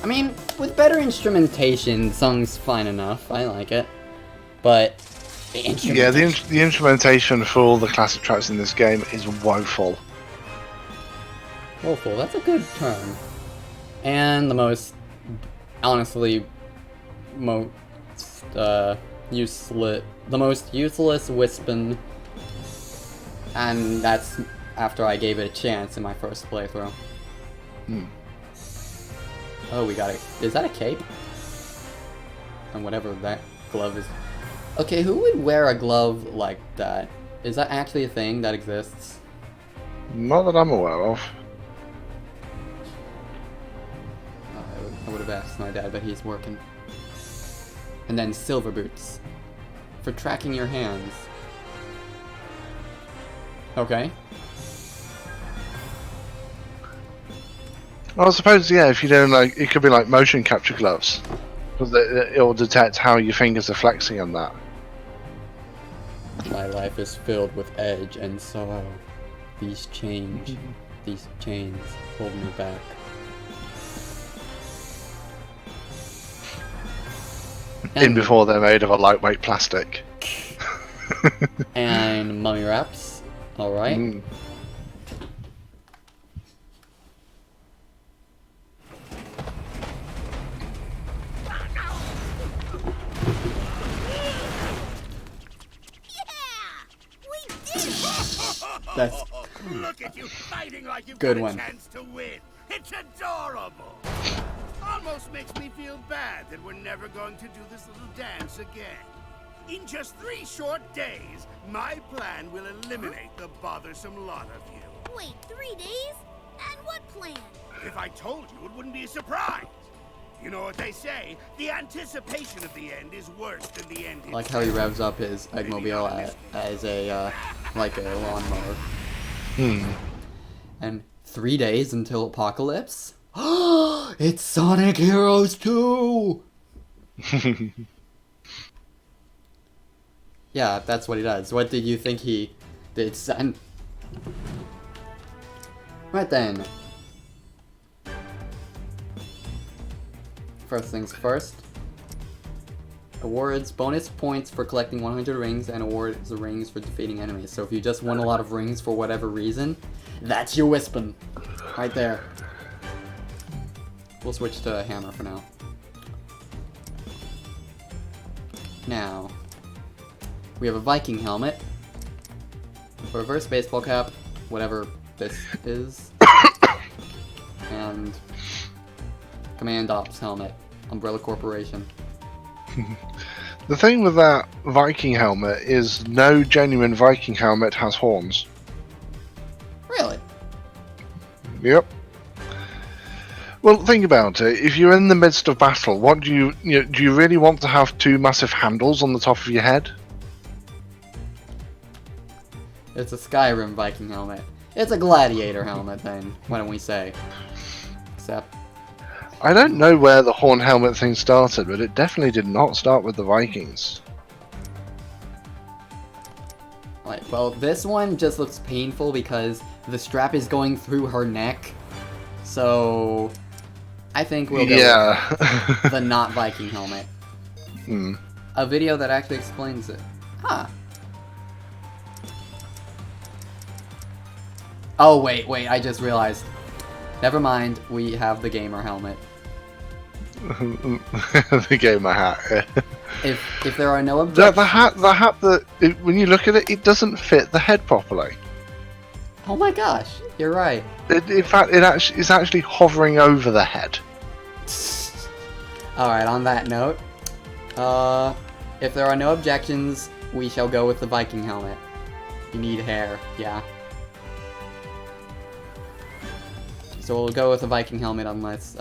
mean, with better instrumentation, the song's fine enough. I like it. But the Yeah, instrumentation... the instrumentation for all the classic tracks in this game is woeful. Woeful, that's a good term. And the most, honestly, useless, the most useless Wispin, and that's after I gave it a chance in my first playthrough. Oh, we got it. Is that a cape? And whatever that glove is. Okay, who would wear a glove like that? Is that actually a thing that exists? Not that I'm aware of. I would have asked my dad, but he's working. And then silver boots. For tracking your hands. Okay. Well, I suppose, yeah, if you don't like, it could be like motion capture gloves. Because it will detect how your fingers are flexing on that. My life is filled with edge and sorrow. These chains hold me back. In before they're made of a lightweight plastic. And mummy wraps. Alright. Mm. That's Look at you fighting like you've Good got one. a chance to win. It's adorable. Almost makes me feel bad that we're never going to do this little dance again. In just 3 short days, my plan will eliminate the bothersome lot of you. Wait, 3 days? And what plan? If I told you, it wouldn't be a surprise. You know what they say, the anticipation of the end is worse than the end I like how he itself. revs up his Eggmobile as a, like a lawnmower. Hmm. And 3 days until Apocalypse? It's Sonic Heroes 2! Yeah, that's what he does. What did you think he did, son? Right then. First things first. Awards bonus points for collecting 100 rings and awards the rings for defeating enemies. So if you just won a lot of rings for whatever reason, that's your Wispin. Right there. We'll switch to hammer for now. Now, we have a Viking helmet, a reverse baseball cap, whatever this is, and Command Ops helmet, Umbrella Corporation. The thing with that Viking helmet is no genuine Viking helmet has horns. Really? Yep. Well, think about it. If you're in the midst of battle, what do you really want to have two massive handles on the top of your head? It's a Skyrim Viking helmet. It's a gladiator helmet then, why don't we say. Except, I don't know where the horn helmet thing started, but it definitely did not start with the Vikings. like, well, this one just looks painful because the strap is going through her neck. So, I think we'll go with the not Viking helmet. A video that actually explains it. Huh. Oh, wait, I just realized. Never mind, we have the gamer helmet. The gamer hat. If there are no objections... The hat that, when you look at it, it doesn't fit the head properly. Oh my gosh, you're right. In fact, it's actually hovering over the head. Alright, on that note, if there are no objections, we shall go with the Viking helmet. You need hair, yeah. So we'll go with the Viking helmet unless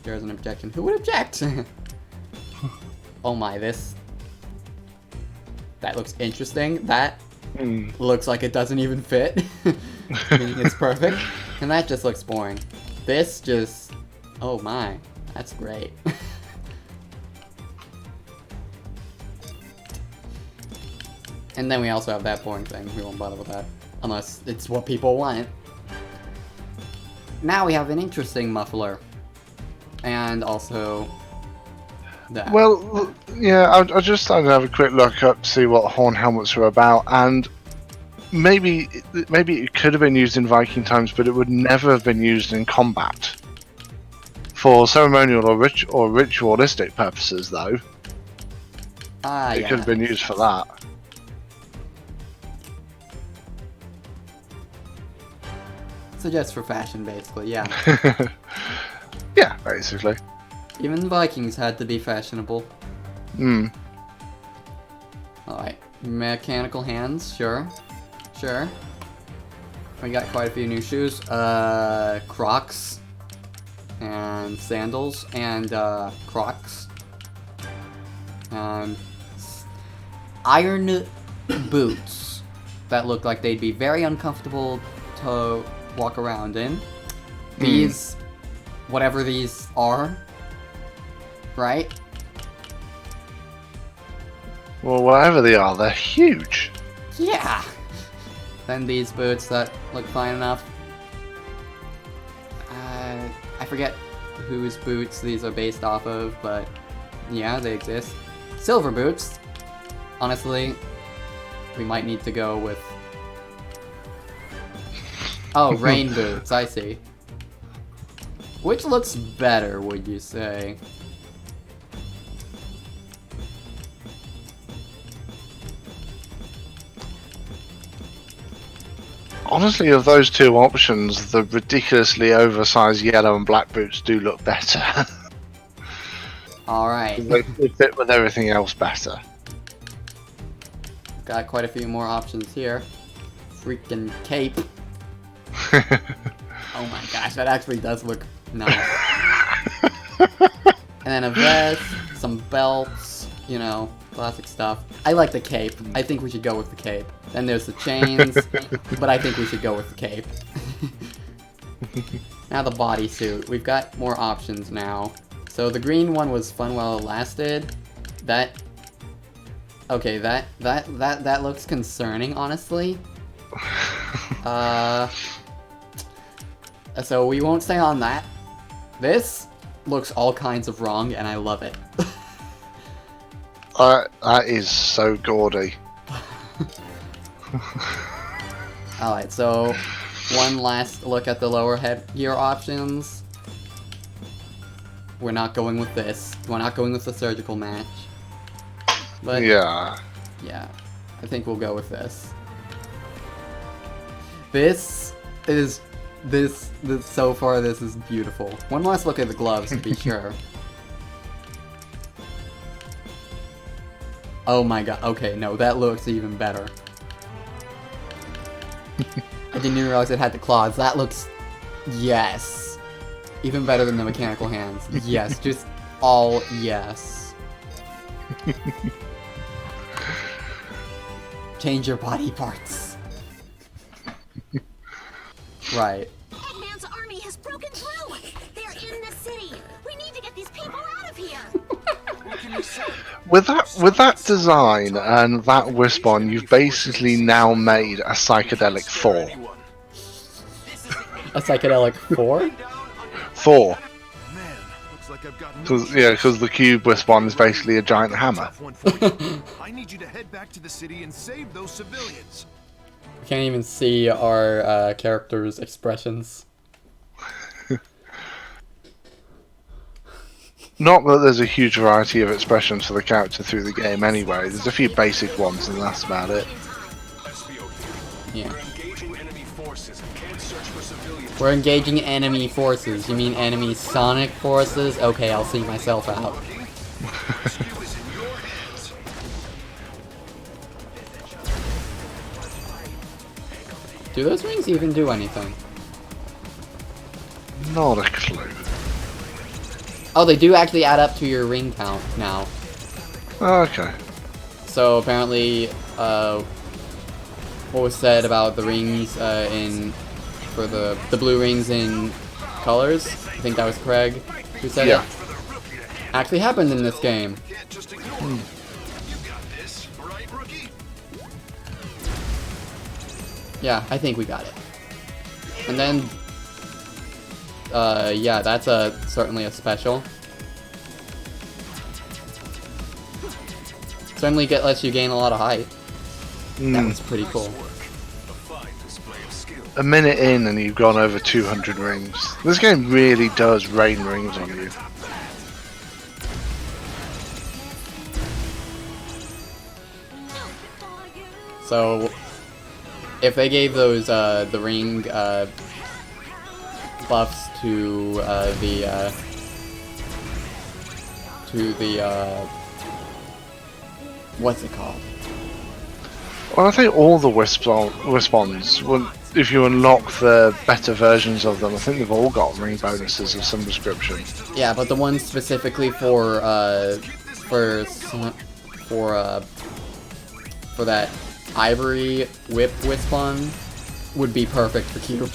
there's an objection. Who would object? Oh my, that looks interesting. That looks like it doesn't even fit. Meaning it's perfect. And that just looks boring. This just... oh my, that's great. And then we also have that boring thing. We won't bother with that. Unless it's what people want. Now we have an interesting muffler. And also... that. Well, yeah, I just started to have a quick look up to see what horn helmets are about, and maybe it could have been used in Viking times, but it would never have been used in combat. For ceremonial or ritualistic purposes, though, it could have been used for that. So just for fashion, basically, yeah. Yeah, basically. Even Vikings had to be fashionable. Alright. Mechanical hands, sure. Sure. We got quite a few new shoes. Crocs. And sandals. And, Crocs. And iron boots. That look like they'd be very uncomfortable to walk around in. These, whatever these are, right? Well, whatever they are, they're huge. Yeah! Then these boots that look fine enough. I forget whose boots these are based off of, but yeah, they exist. Silver boots. Honestly, we might need to go with... oh, rain boots, I see. Which looks better, would you say? Honestly, of those two options, the ridiculously oversized yellow and black boots do look better. Alright. They fit with everything else better. Got quite a few more options here. Freaking cape. Oh my gosh, that actually does look nice. And then a vest, some belts, you know, classic stuff. I like the cape. I think we should go with the cape. Then there's the chains, but I think we should go with the cape. Now the bodysuit. We've got more options now. So the green one was fun while it lasted. Okay, that looks concerning, honestly. So we won't stay on that. This looks all kinds of wrong, and I love it. That is so gaudy. Alright, so one last look at the lower headgear options. We're not going with this. We're not going with the surgical match. But yeah, I think we'll go with this. This so far this is beautiful. One last look at the gloves to be sure. Oh my god, okay, no, that looks even better. I didn't even realize it had the claws. That looks... yes. Even better than the mechanical hands. Yes, just all yes. Change your body parts. Right. Eggman's army has broken through! They're in the city! We need to get these people out of here! with that design and that wisp on, you've basically now made a psychedelic Thor. A psychedelic 4? Thor. Man, looks like I've got Because the cube wisp on is basically a giant hammer. I need you to head back to the city and save those civilians. We can't even see our characters' expressions. Not that there's a huge variety of expressions for the character through the game anyway. There's a few basic ones and that's about it. Yeah. We're engaging enemy forces. You mean enemy Sonic forces? Okay, I'll see myself out. Do those rings even do anything? Not a clue. Oh, they do actually add up to your ring count now. Okay. So apparently, what was said about the rings for the blue rings in colors? I think that was Craig who said it. Actually happened in this game. Yeah, I think we got it. And then, yeah, that's certainly a special. Certainly lets you gain a lot of height. That was pretty cool. A minute in and you've gone over 200 rings. This game really does rain rings on you. So, if they gave those the ring buffs to the what's it called? Well, I think all the Wisp-ons, if you unlock the better versions of them, I think they've all got ring bonuses of some description. Yeah, but the ones specifically for that ivory whip Wisp-on would be perfect for Cube.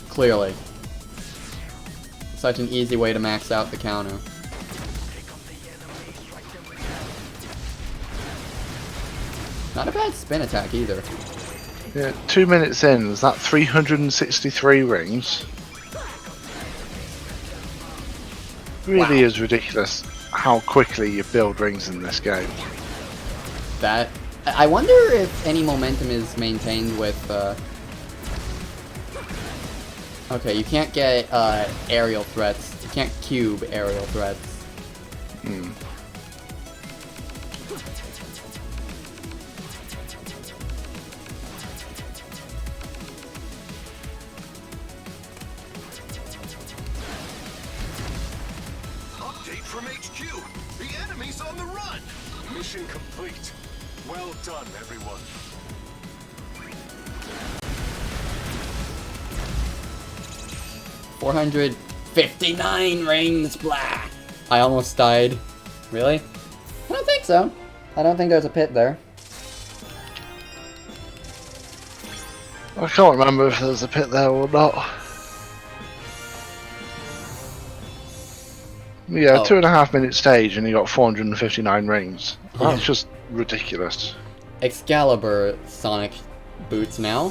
Clearly. Such an easy way to max out the counter. Not a bad spin attack either. Yeah, 2 minutes in, is that 363 rings? Really is ridiculous how quickly you build rings in this game. That I wonder if any momentum is maintained with okay, you can't get aerial threats. You can't cube aerial threats. Update from HQ. The enemy's on the run. Mission complete. Well done, everyone. $459 rings, blah! I almost died. Really? I don't think so. I don't think there's a pit there. I can't remember if there's a pit there or not. Yeah, Oh. 2.5 minute stage and you got 459 rings. Yeah. That's just ridiculous. Excalibur Sonic boots now.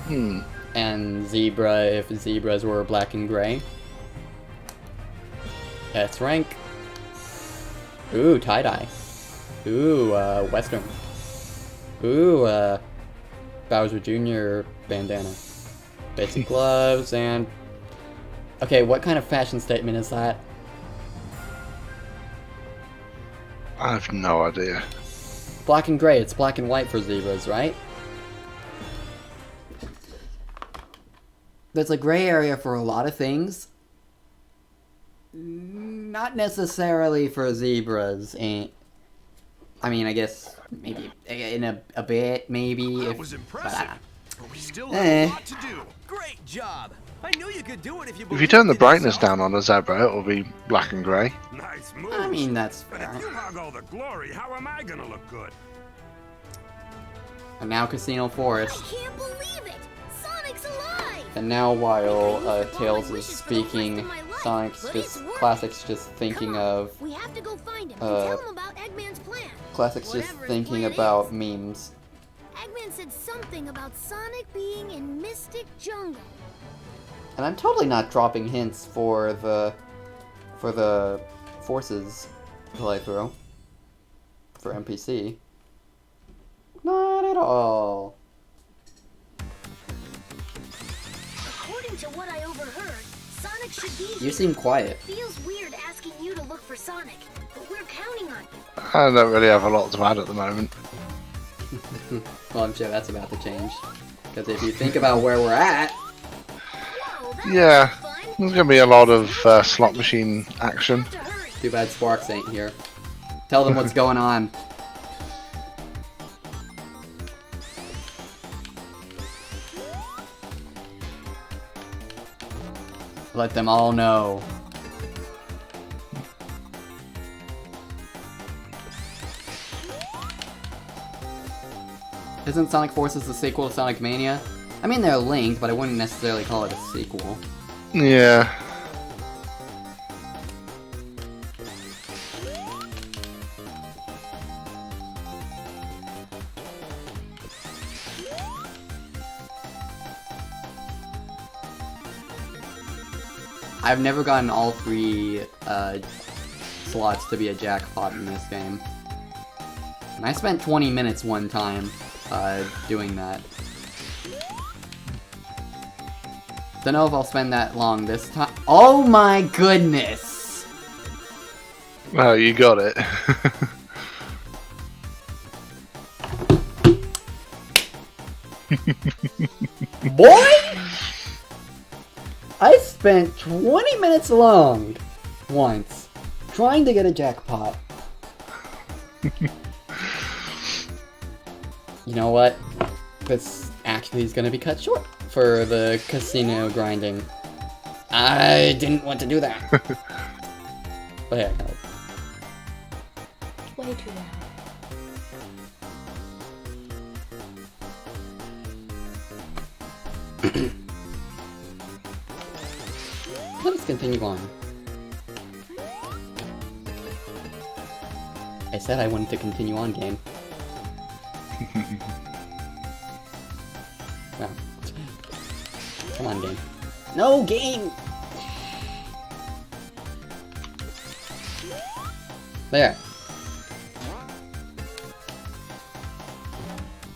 And Zebra if zebras were black and gray. S rank. Ooh, tie-dye. Ooh, Western. Ooh, Bowser Jr. bandana. Basic gloves and... Okay, what kind of fashion statement is that? I have no idea. Black and gray, it's black and white for zebras, right? There's a gray area for a lot of things. Not necessarily for zebras. And I mean, I guess maybe in a bit, maybe. That If, was impressive. But we still have Eh. a lot to do. Great job. I knew you could do it if you If you turn the brightness down on a zebra, it'll be black and grey. Nice move. I mean, that's But fair. if you hog all the glory, how am I gonna look good? And now Casino I Forest. can't believe it! Sonic's alive! And now while Tails is speaking, Sonic's just Classic's just thinking of We have to go find him uh, and tell him about Eggman's plan. Classic's just Whatever his thinking plan about is. memes. Eggman said something about Sonic being in Mystic Jungle. And I'm totally not dropping hints for the forces playthrough for NPC. Not at all. According to what I overheard, Sonic should be here. You seem quiet. Feels weird asking you to look for Sonic, but we're counting on you. I don't really have a lot to add at the moment. Well, I'm sure that's about to change. Because if you think about where we're at, Whoa, that Yeah, was fun. there's going to be a lot of slot machine action. Have to hurry. too bad Sparks ain't here. Tell them what's going on. Let them all know. Isn't Sonic Forces the sequel to Sonic Mania? I mean, they're linked, but I wouldn't necessarily call it a sequel. Yeah. I've never gotten all three slots to be a jackpot in this game. And I spent 20 minutes one time doing that. Don't know if I'll spend that long this time. Oh my goodness! Well, you got it. Boy! I spent 20 minutes long once trying to get a jackpot. You know what? This actually is gonna be cut short for the casino grinding. I didn't want to do that. But yeah, no. Way too loud. Let's continue on. I said I wanted to continue on, game. Wow. Come on, game. No, game! There.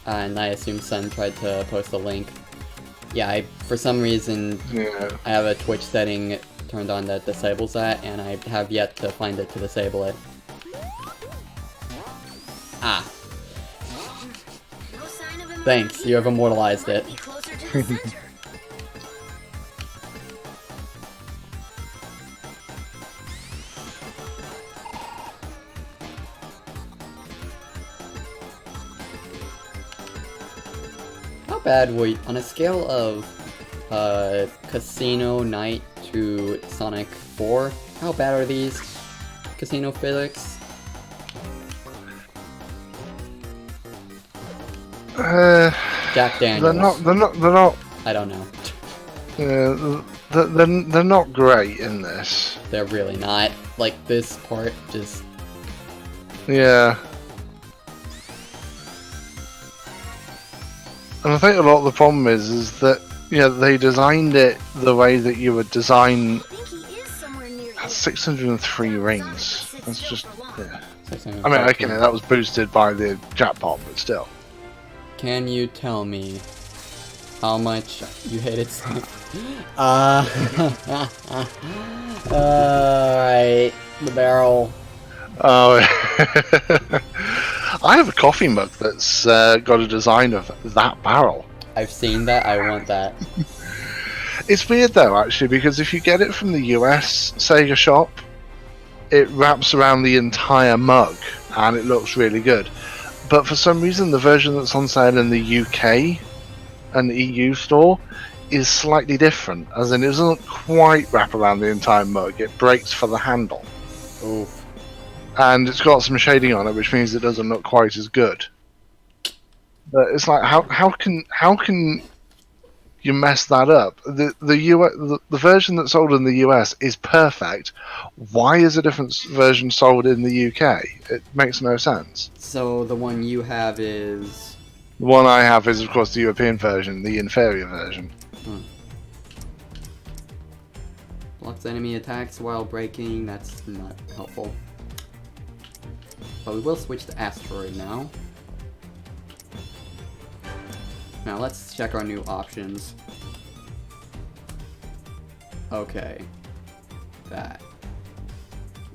And I assume Sun tried to post a link. Yeah, for some reason, Yeah. I have a Twitch setting turned on that disables that, and I have yet to find it to disable it. Ah. No sign of him. Thanks, you have immortalized it. Might be closer to the center. How bad were you, on a scale of Casino Night to Sonic 4, how bad are these casino physics? Jack Daniels. They're not. I don't know. They're not great in this. They're really not. Like, this part just... Yeah. And I think a lot of the problem is that they designed it the way that you would design. I think he is somewhere near That's here. 603 rings. That's just. Yeah. I mean, 613. okay, that was boosted by the jackpot, but still. Can you tell me how much you hated Sonic? Alright, the barrel. Oh, I have a coffee mug that's got a design of that barrel. I've seen that, I want that. It's weird though, actually, because if you get it from the US Sega shop, it wraps around the entire mug and it looks really good. But for some reason, the version that's on sale in the UK and the EU store is slightly different, as in it doesn't quite wrap around the entire mug, it breaks for the handle. Ooh. And it's got some shading on it, which means it doesn't look quite as good. But it's like, how can you mess that up? The version that's sold in the US is perfect. Why is a different version sold in the UK? It makes no sense. So the one you have is... The one I have is, of course, the European version, the inferior version. Blocks enemy attacks while braking, that's not helpful. But we will switch to Asteroid now. Now let's check our new options. Okay. That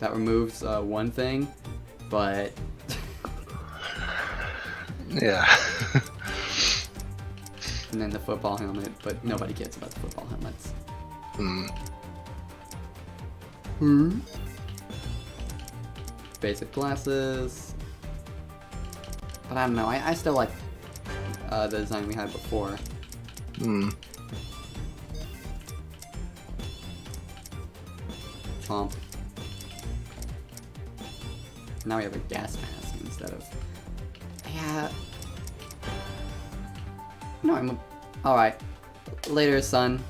removes one thing, but... Yeah. And then the football helmet, but nobody cares about the football helmets. Basic glasses. But I don't know, I still like the design we had before. Chomp. Now we have a gas mask instead of... Yeah. No, I'm... Alright. Later, son.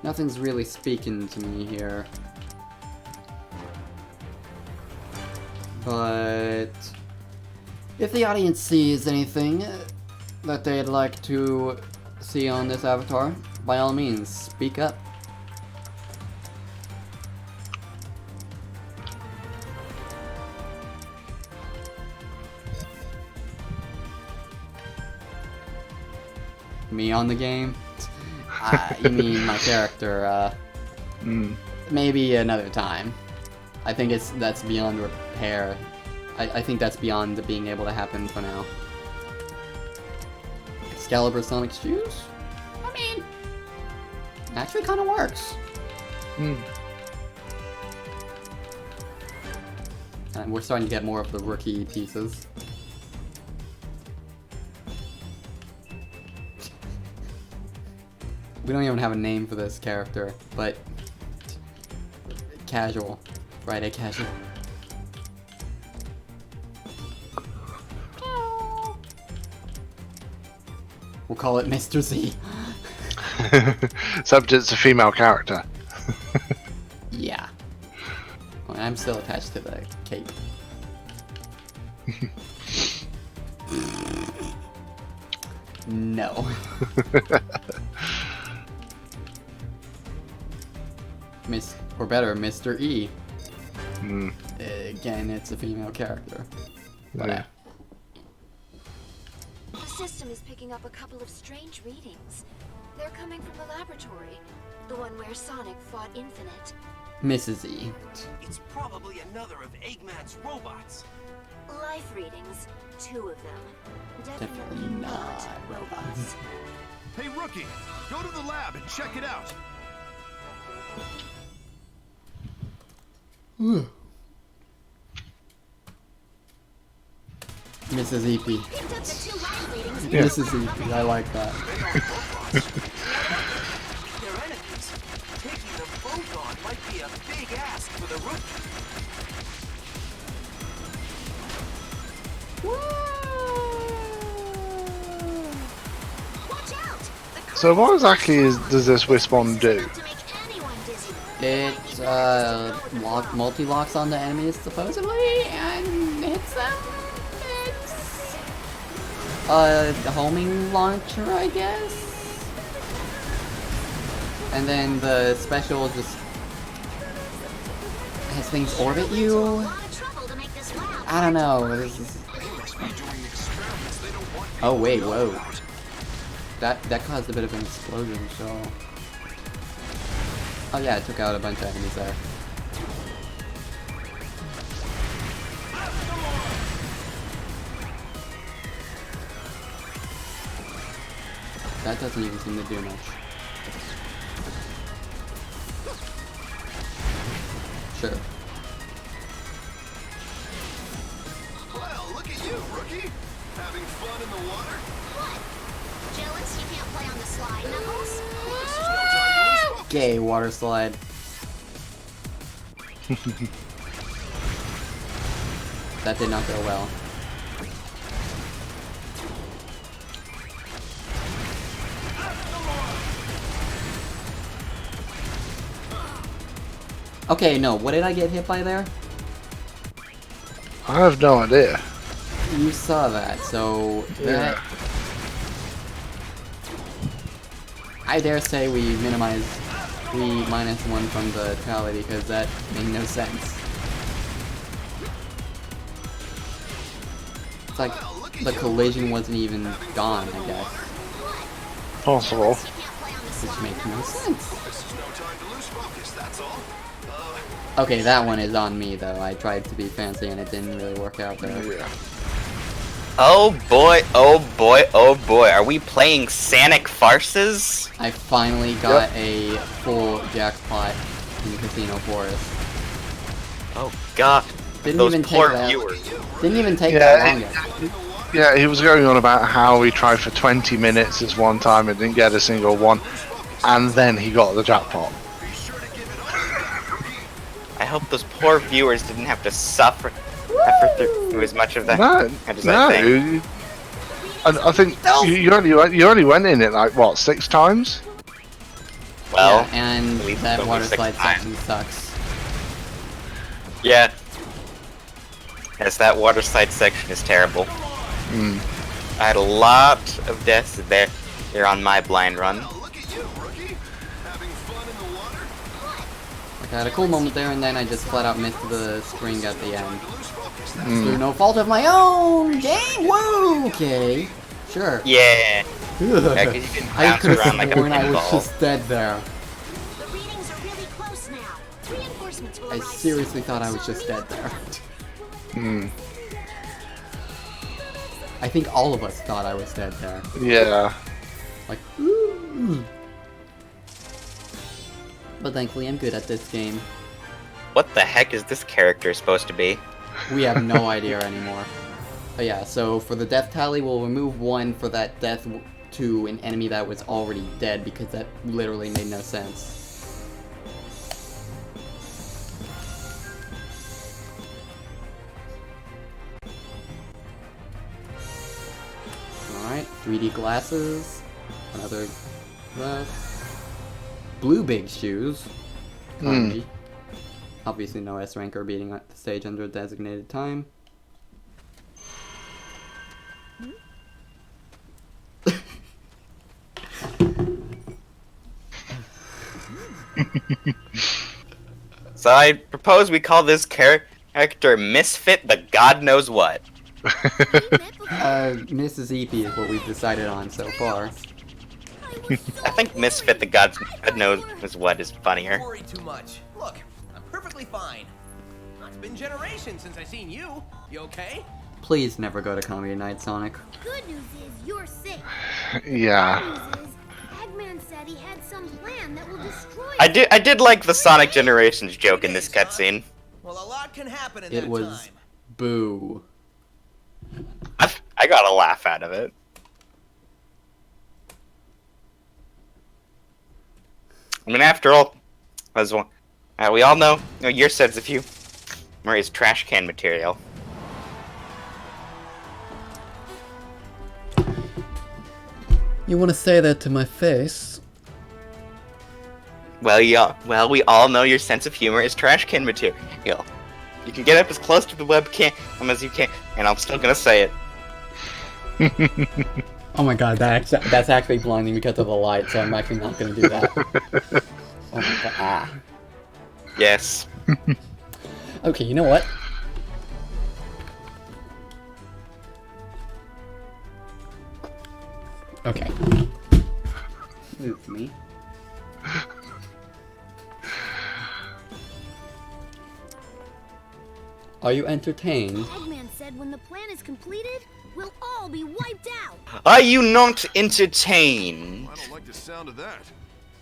Nothing's really speaking to me here. But... if the audience sees anything that they'd like to see on this avatar, by all means, speak up. Me on the game? You mean my character, maybe another time. I think that's beyond repair. I think that's beyond being able to happen for now. Excalibur Sonic shoes? I mean, actually kind of works. And we're starting to get more of the rookie pieces. We don't even have a name for this character, but casual. Friday casual. We'll call it Mr. Z. Except it's a female character. Yeah. Well, I'm still attached to the cape. No. Or better, Mr. E. Again, it's a female character. Yeah. The system is picking up a couple of strange readings. They're coming from the laboratory. The one where Sonic fought Infinite. Mrs. E. It's probably another of Eggman's robots. Life readings. 2 of them. Definitely not robots. Hey, Rookie, go to the lab and check it out. Mrs. EP. Picked up the 2 life readings. Mrs. EP, I like that. They're enemies. Taking them both on might be a big ask for the rookie. So what exactly does this Wisp-On do? To make anyone dizzy. It multi-locks on the enemies supposedly and hits them. It's a homing launcher, I guess. And then the special just has things orbit you. A lot of trouble to make this lab. I don't know. This is... Oh wait, whoa. That caused a bit of an explosion, so... Oh yeah, it took out a bunch of enemies there. That doesn't even seem to do much. Sure. Well, look at you, rookie. Having fun in the water? What? Jealous you can't play on the slide, Knuckles? This is no time to lose focus. Gay water slide. That did not go well. Okay, no, what did I get hit by there? I have no idea. You saw that, so that... Yeah. I dare say we minimize... We minus one from the tally because that made no sense. It's like the collision wasn't even gone, I guess. Possible. Which makes no sense. This is no time to lose focus, that's all. Okay, that one is on me though. I tried to be fancy and it didn't really work out there. Yeah. Oh boy, oh boy, oh boy. Are we playing Sanic farces? I finally got a full jackpot in Casino Forest. Oh god. Didn't Those even poor take that. viewers. Didn't even take Yeah, that long. Yeah, he was going on about how he tried for 20 minutes this one time and didn't get a single one, and then he got the jackpot. I hope those poor viewers didn't have to suffer through as much of that. No, as that thing. I think you only went in it like what, 6 times? Well, Yeah, and at least that only water 6 slide times. section sucks. Yeah. Yes, that water slide section is terrible. Mm. I had a lot of deaths there on my blind run. Like, I had a cool moment there, and then I just flat out missed the spring at the end. Through no fault of my own! Game? Woo! Okay. Sure. Yeah. Yeah, 'cause you can I bounce could have around like a sworn I was pinball. just dead there. The readings are really close now. Reinforcements will I arrive seriously soon, thought I was so just we dead there. Hmm. I think all of us thought I was dead there. Yeah. Like, ooh. But thankfully I'm good at this game. What the heck is this character supposed to be? We have no idea anymore. But yeah, so for the death tally, we'll remove 1 for that death to an enemy that was already dead, because that literally made no sense. Alright, 3D glasses. Another glass. Blue big shoes. Currently. Obviously no S rank or beating the stage under a designated time. So I propose we call this character Misfit the God knows what. Mrs. EP is what we've decided on so far. I think Misfit the God knows what is funnier. Don't worry too much. Look, I'm perfectly fine. It's been generations since I seen you. You okay? Please never go to comedy night, Sonic. Good news is you're sick. Yeah. Bad news is Eggman said he had some plan that will destroy I did like the Sonic Generations joke in this cutscene. Well, a lot can happen in It that was time. boo. I got a laugh out of it. I mean, after all, as well, we all know, your sense of humor is trash can material. You want to say that to my face? Well, yeah. Well, we all know your sense of humor is trash can material. You can get up as close to the webcam as you can, and I'm still gonna say it. Oh my god, that's actually blinding because of the light, so I'm actually not gonna do that. Oh my god. Ah. Yes. Okay, you know what? Okay. Move me. Are you entertained? Eggman said when the plan is completed, we'll all be wiped out. Are you not entertained? I don't like the sound of that.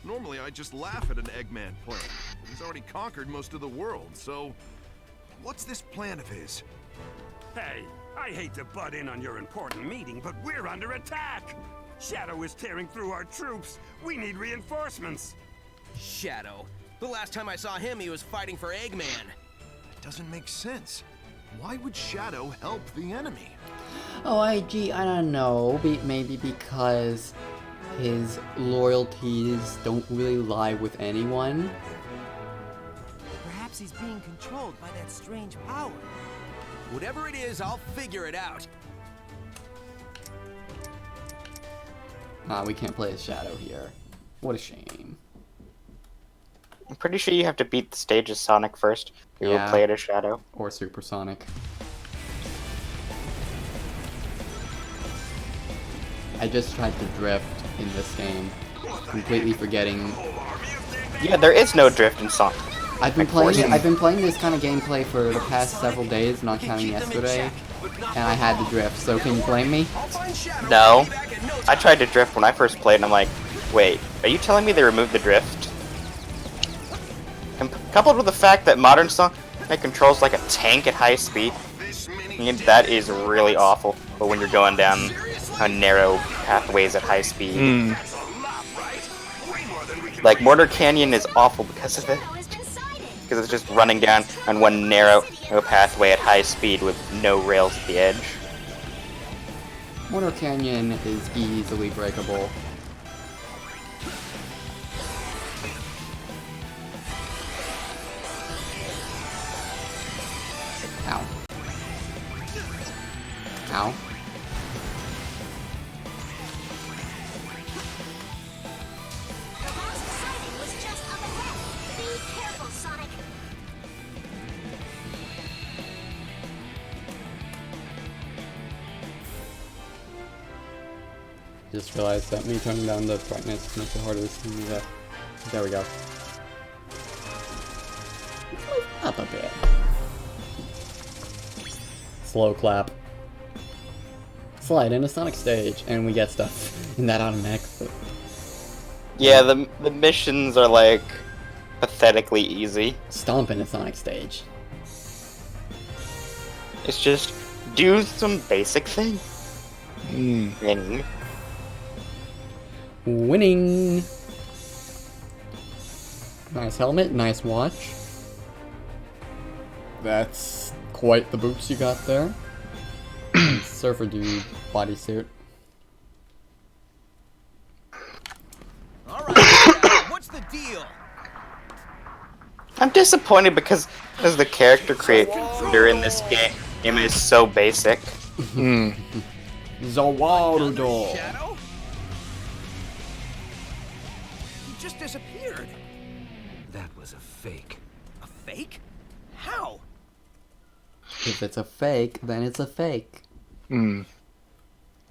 Normally I just laugh at an Eggman plan. He's already conquered most of the world, so... What's this plan of his? Hey, I hate to butt in on your important meeting, but we're under attack! Shadow is tearing through our troops. We need reinforcements. Shadow. The last time I saw him, he was fighting for Eggman. It doesn't make sense. Why would Shadow help the enemy? Oh, gee, I don't know. Maybe because his loyalties don't really lie with anyone. Perhaps he's being controlled by that strange power. Whatever it is, I'll figure it out. We can't play as Shadow here. What a shame. I'm pretty sure you have to beat the stage as Sonic first. You will play it as Shadow. Or Supersonic. I just tried to drift in this game, completely forgetting. Yeah, there is no drift in Sonic. I've been playing this kind of gameplay for the past several days, not counting yesterday, and I had to drift. So can you blame me? No. I tried to drift when I first played, and I'm like, wait, are you telling me they removed the drift? Coupled with the fact that modern Sonic controls like a tank at high speed, that is really awful. But when you're going down narrow pathways at high speed, like Mortar Canyon is awful because of it, because it's just running down on one narrow pathway at high speed with no rails at the edge. Mortar Canyon is easily breakable. Ow. Ow. The last sighting was just up ahead. Be careful, Sonic. Just realized that me turning down the brightness makes it harder to see me. There we go. Up a bit. Slow clap. Slide in a Sonic stage, and we get stuff in that automatic. Yeah, the missions are like pathetically easy. Stomp in a Sonic stage. It's just do some basic thing. Winning! Nice helmet, nice watch. That's quite the boots you got there. Surfer dude bodysuit. Alright, what's the deal? I'm disappointed because the character creator in this game is so basic. The water door. Shadow? He just disappeared. That was a fake. A fake? How? If it's a fake, then it's a fake. And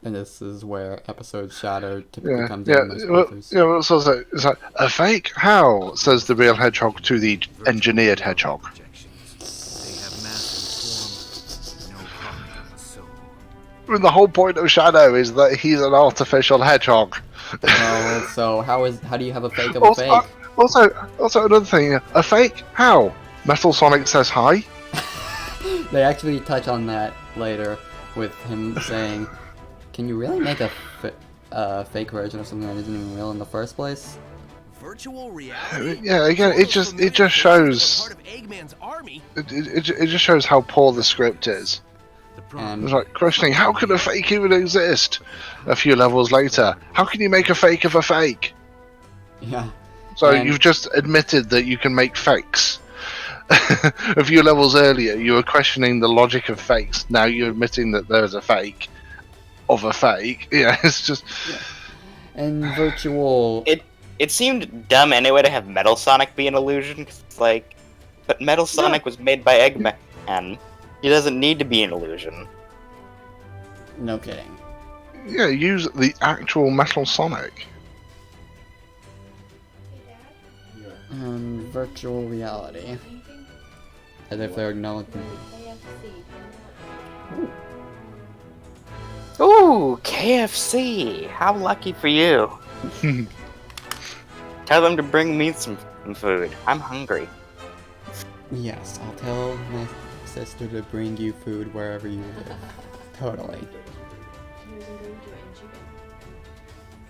this is where episode Shadow typically comes in most places. Well, so it's like, a fake? How? Says the real hedgehog to the engineered hedgehog. They have massive form, no part of a soul. And the whole point of Shadow is that he's an artificial hedgehog. Oh, so how do you have a fake of a fake? Also another thing, a fake? How? Metal Sonic says hi? They actually touch on that later with him saying, can you really make a fake version of something that isn't even real in the first place? Virtual reality? Yeah, again, it just shows. Part of Eggman's army. It just shows how poor the script is. And It's like questioning, how could a fake even exist? A few levels later, how can you make a fake of a fake? yeah. So And- you've just admitted that you can make fakes. A few levels earlier, you were questioning the logic of fakes. Now you're admitting that there's a fake of a fake. Yeah, it's just... And virtual... It seemed dumb anyway to have Metal Sonic be an illusion, 'cause it's like... But Metal Sonic was made by Eggman. He doesn't need to be an illusion. No kidding. Yeah, use the actual Metal Sonic. Virtual reality. As if they're acknowledging. Ooh, KFC! How lucky for you. Tell them to bring me some food. I'm hungry. Yes, I'll tell my sister to bring you food wherever you live. Totally.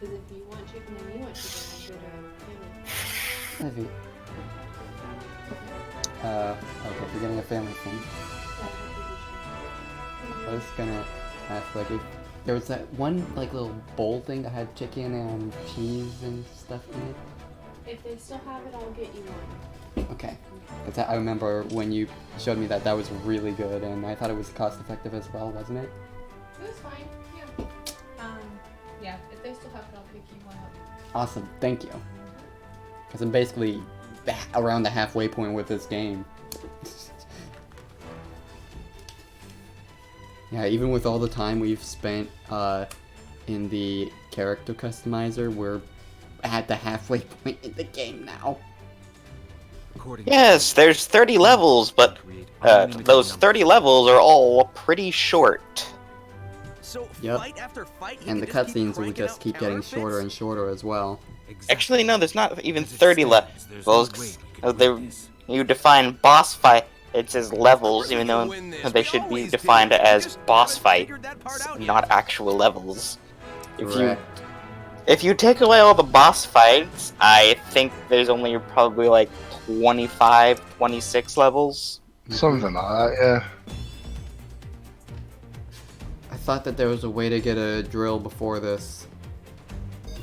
Because if you want chicken and you want chicken, I Maybe. Okay, we're getting a family thing. I was gonna ask, like, if there was that one, like, little bowl thing that had chicken and cheese and stuff in it. If they still have it, I'll get you one. Okay. But I remember when you showed me that was really good, and I thought it was cost effective as well, wasn't it? It was fine, yeah. Yeah, if they still have it, I'll pick you one up. Awesome, thank you. Because I'm basically around the halfway point with this game. Yeah, even with all the time we've spent in the character customizer, we're at the halfway point in the game now. Yes, there's 30 levels, but those 30 levels are all pretty short. So Yep. fight after fight, And the cutscenes will just keep getting shorter and shorter as well. Actually, no, there's not even 30 levels. You define boss fight. It says levels, even though they should be defined as boss fights, not actual levels. If you take away all the boss fights, I think there's only probably like 25, 26 levels. Something like that, yeah. I thought that there was a way to get a drill before this,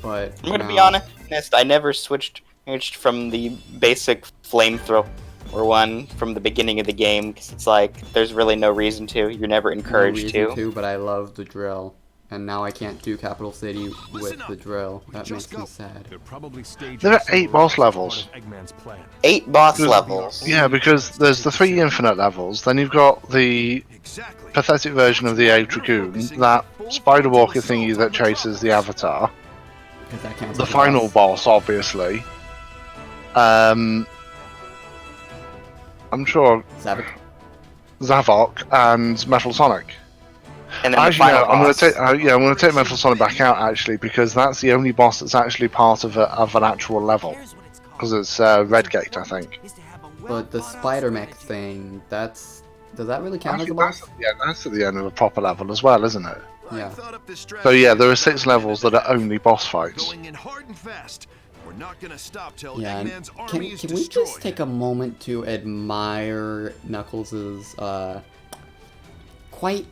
but I'm gonna be honest, I never switched from the basic flamethrower one from the beginning of the game, because it's like, there's really no reason to. You're never encouraged to. But I love the drill. And now I can't do Capital City with the drill. That makes me sad. There are 8 boss levels. 8 boss levels? Yeah, because there's the 3 infinite levels, then you've got the pathetic version of the Egg Dragoon, that spider walker thingy that chases the Avatar, the final boss, obviously. I'm sure Zavok and Metal Sonic. And then actually, no, I'm boss. going to take Metal Sonic back out actually, because that's the only boss that's actually part of an actual level, because it's Redgate, I think. But the spider mech thing, does that really count as a boss? Yeah, that's at the end of a proper level as well, isn't it? Yeah. So yeah, there are 6 levels that are only boss fights. We're not gonna stop till Yeah, and Eggman's can army is we destroyed. just take a moment to admire Knuckles' quite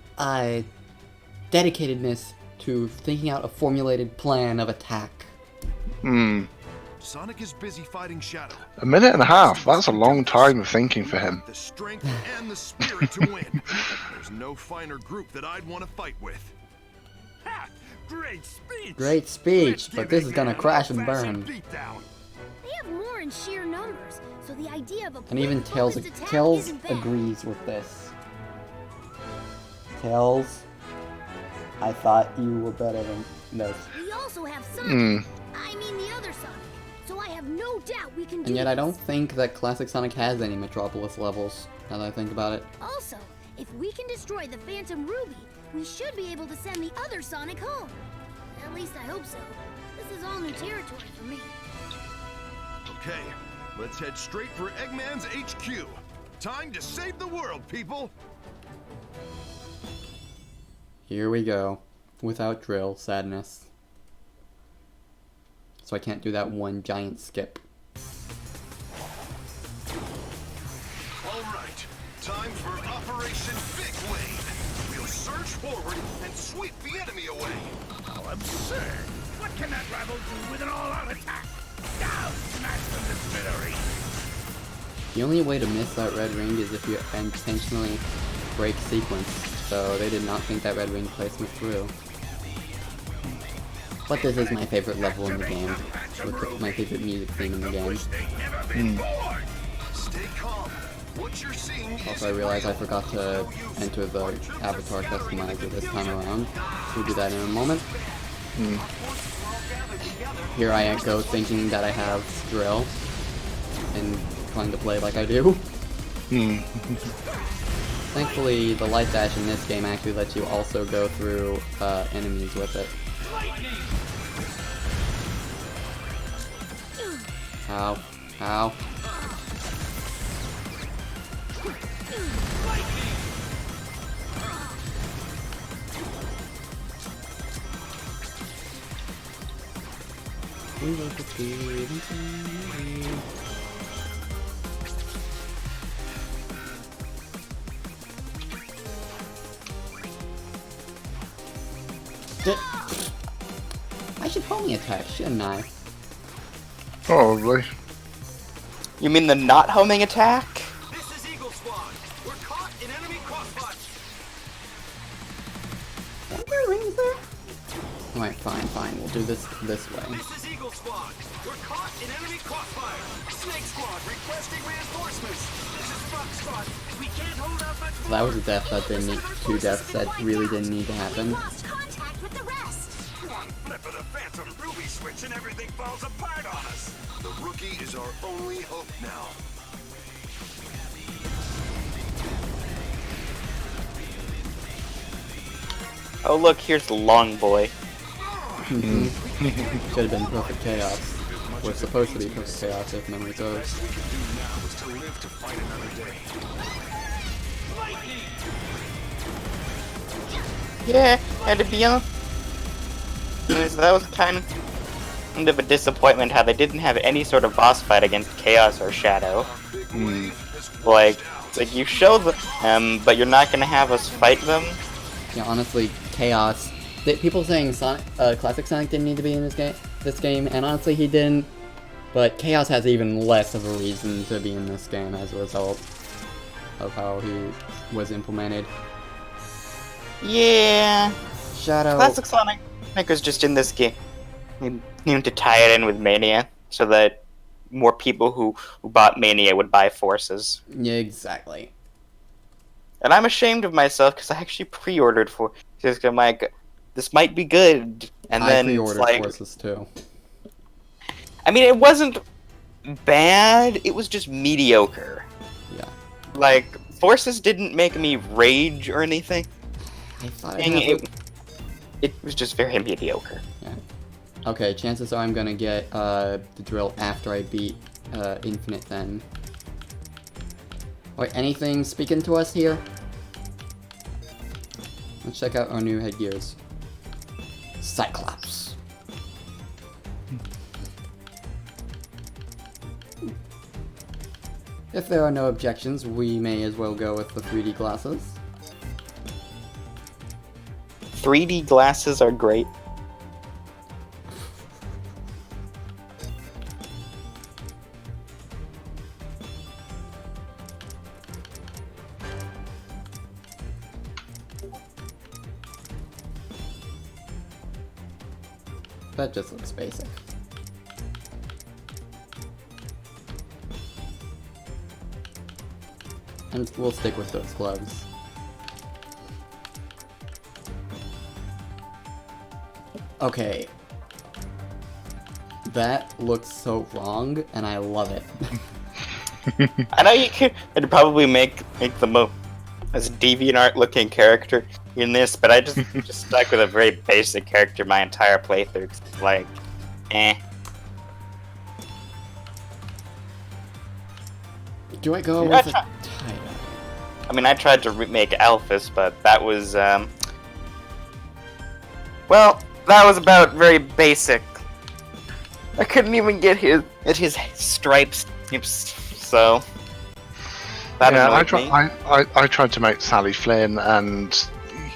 dedicatedness to thinking out a formulated plan of attack. Sonic is busy fighting Shadow. A minute and a half, that's a long time of thinking for him. The strength and the spirit to win. There's no finer group that I'd want to fight with. Ha! Great speech! Great speech, but this is gonna crash and burn. They have more in sheer numbers, so the idea of a And even Tails point-focused attack Tails isn't bad. agrees with this. Tails, I thought you were better than this. We also have Sonic. I mean the other Sonic. So I have no doubt we can do And yet I this. don't think that Classic Sonic has any Metropolis levels, now that I think about it. Also, if we can destroy the Phantom Ruby, we should be able to send the other Sonic home. At least I hope so. This is all new territory for me. Okay, let's head straight for Eggman's HQ. Time to save the world, people! Here we go. Without drill, sadness. So I can't do that one giant skip. Alright, time for Operation Big Wave. We'll surge forward and sweep the enemy away. How absurd! What can that rabble do with an all-out attack? Now, smash them to smithereens! The only way to miss that red ring is if you intentionally break sequence, so they did not think that red ring placement through. But this is my favorite level in the game, with my favorite music theme in the game. Stay calm. What you're seeing Also, I realized I forgot to enter the avatar customizer this time around. We'll do that in a moment. Here I go thinking that I have drill, and trying to play like I do. Thankfully, the light dash in this game actually lets you also go through enemies with it. Ow. Ow. I should homing attack, shouldn't I? Probably. You mean the not homing attack? This is Eagle Squad. We're caught in enemy crossfire. Are there rings there? Alright, fine. We'll do this way. This is Eagle Squad. We're caught in enemy crossfire. Snake Squad requesting reinforcements. This is Frog Squad. We can't hold out much more. That was a death that didn't need, 2 deaths that really didn't need to happen. Lost contact with the rest. One flip of the Phantom Ruby switch and everything falls apart on us. The rookie is our only hope now. Oh look, here's the long boy. Should have been Perfect Chaos. Was supposed to be Perfect Chaos if memory serves. Best we can do now is to live to fight another day. Yeah, had to be on. That was kind of a disappointment how they didn't have any sort of boss fight against Chaos or Shadow. Like you show them, but you're not gonna have us fight them. Yeah, honestly, Chaos. People saying Sonic, Classic Sonic didn't need to be in this game, and honestly he didn't. But Chaos has even less of a reason to be in this game as a result of how he was implemented. Yeah. Shadow. Classic Sonic was just in this game. You need to tie it in with Mania so that more people who bought Mania would buy Forces. Yeah, exactly. And I'm ashamed of myself because I actually pre-ordered for. Just I'm like, this might be good, and then I pre-ordered like, Forces too. I mean, it wasn't bad. It was just mediocre. Yeah. Like Forces didn't make me rage or anything. I thought It was just very mediocre. Yeah. Okay, chances are I'm gonna get the drill after I beat Infinite then. Wait, anything speaking to us here? Let's check out our new headgears. Cyclops. If there are no objections, we may as well go with the 3D glasses. 3D glasses are great. That just looks basic. And we'll stick with those gloves. Okay. That looks so wrong, and I love it. I know you could probably make the most DeviantArt looking character in this, but I just stuck with a very basic character my entire playthrough. Like, eh. Do I go with a tie-dye? I mean, I tried to remake Alphys, but that was, well, that was about very basic. I couldn't even get his stripes, so... Yeah, I tried to make Sally Flynn, and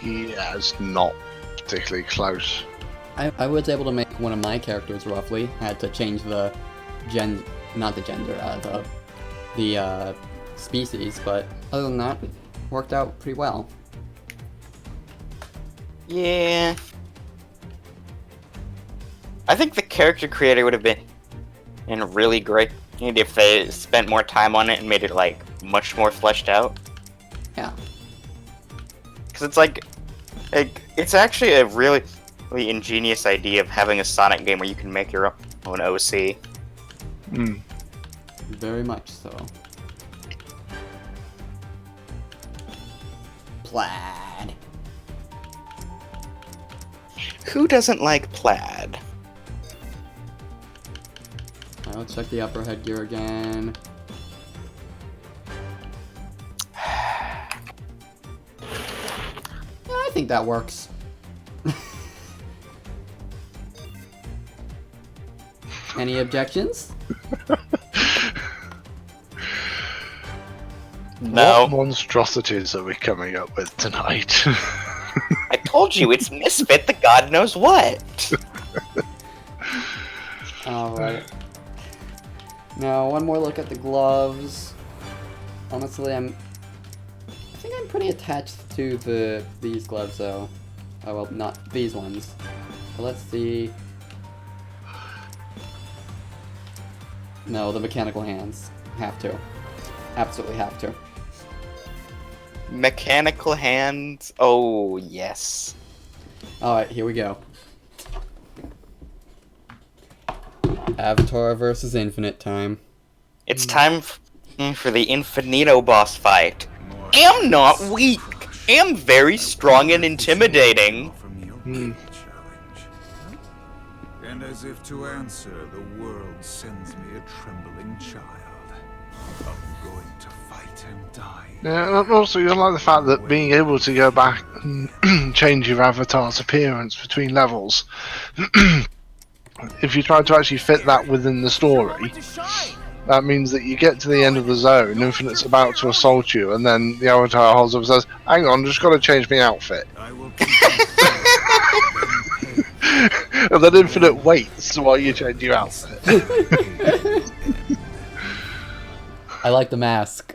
Yeah, it's not particularly close. I was able to make one of my characters roughly. I had to change the not the gender, the species, but other than that, worked out pretty well. Yeah. I think the character creator would have been really great if they spent more time on it and made it like much more fleshed out. Yeah. Because it's like it's actually a really ingenious idea of having a Sonic game where you can make your own OC. Hmm. Very much so. Plaid. Who doesn't like plaid? Alright, let's check the upper headgear again. Yeah, I think that works. Any objections? No. What monstrosities are we coming up with tonight? I told you, it's Misfit the God knows what. Alright. Now, one more look at the gloves. Honestly, I think I'm pretty attached to these gloves, though. Oh, well, not these ones. But let's see. No, the mechanical hands. Have to. Absolutely have to. Mechanical hands? Oh, yes. Alright, here we go. Avatar versus Infinite time. It's time for the Infinito boss fight. Am not weak. Am very strong and intimidating. And as if to answer, the world sends me a trembling child. I'm going to fight and die. Yeah, and also you like the fact that being able to go back and change your avatar's appearance between levels. If you try to actually fit that within the story, that means that you get to the end of the zone, Infinite's about to assault you, and then the avatar holds up and says, "Hang on, just got to change my outfit." And then Infinite waits while you change your outfit. I like the mask.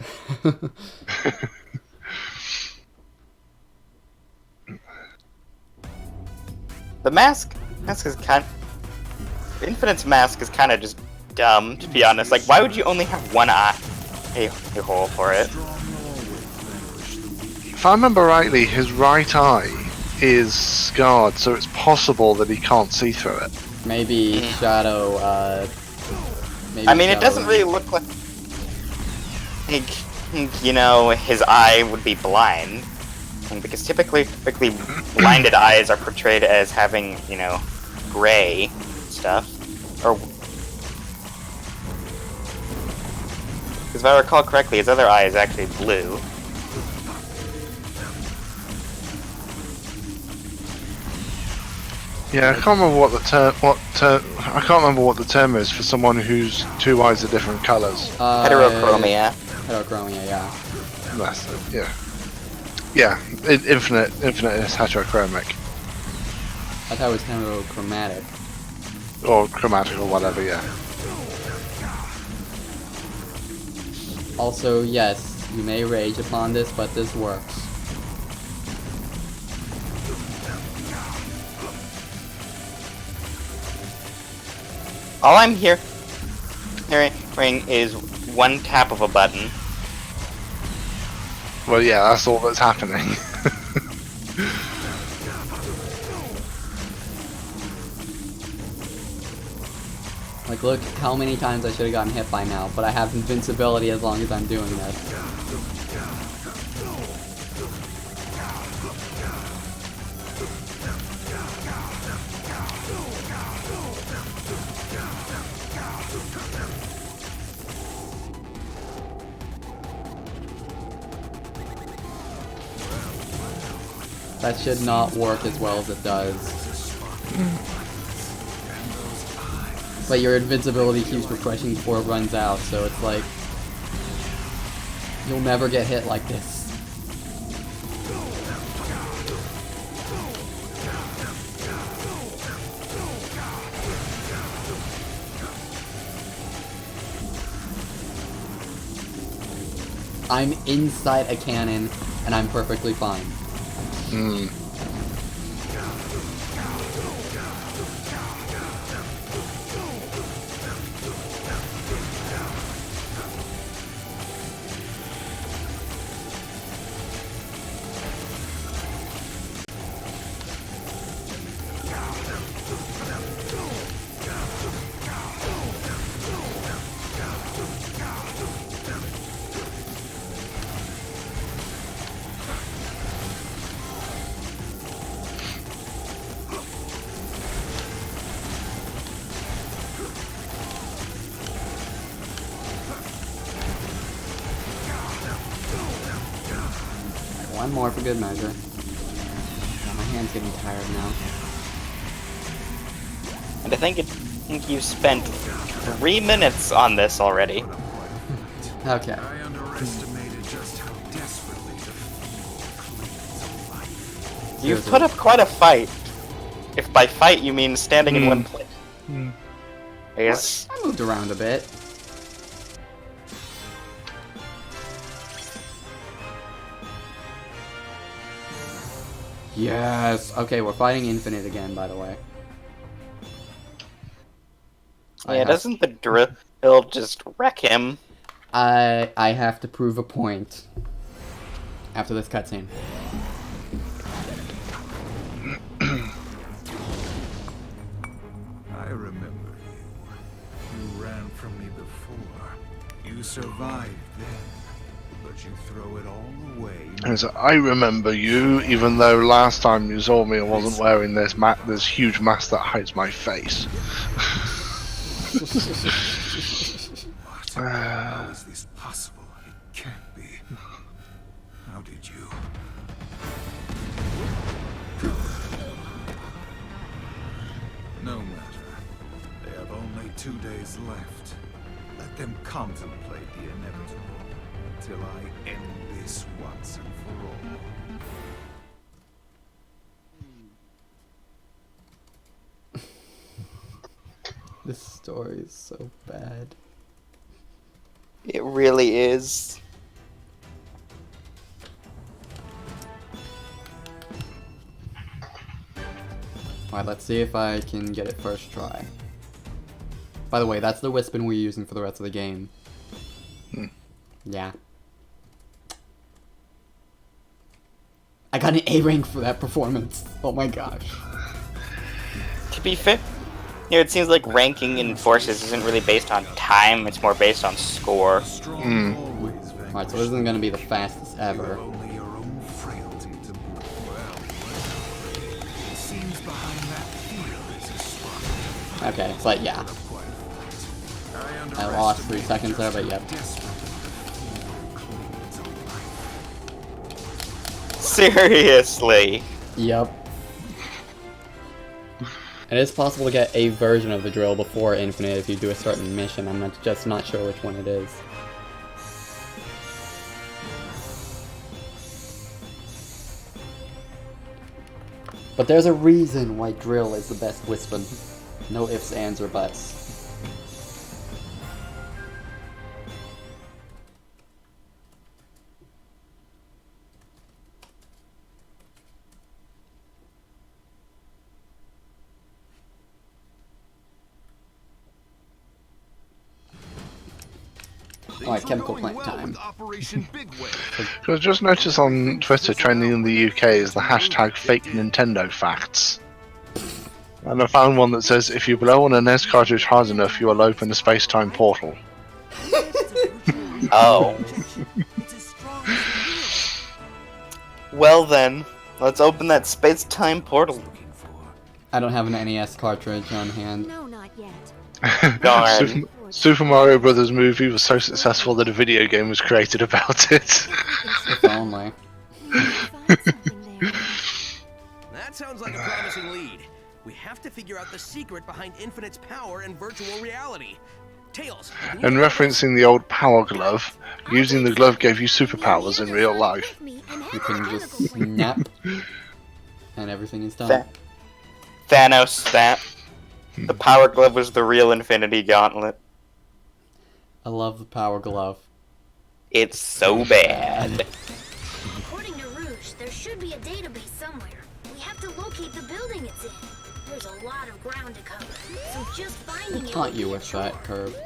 The mask is kind of... Infinite's mask is kind of just dumb, to be honest. Like, why would you only have one eye? A hole for it. If I remember rightly, his right eye is scarred, so it's possible that he can't see through it. Maybe Shadow, maybe I mean, it Shadow doesn't really look like... you know, his eye would be blind. Because typically blinded eyes are portrayed as having, you know, gray stuff. Or... Because if I recall correctly, his other eye is actually blue. Yeah, I can't remember what the I can't remember what the term is for someone whose two eyes are different colours. Heterochromia. Heterochromia, yeah. That's it. Yeah. Yeah. Infinite is heterochromic. I thought it was heterochromatic. Or chromatic or whatever. Yeah. Also, yes, you may rage upon this, but this works. All I'm hearing is one tap of a button. Well, yeah, that's all that's happening. Like, look how many times I should have gotten hit by now, but I have invincibility as long as I'm doing this. That should not work as well as it does. But your invincibility keeps refreshing before it runs out, so it's like... you'll never get hit like this. I'm inside a cannon, and I'm perfectly fine. Hmm. One more for good measure. Oh, my hand's getting tired now. And I think you've spent 3 minutes on this already. Okay. I underestimated just how desperately the field clings alive. You've put up quite a fight. If by fight you mean standing in one place. I guess. I moved around a bit. Yes! Okay, we're fighting Infinite again, by the way. Yeah, doesn't the drill just wreck him? I have to prove a point after this cutscene. I remember you. You ran from me before. You survived then, but you throw it all away. And so, I remember you, even though last time you saw me I wasn't wearing this huge mask that hides my face. How is this possible? It can't be. How did you? No matter. They have only 2 days left. Let them contemplate the inevitable till I end this once and for all. This story is so bad. It really is. Alright, let's see if I can get it first try. By the way, that's the Wispin we're using for the rest of the game. Yeah. I got an A rank for that performance. Oh my gosh. To be fair, it seems like ranking in forces isn't really based on time, it's more based on score. Alright, so this isn't gonna be the fastest ever. Okay, it's like, yeah. I lost 3 seconds there, but yep. Seriously? Yep. It is possible to get a version of the drill before Infinite if you do a certain mission. I'm just not sure which one it is. But there's a reason why drill is the best Wispin. No ifs, ands, or buts. Alright, chemical plant time. Because just noticed on Twitter, trending in the UK is the hashtag fake Nintendo facts. And I found one that says, if you blow on an NES cartridge hard enough, you will open a space-time portal. Oh. Well then, let's open that space-time portal. I don't have an NES cartridge on hand. No, not yet. Darn. Super Mario Brothers movie was so successful that a video game was created about it. If only. That sounds like a promising lead. We have to figure out the secret behind Infinite's power and virtual reality. Tails. And referencing the old Power Glove, using the glove gave you superpowers in real life. You can just snap, and everything is done. Thanos snap. The Power Glove was the real Infinity Gauntlet. I love the Power Glove. It's so bad. According to Rouge, there should be a database somewhere. We have to locate the building it's in. There's a lot of ground to cover, so just finding it. Taunt would you be a with that chore. curve.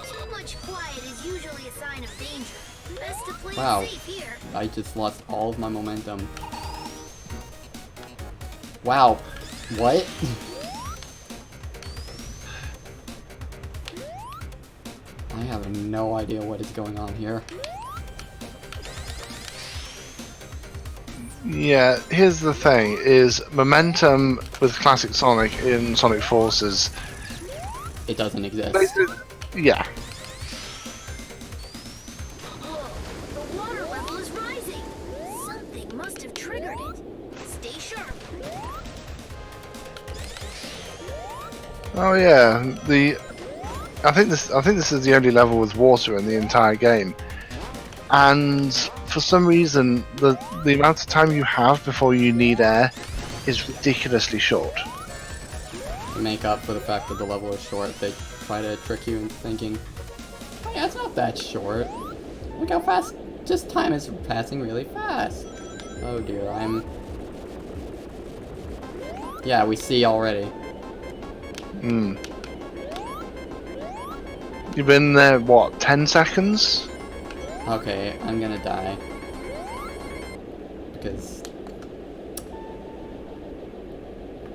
Too much quiet is usually a sign of danger. Best to play Wow. safe here. I just lost all of my momentum. Wow. What? I have no idea what is going on here. Yeah, here's the thing, is momentum with classic Sonic in Sonic Forces. It doesn't exist. Yeah. Whoa, the water level is rising. Something must have triggered it. Stay sharp. Oh yeah, I think this is the only level with water in the entire game. And for some reason the amount of time you have before you need air is ridiculously short. To make up for the fact that the level is short, they try to trick you into thinking, oh, yeah, it's not that short. Look how fast just time is passing really fast. Oh dear, yeah, we see already. Hmm. You've been there, what, 10 seconds? Okay, I'm gonna die. Because...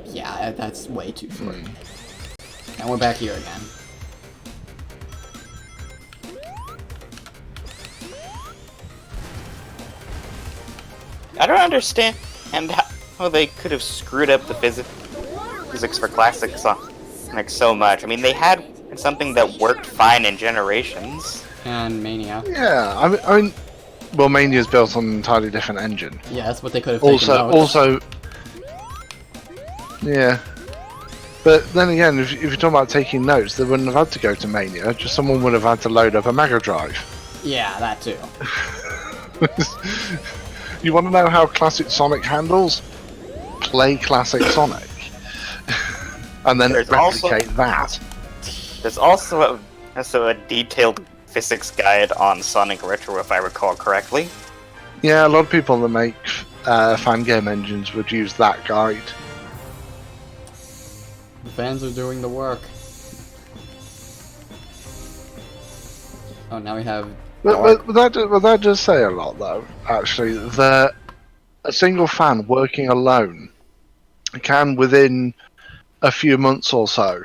yeah, that's way too short. And we're back here again. I don't understand how they could have screwed up the physics for classic Sonic so much. I mean, they had something that worked fine in Generations. And Mania. Yeah, I mean, well, Mania's built on an entirely different engine. Yeah, that's what they could have taken notes. Also, yeah. But then again, if you're talking about taking notes, they wouldn't have had to go to Mania. Just someone would have had to load up a Mega Drive. Yeah, that too. You want to know how classic Sonic handles? Play classic Sonic, and then replicate that. There's also a detailed physics guide on Sonic Retro, if I recall correctly. Yeah, a lot of people that make fan game engines would use that guide. The fans are doing the work. Oh, now we have... But that does say a lot, though, actually, that a single fan working alone can, within a few months or so,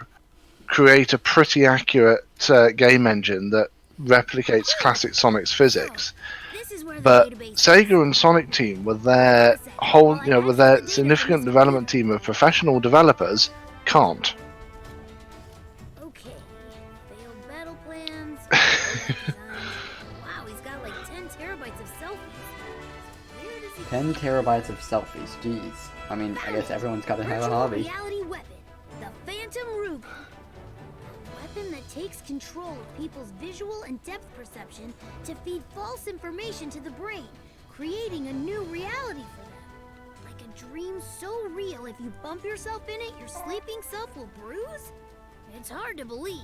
create a pretty accurate game engine that replicates classic Sonic's physics. But Sega and Sonic Team, with their with their significant development team of professional developers, can't. Okay. Failed battle plans. Wow, he's got like 10 terabytes of selfies. Where does he 10 terabytes of selfies, jeez. I mean, I guess everyone's got to have a hobby. reality weapon, the Phantom Ruby. A weapon that takes control of people's visual and depth perception to feed false information to the brain, creating a new reality for them. Like a dream so real, if you bump yourself in it, your sleeping self will bruise? It's hard to believe.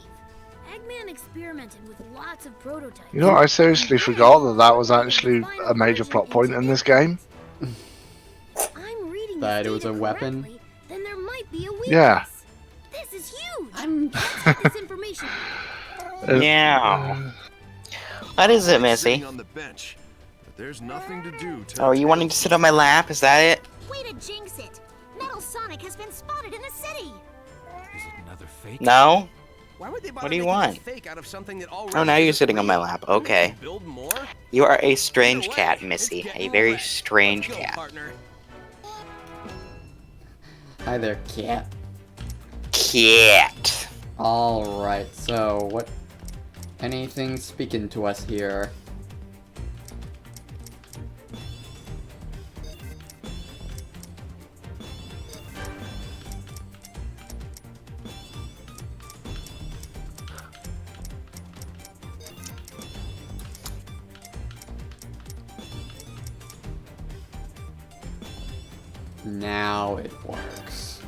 Eggman experimented with lots of prototypes. You know, I seriously forgot that was actually a major plot point in this game. I'm reading That it was a weapon? correctly, then there might be a weakness. Yeah. This is huge. Let's get this information. Yeah. What is it, Missy? Sitting on the bench, but there's nothing to do. Oh, are you wanting to sit on my lap? Is that it? Way to jinx it. Metal Sonic has been spotted in the city. Is it another fake? No? Why would they bother What do you making a want? fake out of something that already Oh, now you're isn't sitting on my real? lap. Okay. Build more? You are a strange No way. cat, It's Missy. getting A very wet. strange Let's go, cat. partner. Hi there, cat. Cat. Alright, so what anything speaking to us here? Now it works.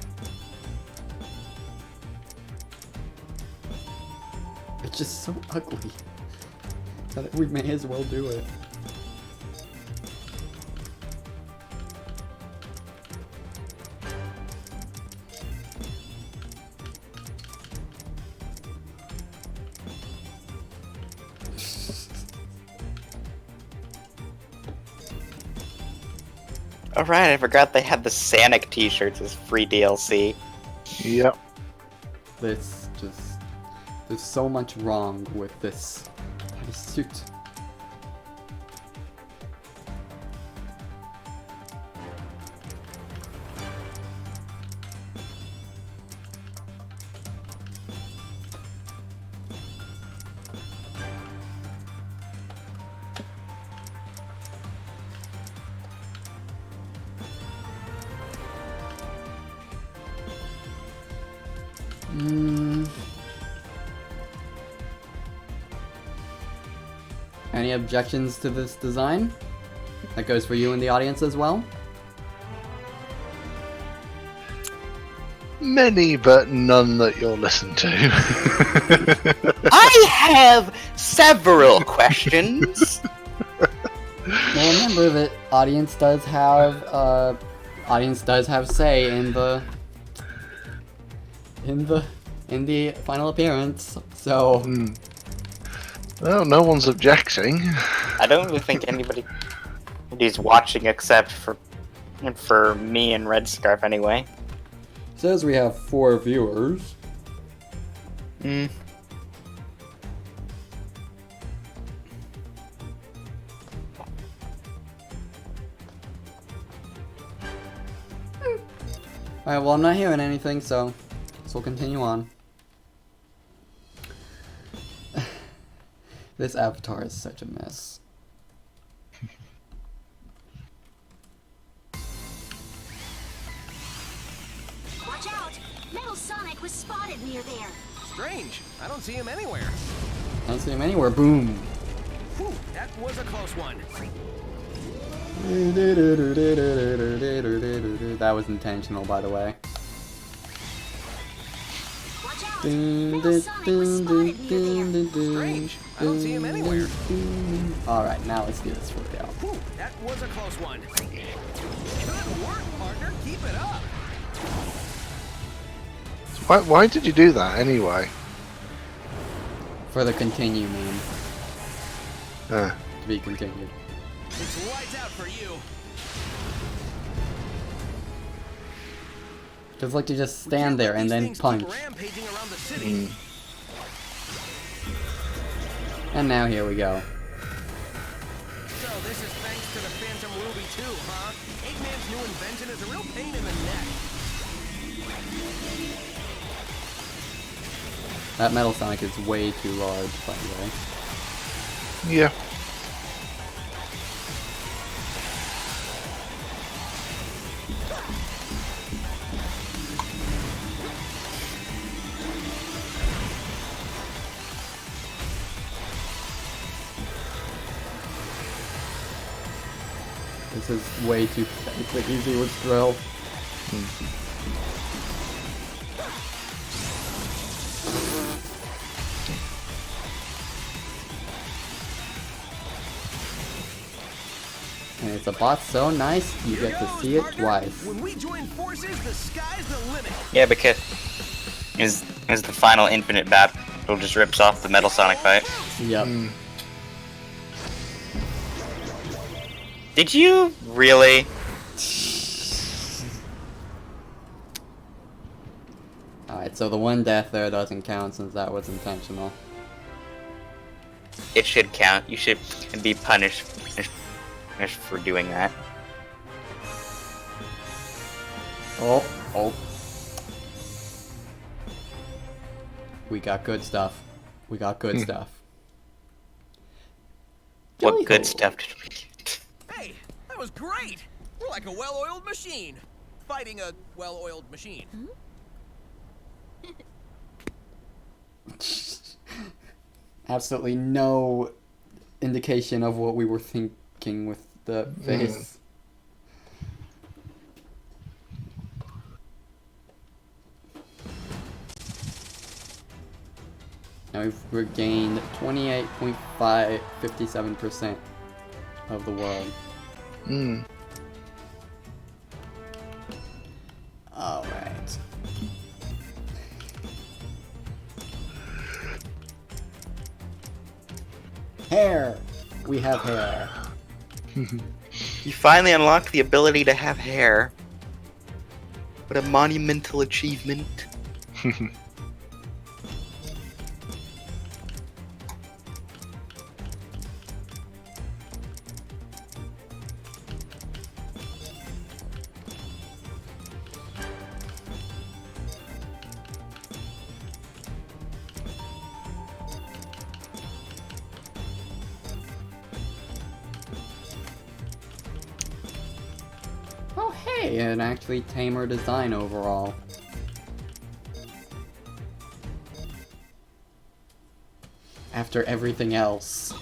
It's just so ugly that we may as well do it. Alright, I forgot they had the Sonic t-shirts as free DLC. Yep. This just... There's so much wrong with this suit. Any objections to this design? That goes for you in the audience as well? Many, but none that you'll listen to. I have several questions. Well, remember that audience does have say in the final appearance. So. Well, no one's objecting. I don't really think anybody's watching except for me and Red Scarf anyway. Says we have 4 viewers. Alright, well I'm not hearing anything, so we'll continue on. This avatar is such a mess. Watch out! Metal Sonic was spotted near there. Strange. I don't see him anywhere. I don't see him anywhere. Boom. Whew, that was a close one. That was intentional, by the way. Watch out! Metal Sonic was spotted near there. Strange. I don't see him anywhere. Alright, now let's do this for real. Whew, that was a close one. Good work, partner. Keep it up. Why did you do that anyway? For the continue meme. To be continued. It's lights out for you. Just like to just stand there and then punch. Rampaging around the city. And now here we go. So this is thanks to the Phantom Ruby too, huh? Eggman's new invention is a real pain in the neck. That Metal Sonic is way too large, by the way. Yeah. This is way too basic, easy withdrawal. And it's a boss so nice, you get to see it twice. When we join forces, the sky's the limit. Yeah, because is the final infinite battle just rips off the Metal Sonic fight. Yep. Did you really? Alright, so the one death there doesn't count since that was intentional. It should count. You should be punished for doing that. Oh. We got good stuff. We got good stuff. What good stuff did we get? Hey, that was great! We're like a well-oiled machine. Fighting a well-oiled machine. Absolutely no indication of what we were thinking with the face. Now we've regained 28.57% of the world. Alright. Hair! We have hair. You finally unlocked the ability to have hair. What a monumental achievement. Oh hey, an actually tamer design overall. After everything else.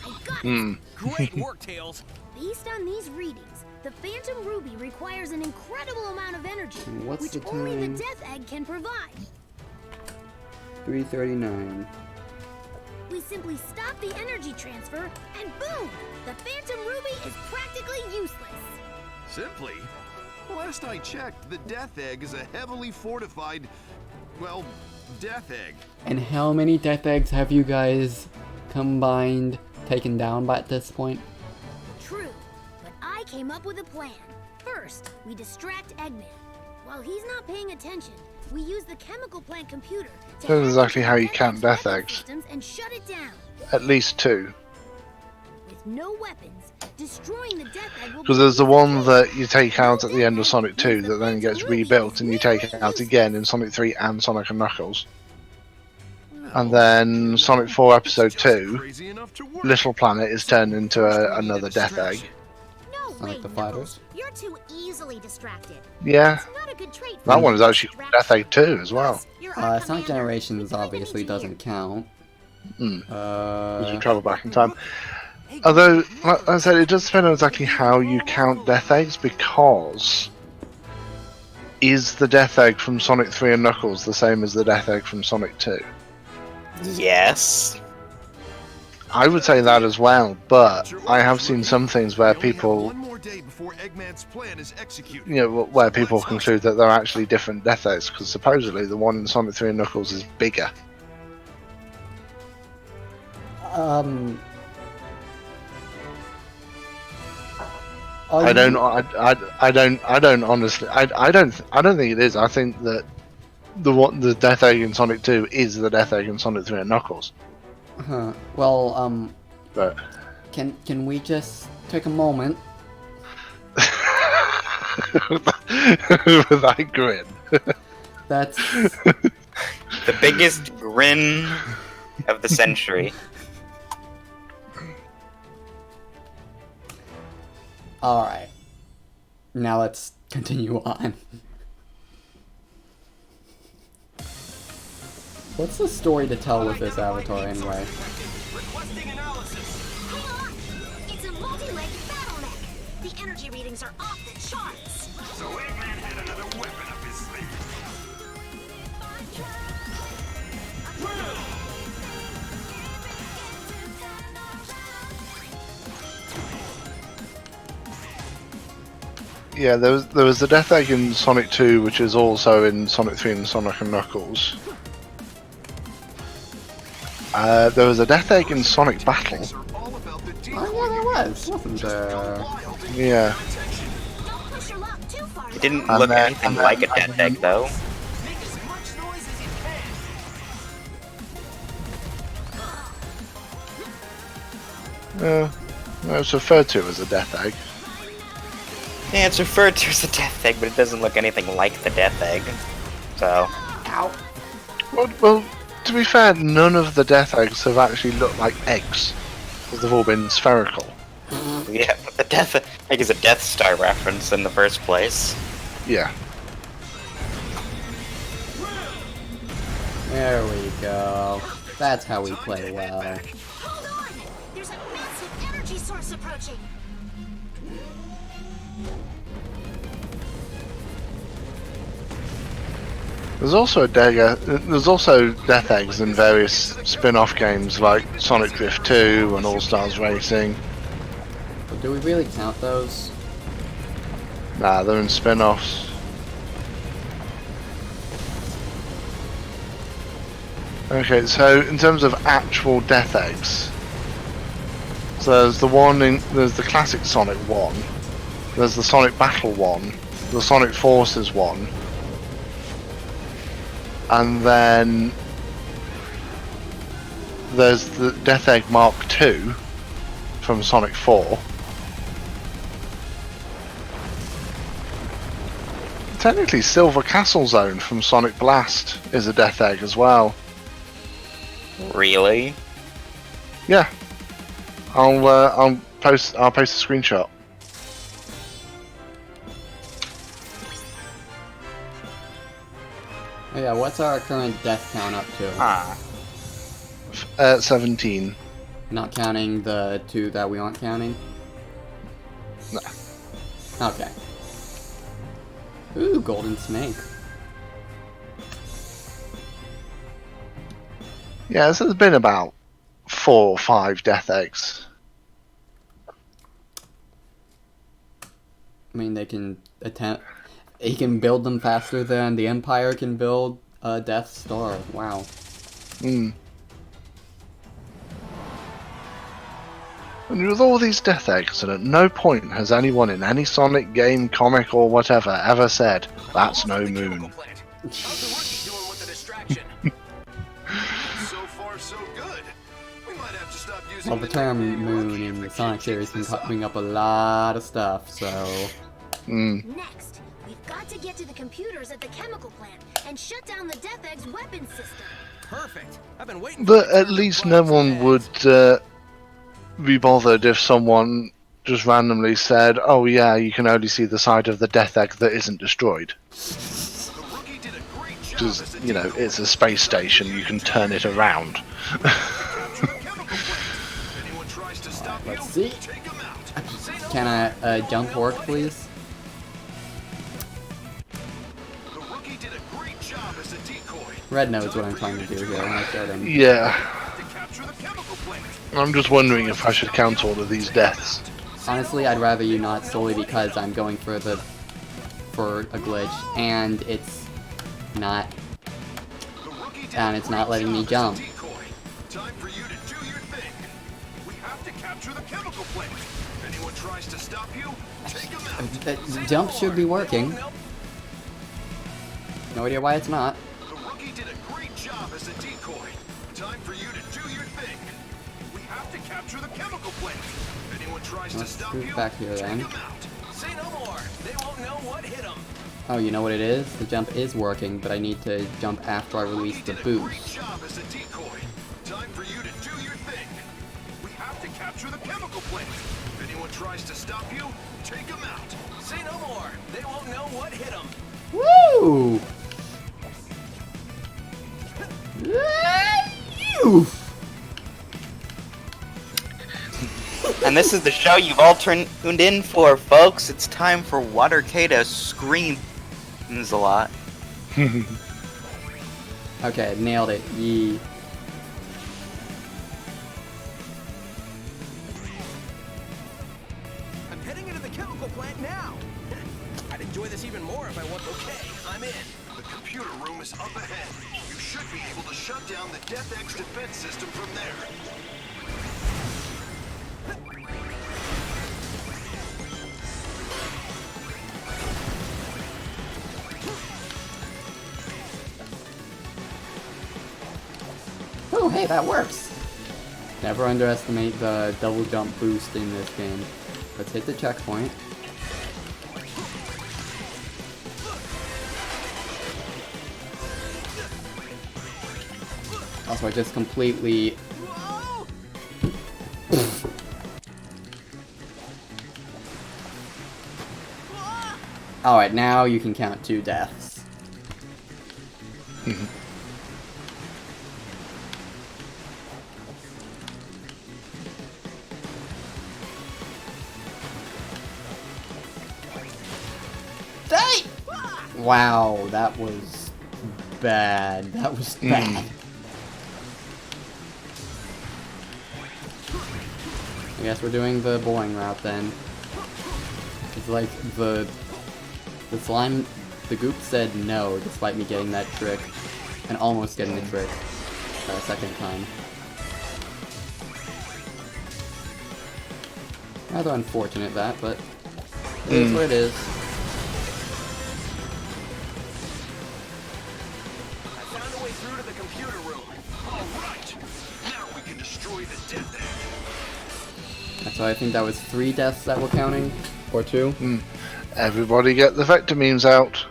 Great work, Tails. Based on these readings, the Phantom Ruby requires an incredible amount of energy, What's which the only time? the Death Egg can provide. 3:39. We simply stop the energy transfer, and boom! The Phantom Ruby is practically useless. Simply? Last I checked, the Death Egg is a heavily fortified, well, Death Egg. And how many Death Eggs have you guys combined taken down by at this point? True, but I came up with a plan. First, we distract Eggman. While he's not paying attention, we use the chemical plant computer to That's hack exactly into how the you count Death Death Egg's Eggs. systems and shut it down. At least 2. With no weapons, destroying the Death Egg will Because there's the one that you take out at the end of Sonic 2 that then gets rebuilt and you take it out again in Sonic 3 and Sonic and Knuckles. And then Sonic 4 Episode 2, Little Planet is turned into another Death Egg. No Sonic way, the Knuckles. Fighters. You're too easily distracted. Yeah, It's not a good trait for that you one is to actually distract Death Egg 2 as well. You're our Sonic commander. Generations obviously doesn't count. Because you travel back in time. Although, like I said, it does depend on exactly how you count Death Eggs, because is the Death Egg from Sonic 3 and Knuckles the same as the Death Egg from Sonic 2? Yes. I would say that as well, but I have seen some things where people, One more day before Eggman's plan is executed. you know, where people conclude that they're actually different Death Eggs, because supposedly the one in Sonic 3 and Knuckles is bigger. I don't honestly. I don't think it is. I think that the Death Egg in Sonic 2 is the Death Egg in Sonic 3 and Knuckles. Well, But can we just take a moment? with that grin. That's The biggest grin of the century. alright. Now let's continue on. What's the story to tell with this avatar anyway? Requesting analysis. Hold on! It's a multi-legged battle mech. The energy readings are off the charts. So Eggman had another weapon up his sleeve. Yeah, there was the Death Egg in Sonic 2, which is also in Sonic 3 and Sonic and Knuckles. There was a Death Egg in Sonic Battle. Oh yeah, there was, wasn't there? Yeah. Don't push your luck too far. It didn't And look then- anything and like a then- Death Egg, though. Make as much noise as you can. It's referred to as a Death Egg. Yeah, it's referred to as a Death Egg, but it doesn't look anything like the Death Egg. So, Well, to be fair, none of the Death Eggs have actually looked like eggs, because they've all been spherical. Yeah, but the Death Egg is a Death Star reference in the first place. Yeah. There we go. That's how we play well. Hold on! There's a massive energy source approaching. There's also there's also Death Eggs in various spin-off games like Sonic Drift 2 and All Stars Racing. But do we really count those? Nah, they're in spin-offs. Okay, so in terms of actual Death Eggs, so there's the classic Sonic 1, there's the Sonic Battle 1, the Sonic Forces 1, and then there's the Death Egg Mark 2 from Sonic 4. Technically, Silver Castle Zone from Sonic Blast is a Death Egg as well. Really? Yeah. I'll post a screenshot. Oh yeah, what's our current death count up to? 17. Not counting the 2 that we aren't counting? No. Okay. Ooh, golden snake. Yeah, so there's been about 4 or 5 Death Eggs. I mean, they can attempt. He can build them faster than the Empire can build a Death Star. Wow. Hmm. And with all these Death Eggs, and at no point has anyone in any Sonic game, comic, or whatever ever said, "That's no moon." How's the rookie doing with the distraction? So far, so good. We might have to stop using Well, the term moon in the Sonic series can bring up a lot of stuff, so... Next, we've got to get to the computers at the chemical plant and shut down the Death Egg's weapon system. Perfect. I've been waiting. But at least no one would be bothered if someone just randomly said, "Oh yeah, you can only see the side of the Death Egg that isn't destroyed." Because, you know, it's a space station, you can turn it around. Let's see. Can I jump work, please? Red knows what I'm trying to do here, and I showed him. Yeah. I'm just wondering if I should count all of these deaths. Honestly, I'd rather you not, solely because I'm going for a glitch, and it's not letting me jump. Time for you to do your thing. We have to capture the chemical plant. If anyone tries to stop you, take them out. The jump should be working. No idea why it's not. The rookie did a great job as a decoy. Time for you to do your thing. We have to capture the chemical plant. If anyone tries to stop Move you, back here then. take them out. Say no more. They won't know what hit them. Oh, you know what it is? The jump is working, but I need to jump after I release the boost. Job as a decoy. Time for you to do your thing. We have to capture the chemical plant. If anyone tries to stop you, take them out. Say no more. They won't know what hit them. Woo! And this is the show you've all tuned in for, folks. It's time for Water K to scream a lot. Okay, nailed it. Yee. I'm heading into the chemical plant now. I'd enjoy this even more if I was okay. I'm in. The computer room is up ahead. You should be able to shut down the Death X defense system from there. Oh, hey, that works! Never underestimate the double jump boost in this game. Let's hit the checkpoint. Also, I just completely... Alright, now you can count 2 deaths. Wow, that was bad. That was bad. I guess we're doing the boring route then. It's like the slime, the goop said no despite me getting that trick and almost getting the trick a second time. Rather unfortunate that, but it is what it is. So I think that was 3 deaths that we're counting, or 2. Everybody get the vector memes out.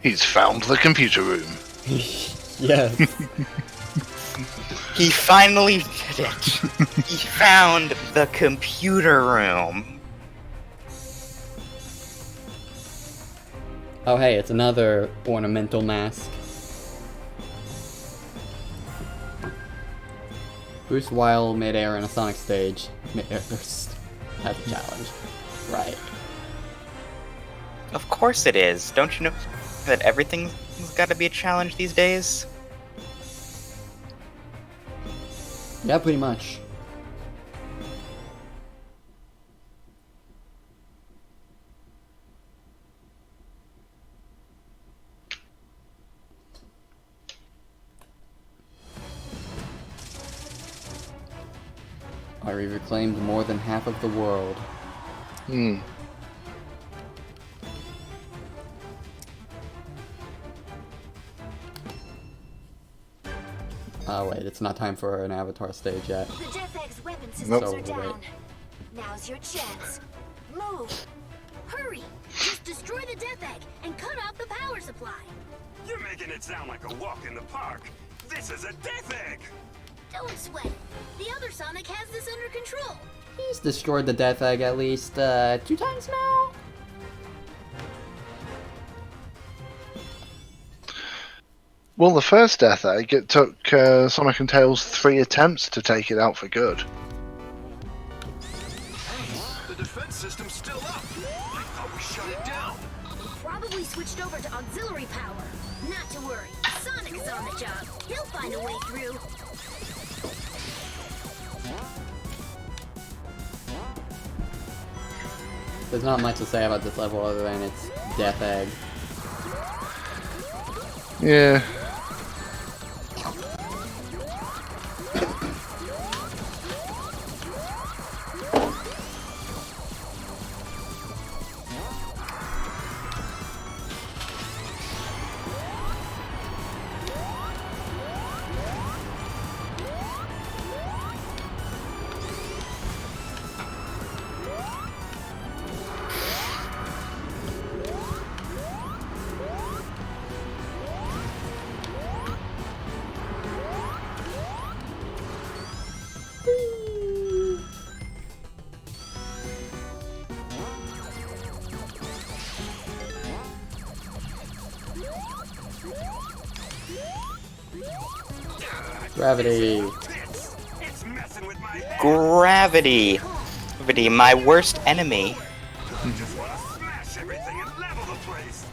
He's found the computer room. Yes. He finally did it. He found the computer room. Oh hey, it's another ornamental mask. Boost while mid-air in a Sonic stage. Mid-air burst. That's a challenge. Right. Of course it is. Don't you know that everything's got to be a challenge these days? Yeah, pretty much. I reclaimed more than half of the world. Oh wait, it's not time for an avatar stage yet. The Death Egg's weapon systems So, are down. wait. Now's your chance. Move! Hurry! Just destroy the Death Egg and cut off the power supply. You're making it sound like a walk in the park. This is a Death Egg. Don't sweat it. The other Sonic has this under control. He's destroyed the Death Egg at least 2 times now? Well, the first Death Egg, it took Sonic and Tails 3 attempts to take it out for good. The defense system's still up. I thought we shut it down. Probably switched over to auxiliary power. Not to worry. Sonic is on the job. He'll find a way through. There's not much to say about this level other than it's Death Egg. Yeah. Gravity. It's messing with my head. Gravity. Gravity, my worst enemy. I just want to smash everything and level the place.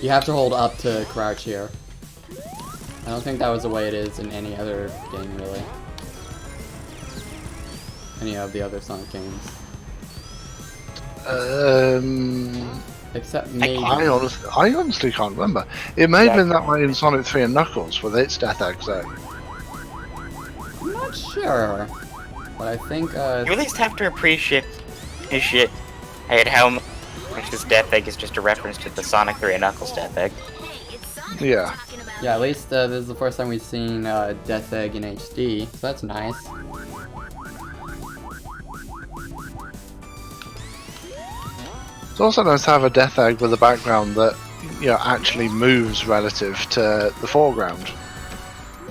You have to hold up to crouch here. I don't think that was the way it is in any other game, really. Any of the other Sonic games. Except maybe. I honestly can't remember. It may have been that way in Sonic 3 and Knuckles with its Death Egg though. I'm not sure. But I think, You at least have to appreciate how much this Death Egg is just a reference to the Sonic 3 and Knuckles Death Egg. Hey, it's Sonic Yeah. talking about. yeah, at least this is the first time we've seen Death Egg in HD, so that's nice. It's also nice to have a Death Egg with a background that actually moves relative to the foreground.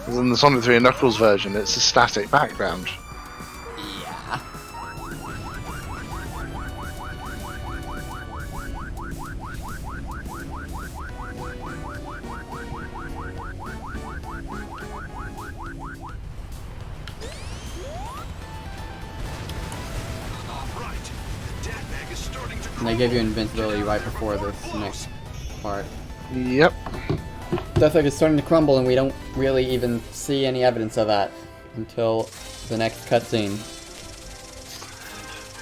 In the Sonic 3 and Knuckles version, it's a static background. Yeah. And they give you invincibility right before this next part. Yep. Death Egg is starting to crumble, and we don't really even see any evidence of that until the next cutscene.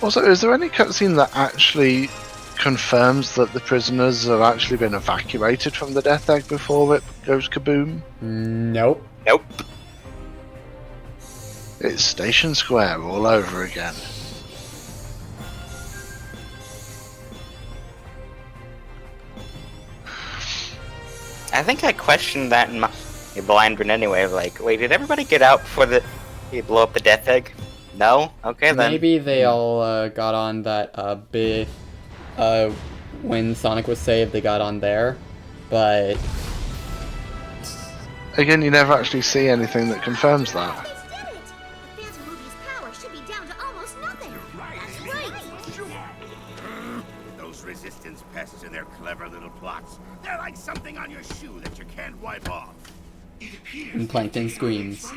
Also, is there any cutscene that actually confirms that the prisoners have actually been evacuated from the Death Egg before it goes kaboom? Nope. Nope. It's Station Square all over again. I think I questioned that in my blind run anyway. Like, wait, did everybody get out before they blow up the Death Egg? No? Okay then. Maybe they all got on that bit when Sonic was saved. They got on there, but Again, you never actually see anything that confirms that. They did it! The Phantom Ruby's power should be down to almost nothing. That's right. Those resistance pests and their clever little plots. They're like something on your shoe that you can't wipe off. and Plankton screams.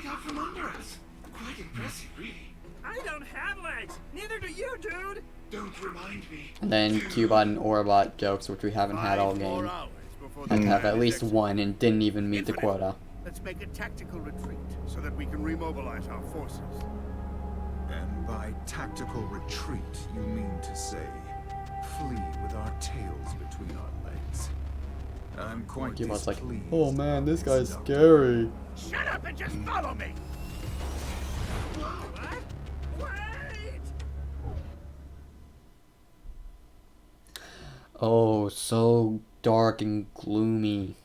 I don't have legs. Neither do you, dude. Don't remind me. And then Cubot and Orbot jokes, which we haven't had all game. Had to have at least one and didn't even meet the quota. Let's make a tactical retreat so that we can remobilize our forces. And by tactical retreat, you mean to say flee with our tails between our legs. I'm quite Cubot's like, displeased. oh man, this guy's scary. Shut up and just follow me! What? Wait! Oh, so dark and gloomy.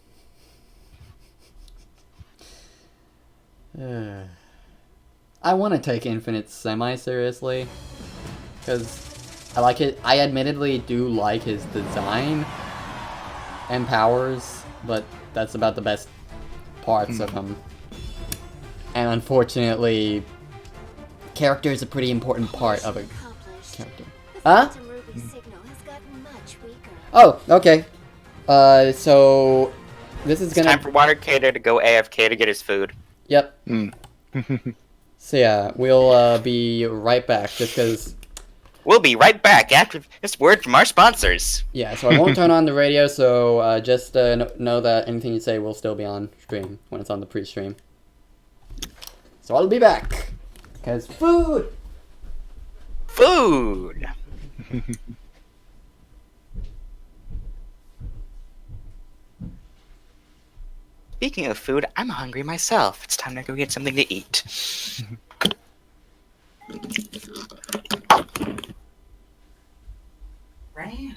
I want to take Infinite semi-seriously, because I like it. I admittedly do like his design and powers, but that's about the best parts of him. And unfortunately, character is a pretty important part of a character. Huh? Phantom Ruby's signal has gotten much weaker. Oh, okay. So this is gonna. Time for Watercater to go AFK to get his food. Yep. So yeah, we'll be right back, just because. We'll be right back after this word from our sponsors. Yeah, so I won't turn on the radio, so just know that anything you say will still be on stream when it's on the pre-stream. So I'll be back. Because food! Food! Speaking of food, I'm hungry myself. It's time to go get something to eat. Right?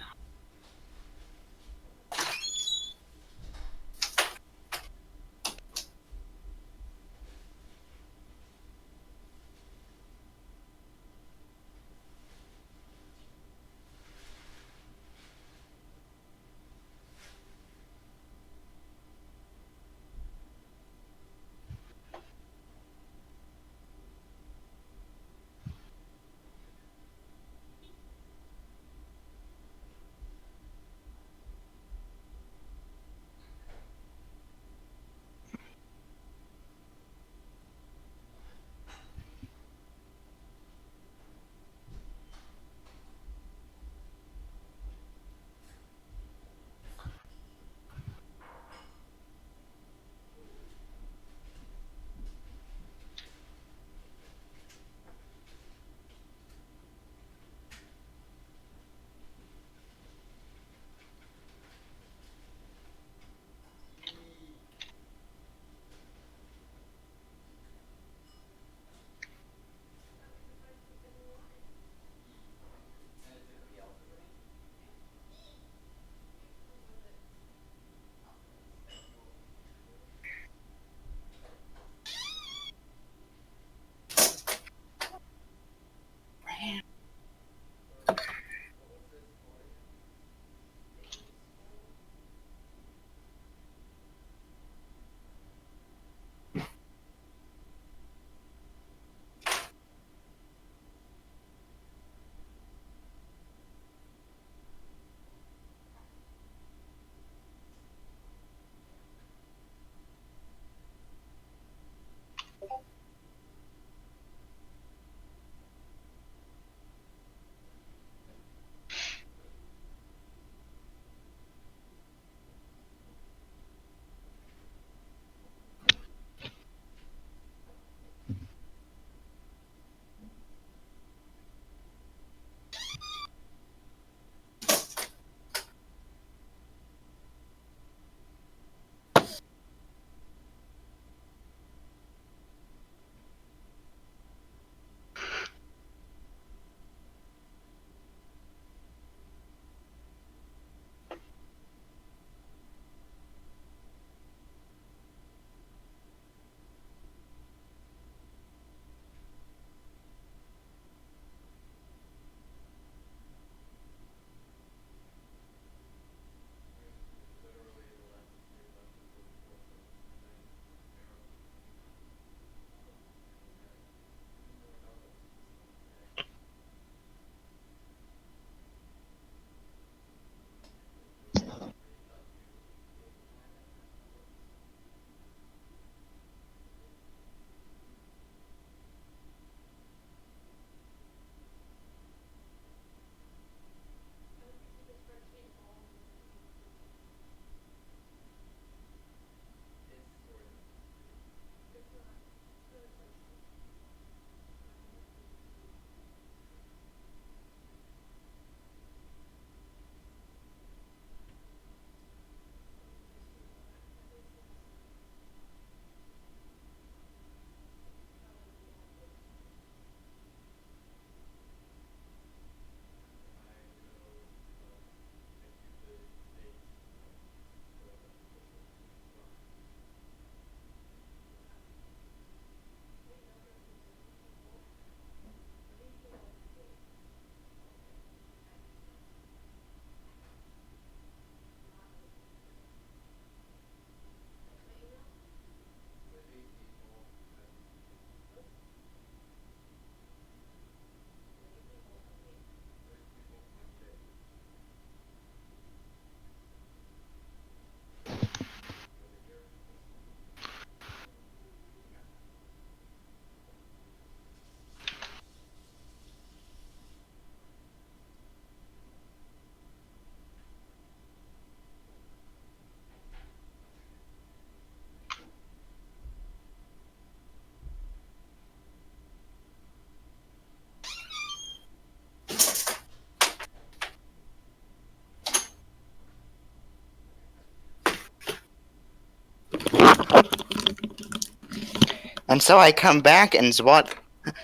And so I come back and Zwat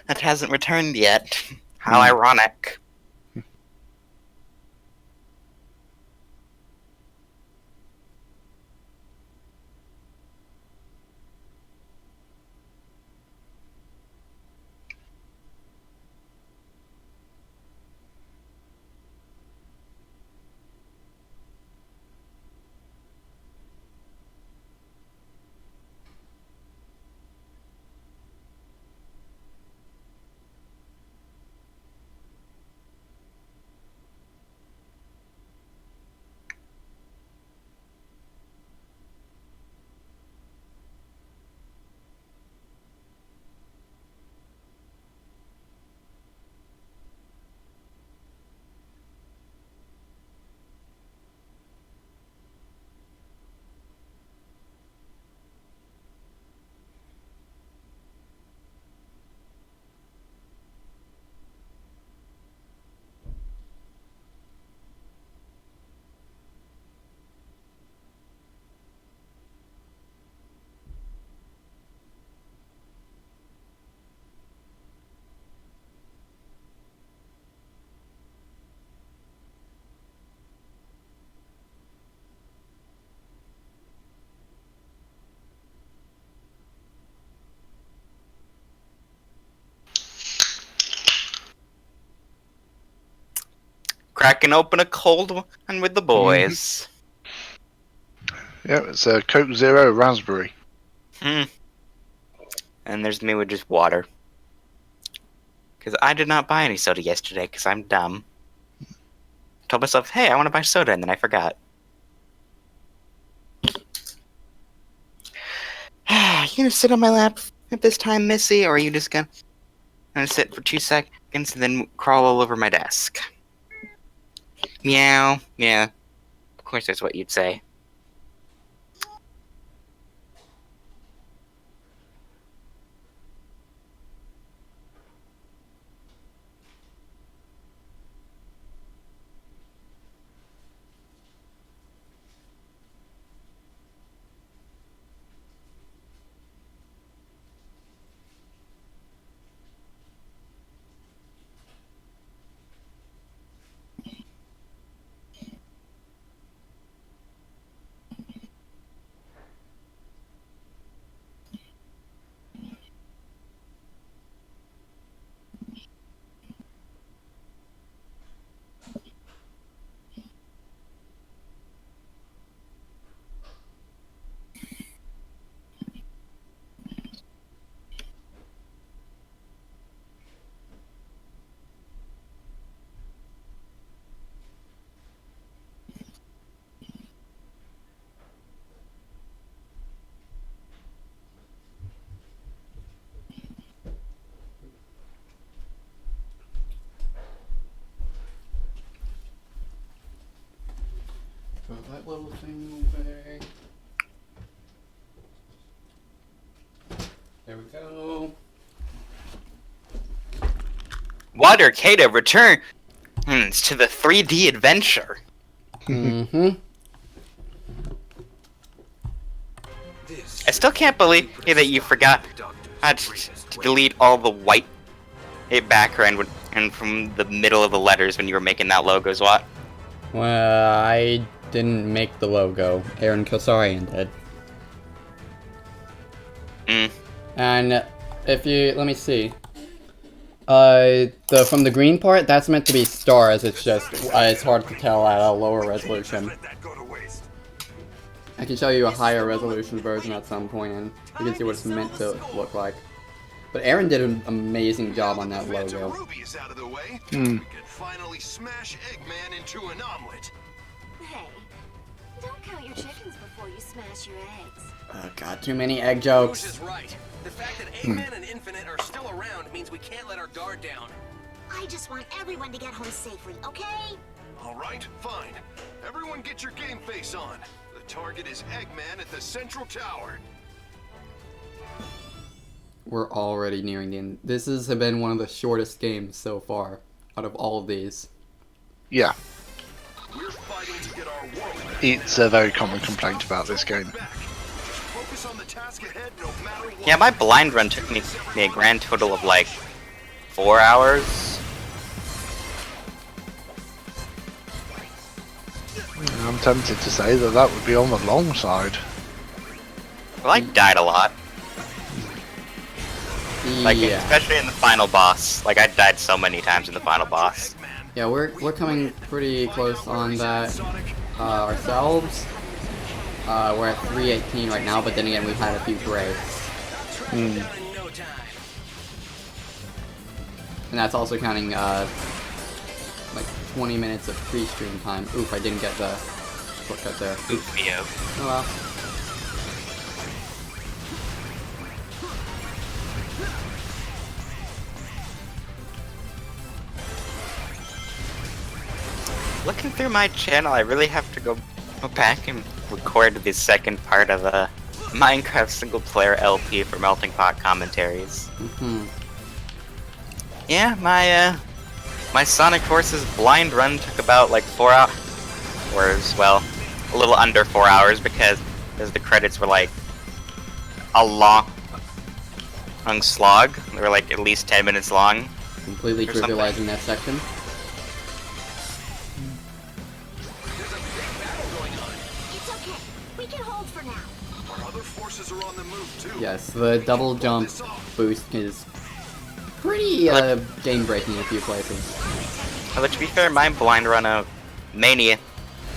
that hasn't returned yet. How ironic. Cracking open a cold one with the boys. Yeah, it's a Coke Zero raspberry. And there's me with just water. Because I did not buy any soda yesterday because I'm dumb. Told myself, hey, I want to buy soda, and then I forgot. You gonna sit on my lap at this time, Missy, or are you just gonna sit for 2 seconds and then crawl all over my desk? Meow. Yeah. Of course that's what you'd say. Throw that little thing away. There we go. Water Kato returns to the 3D adventure. I still can't believe that you forgot to delete all the white background and from the middle of the letters when you were making that logo, Zwat. Well, I didn't make the logo. Aaron Kosarian did. And if you, let me see. From the green part, that's meant to be stars. It's just, it's hard to tell at a lower resolution. I can show you a higher resolution version at some point, and you can see what it's meant to look like. But Aaron did an amazing job on that logo. We can finally smash Eggman into an omelet. Hey, don't count your chickens before you smash your eggs. Oh god, too many egg jokes. Is right. The fact that Eggman and Infinite are still around means we can't let our guard down. I just want everyone to get home safely, okay? All right, fine. Everyone get your game face on. The target is Eggman at the central tower. We're already nearing the end. This has been one of the shortest games so far out of all of these. Yeah. We're fighting to get our world back. It's a very common complaint about this game. Focus on the Yeah, my blind run took me a grand total of like 4 hours. I'm tempted to say that that would be on the long side. Well, I died a lot. Like, Yeah. especially in the final boss. Like, I died so many times in the final boss. Yeah, we're coming pretty close on that ourselves. We're at 318 right now, but then again, we've had a few breaks. And that's also counting like 20 minutes of pre-stream time. Oof, I didn't get the shortcut there. Oof, yo. Oh well. Looking through my channel, I really have to go back and record the second part of a Minecraft single-player LP for Melting Pot commentaries. Yeah, my Sonic Forces blind run took about like 4 hours. Well, a little under 4 hours because the credits were like a long slog. They were like at least 10 minutes long. Completely trivializing that section. Yes, the double jump boost is pretty game-breaking in a few places. But to be fair, my blind run of Mania,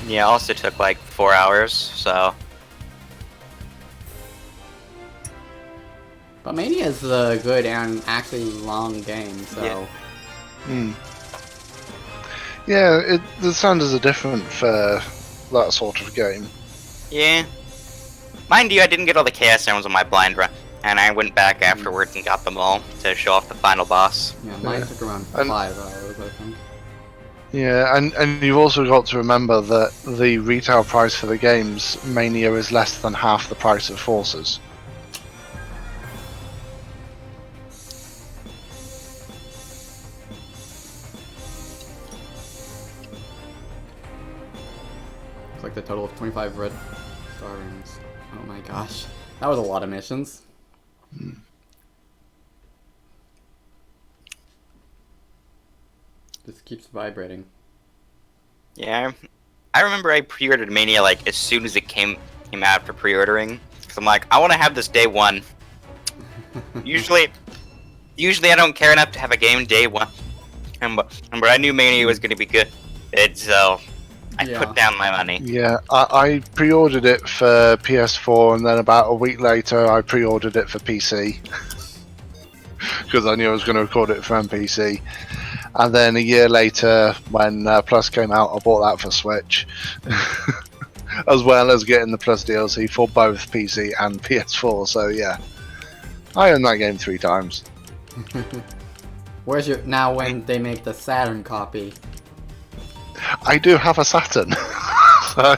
yeah, also took like 4 hours, so... But Mania is a good and actually long game, so... Yeah. Yeah, the standards are different for that sort of game. Yeah. Mind you, I didn't get all the Chaos Emeralds on my blind run, and I went back afterwards and got them all to show off the final boss. Yeah, mine took around 5 hours, I think. Yeah, and you've also got to remember that the retail price for the games, Mania, is less than half the price of Forces. It's like the total of 25 red star rings. Oh my gosh. That was a lot of missions. This keeps vibrating. Yeah, I remember I pre-ordered Mania like as soon as it came out for pre-ordering. Cause I'm like, I want to have this day one. Usually I don't care enough to have a game day one. But I knew Mania was going to be good, so I put down my money. Yeah, I pre-ordered it for PS4, and then about a week later I pre-ordered it for PC. Because I knew I was going to record it for MPC. And then a year later, when Plus came out, I bought that for Switch. As well as getting the Plus DLC for both PC and PS4, so yeah. I own that game 3 times. Where's your... Now when they make the Saturn copy... I do have a Saturn. I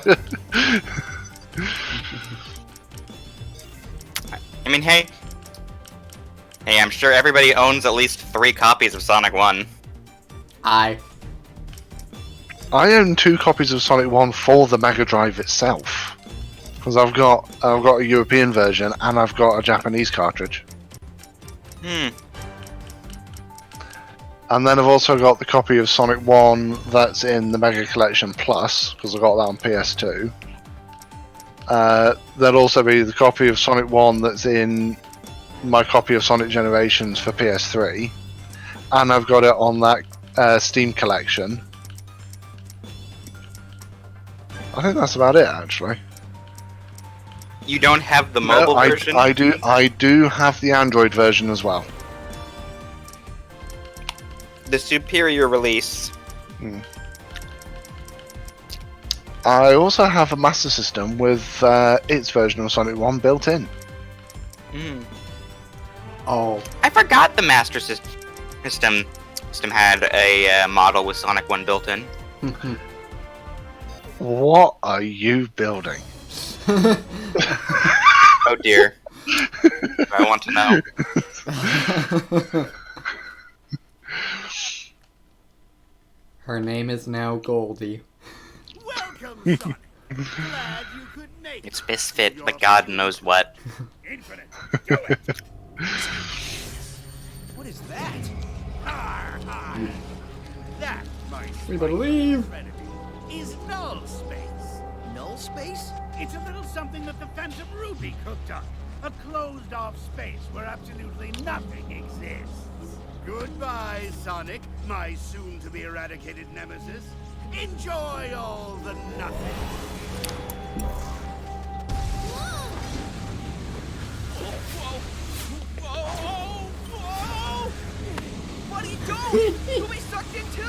mean, hey, I'm sure everybody owns at least 3 copies of Sonic 1. I own 2 copies of Sonic 1 for the Mega Drive itself. Because I've got a European version and I've got a Japanese cartridge. And then I've also got the copy of Sonic 1 that's in the Mega Collection Plus, because I got that on PS2. There'll also be the copy of Sonic 1 that's in my copy of Sonic Generations for PS3. And I've got it on that Steam collection. I think that's about it, actually. You don't have the mobile version? I do have the Android version as well. The superior release. I also have a Master System with its version of Sonic 1 built in. Oh. I forgot the Master System had a model with Sonic 1 built in. What are you building? Oh dear. I want to know. Her name is now Goldie. Welcome, Sonic. Glad you could make It's misfit, but God knows what. Infinite, do it! What is that? That, my We better leave. friend, is null space. Null space? It's a little something that the Phantom Ruby cooked up. A closed-off space where absolutely nothing exists. Goodbye, Sonic, my soon-to-be eradicated nemesis. Enjoy all the nothing. Whoa! Buddy, don't! You'll be sucked in too!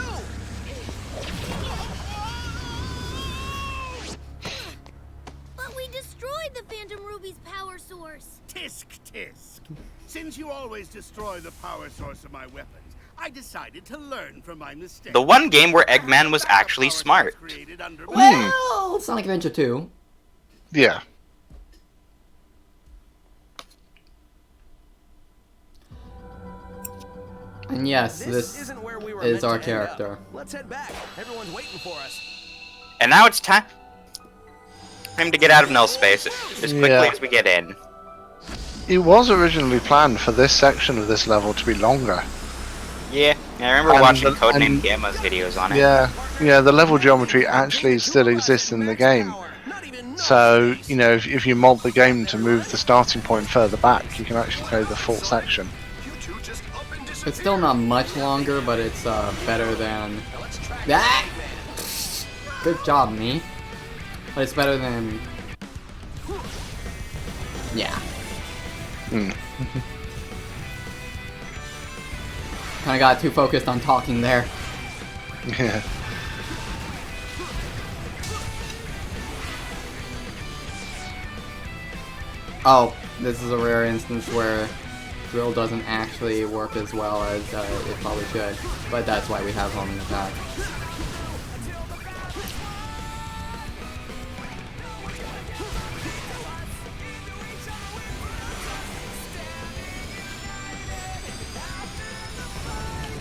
But we destroyed the Phantom Ruby's power source. Tisk tisk. Since you always destroy the power source of my weapons, I decided to learn from my mistakes. The one game where Eggman was actually smart. Well, Sonic Adventure 2. Yeah. And yes, this isn't where we were is meant our to end up. character. Let's head back. Everyone's waiting for us. And now it's time for him to get out of null space as quickly Yeah. as we get in. It was originally planned for this section of this level to be longer. Yeah, I remember And watching the- Codename and- Gamma's videos on it. Yeah, the level geometry actually still exists in the game. So, you know, if you mod the game to move the starting point further back, you can actually play the full section. It's still not much longer, but it's better than that. Good job, me. But it's better than. Yeah. Hmm. Kind of got too focused on talking there. Yeah. Oh, this is a rare instance where drill doesn't actually work as well as it probably should, but that's why we have homing attack.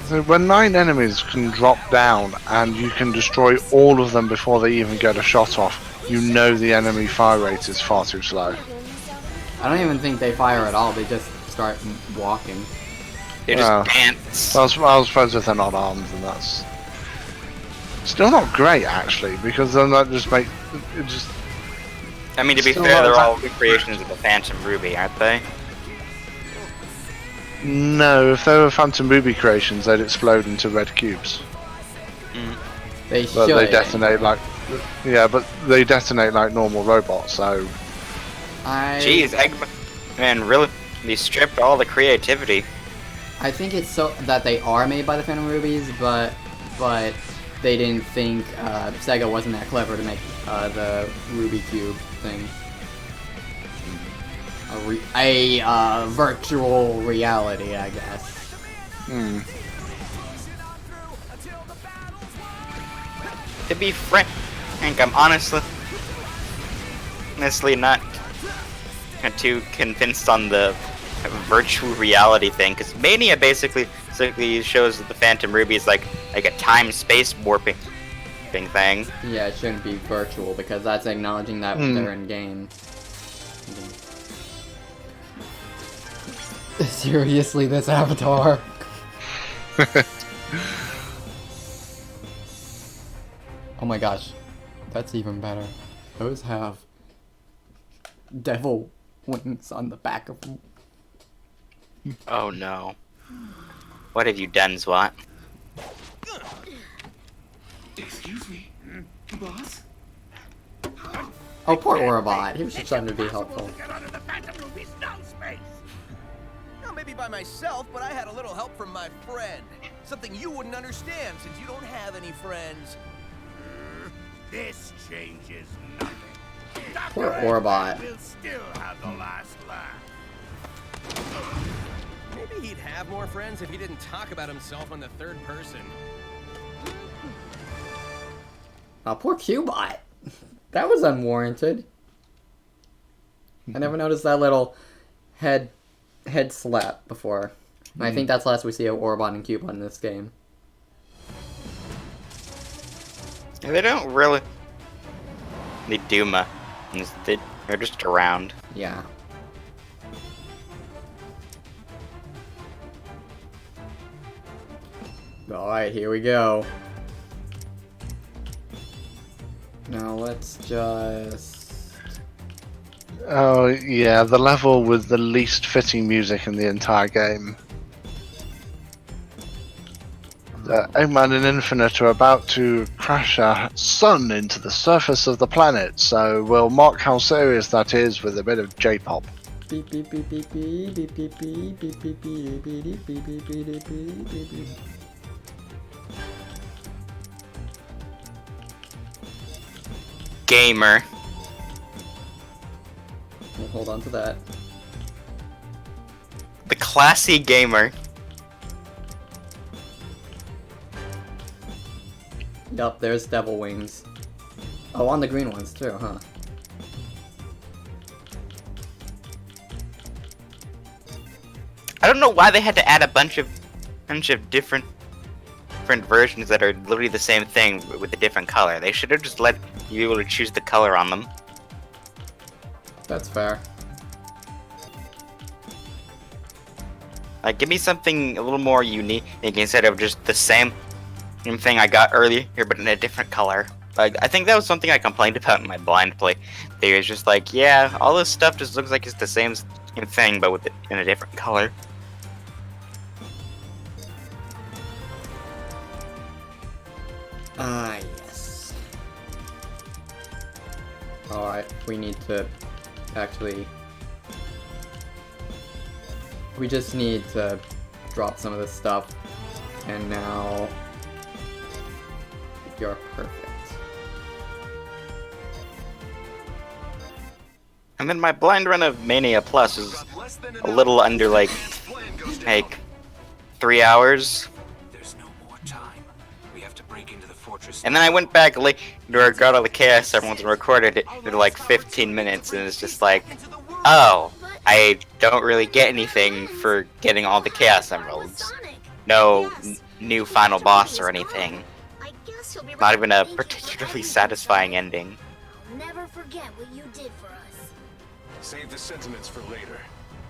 So when 9 enemies can drop down and you can destroy all of them before they even get a shot off, you know the enemy fire rate is far too slow. I don't even think they fire at all, they just start walking. They Well, just dance. I suppose if they're not armed, then that's still not great actually, because then that just make it just. I mean, to be Still fair, not they're that all recreations of the Phantom Ruby, aren't they? No, if they were Phantom Ruby creations, they'd explode into red cubes. They But should. they detonate like, yeah, but they detonate like normal robots. So Jeez, Eggman really, they stripped all the creativity. I think it's so that they are made by the Phantom Rubies, but they didn't think Sega wasn't that clever to make the Ruby Cube thing. A virtual reality, I guess. Hmm. To be frank, I'm honestly not too convinced on the virtual reality thing, because Mania basically shows that the Phantom Ruby is like a time-space warping thing. Yeah, it shouldn't be virtual because that's acknowledging that they're in game. Seriously, this avatar. Oh my gosh, that's even better. Those have devil wings on the back of them. Oh no. What have you done, Swat? Excuse me, boss? Oh, poor Orobot. He was just trying to be helpful. Get out of the Phantom Ruby's null space! Now, maybe by myself, but I had a little help from my friend. Something you wouldn't understand since you don't have any friends. This changes nothing. Poor Dr. Orobot. Eggman will still have the last laugh. Maybe he'd have more friends if he didn't talk about himself in the third person. Oh, poor Cubot. That was unwarranted. I never noticed that little head slap before. And I think that's the last we see of Orobot and Cubot in this game. They don't really. They do they're just around. Yeah. Alright, here we go. Now let's just... Oh, yeah, the level with the least fitting music in the entire game. Eggman and Infinite are about to crash a sun into the surface of the planet, so we'll mark how serious that is with a bit of J-pop. Beep beep beep beep beep beep beep beep beep beep beep beep beep beep beep beep beep. Gamer. We'll hold on to that. The classy gamer. Yup, there's devil wings. Oh, on the green ones too, huh? I don't know why they had to add a bunch of different versions that are literally the same thing with a different color. They should have just let you be able to choose the color on them. That's fair. Like, give me something a little more unique instead of just the same thing I got earlier, but in a different color. Like, I think that was something I complained about in my blind play. They was just like, yeah, all this stuff just looks like it's the same thing, but with it in a different color. Ah, yes. Alright, we need to actually... We just need to drop some of this stuff. And now... You're perfect. And then my blind run of Mania Plus is a little under, like 3 hours. There's no more time. We have to break into the fortress. And then I went back late to got all the chaos everyone's recorded it in like 15 minutes, and it's just like, oh, I don't really get anything for getting all the chaos emeralds. No new final boss or anything. Not even a particularly satisfying ending. I'll never forget what you did for us. Save the sentiments for later.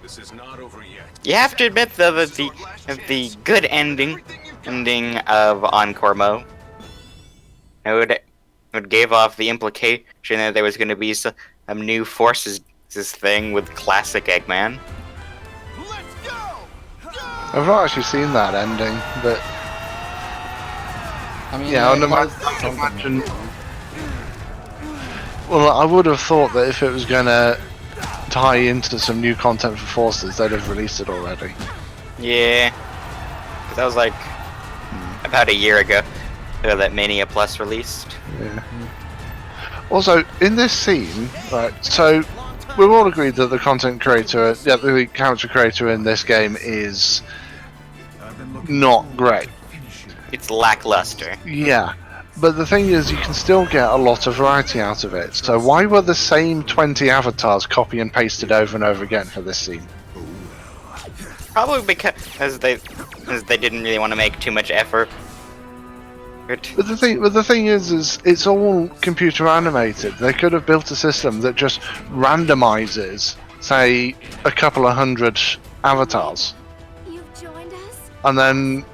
This is not over yet. You have to admit though that the good ending of Encore Mo, it gave off the implication that there was going to be some new forces thing with classic Eggman. I've not actually seen that ending, but I mean, yeah, I imagine. Well, I would have thought that if it was gonna tie into some new content for Forces, they'd have released it already. Yeah, because that was like about a year ago that Mania Plus released. Yeah. Also, in this scene, right, so we've all agreed that the content creator, the character creator in this game is not great. It's lackluster. Yeah, but the thing is, you can still get a lot of variety out of it. So why were the same 20 avatars copy and pasted over and over again for this scene? Probably because they didn't really want to make too much effort. But the thing is it's all computer animated. They could have built a system that just randomizes, say, a couple of hundred avatars. You've joined us? And then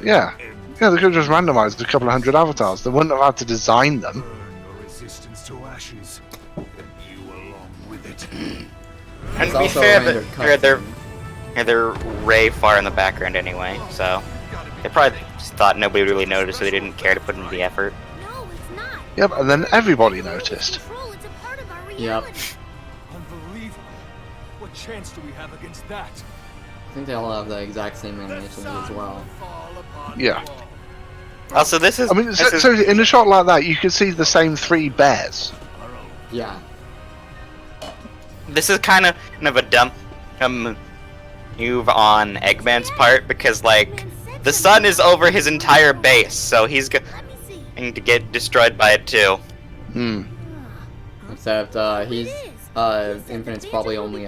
yeah, they could have just randomized a couple of hundred avatars. They wouldn't have had to design them. Your resistance to ashes, and you along with it. And to be fair, they're way far in the background anyway, so they probably just thought nobody would really notice, so they didn't care to put in the effort. No, it's not. Yep, and then everybody noticed. It's a part of our Yep. reality. Unbelievable. What chance do we have against that? I think they all have the exact same animations as well. Yeah. Also, this is... I mean, so in a shot like that, you can see the same 3 bears. Yeah. This is kind of a dumb move on Eggman's part, because, like, the sun is over his entire base, so he's going to get destroyed by it too. Hmm. Except, Infinite's probably only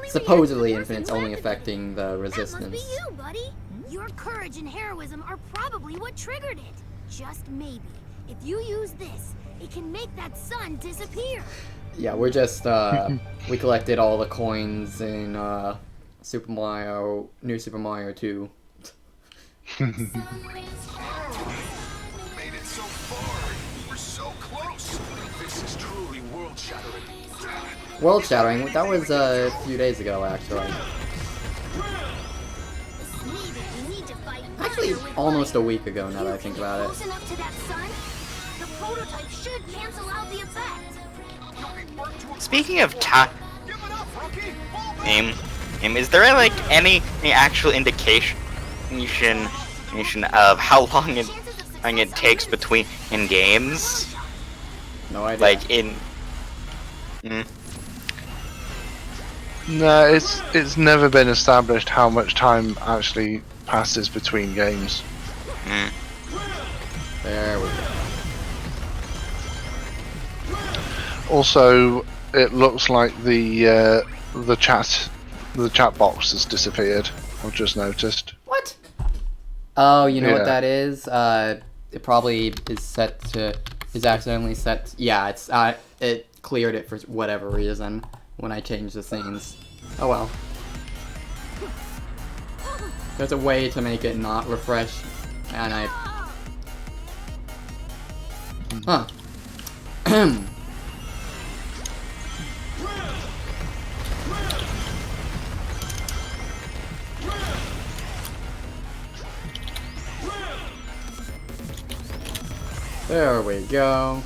supposedly Infinite's only affecting the resistance. That must be you, buddy. Your courage and heroism are probably what triggered it. Just maybe, if you use this, it can make that sun disappear. Yeah, we're just, we collected all the coins in, New Super Mario 2. Made it so far. We're so close. This is truly world-shattering. World shattering. That was a few days ago, actually. Actually, almost a week ago. Now that I think about it. Close enough to that sun, the prototype should cancel out the effect. Speaking of time, is there like any actual indication of how long it takes between games? No idea. Like in. No, it's never been established how much time actually passes between games. There we go. Also, it looks like the chat box has disappeared. I've just noticed. What? Oh, you know Yeah. what that is? It probably is accidentally set. Yeah, it cleared it for whatever reason when I changed the scenes. Oh well. There's a way to make it not refresh, and Huh. There we go.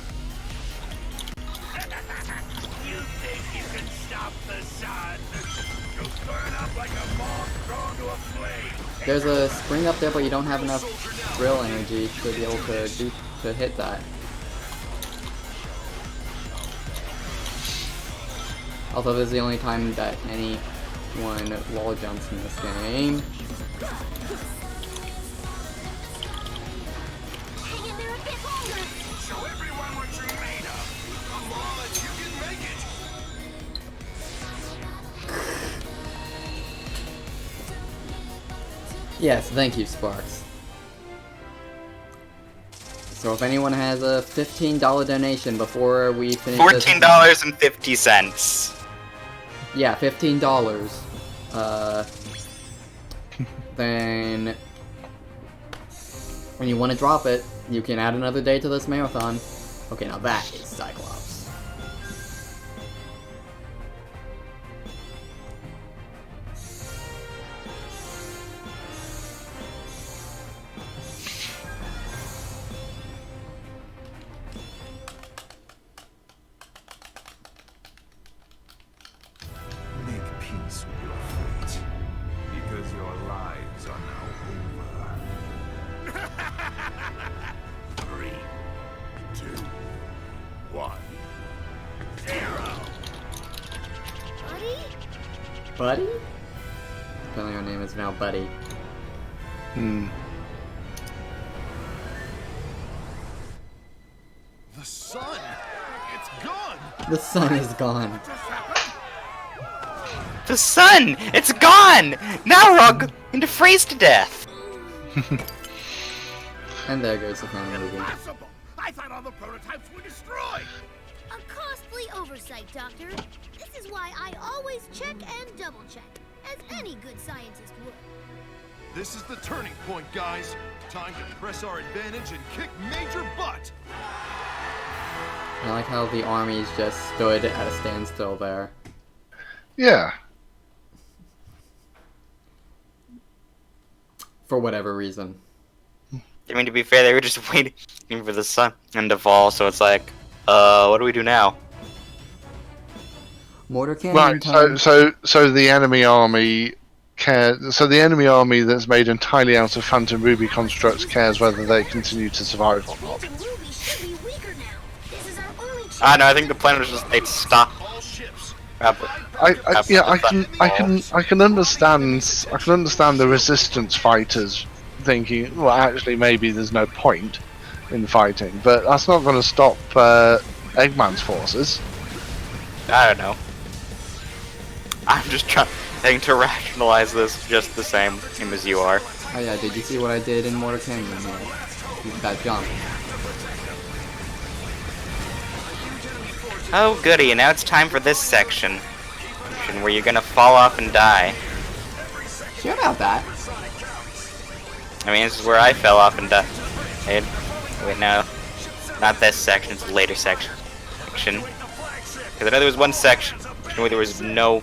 You think you can stop the sun? You'll burn up like a moth thrown to a flame. There's a spring up there, but you don't have enough drill energy to be able to hit that. Also, this is the only time that anyone wall jumps in this game. Show everyone what you're made of. Come on, you can make it. Yes, thank you, Sparks. So if anyone has a $15 donation before we finish this... $14.50. Yeah, $15. Then... when you want to drop it, you can add another day to this marathon. Okay, now that is Cyclops. Make peace with your fate, because your lives are now over. 3, 2, 1, 0. Buddy? Buddy? Apparently our name is now Buddy. The sun! It's gone! The sun is gone. The sun! It's gone! Now we're all going to freeze to death! And there goes the family movie. Impossible! I thought all the prototypes were destroyed! A costly oversight, Doctor. This is why I always check and double check, as any good scientist would. This is the turning point, guys. Time to press our advantage and kick major butt! I like how the armies just stood at a standstill there. Yeah. For whatever reason. I mean, to be fair, they were just waiting for the sun to fall, so it's like, what do we do now? Mortar cannon Right. time. So the enemy army So the enemy army that's made entirely out of Phantom Ruby constructs cares whether they continue to survive or not. No, I think the plan was just they'd stop. I can understand the resistance fighters thinking, well, actually maybe there's no point in fighting, but that's not going to stop Eggman's forces. I don't know. I'm just trying to rationalize this just the same as you are. Oh yeah, did you see what I did in Mortar Canyon here? That jump. Oh goody, now it's time for this section where you're gonna fall off and die. Sure about that. I mean, this is where I fell off and died. Wait, no. Not this section, it's the later section. Because I know there was one section where there was no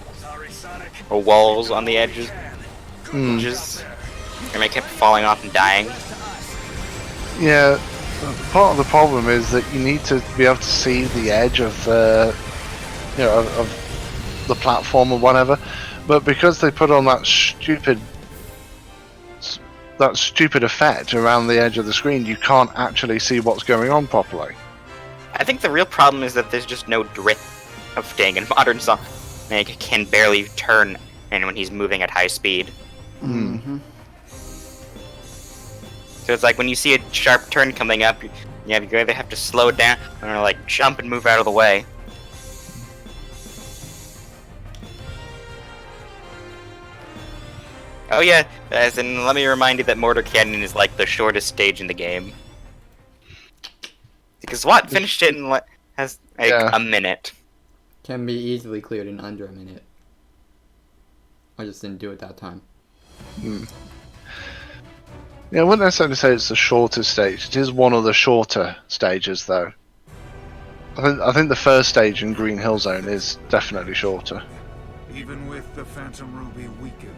walls on the edges. And I kept falling off and dying. Yeah, part of the problem is that you need to be able to see the edge of the, of the platform or whatever. But because they put on that stupid effect around the edge of the screen, you can't actually see what's going on properly. I think the real problem is that there's just no drifting, and modern Sonic can barely turn when he's moving at high speed. So it's like when you see a sharp turn coming up, you either have to slow down or like jump and move out of the way. Oh yeah, and let me remind you that Mortar Canyon is like the shortest stage in the game. Because SWAT finished it in has like a minute. Can be easily cleared in under a minute. I just didn't do it that time. Yeah, I wouldn't necessarily say it's the shortest stage. It is one of the shorter stages, though. I think the first stage in Green Hill Zone is definitely shorter. Even with the Phantom Ruby weakened,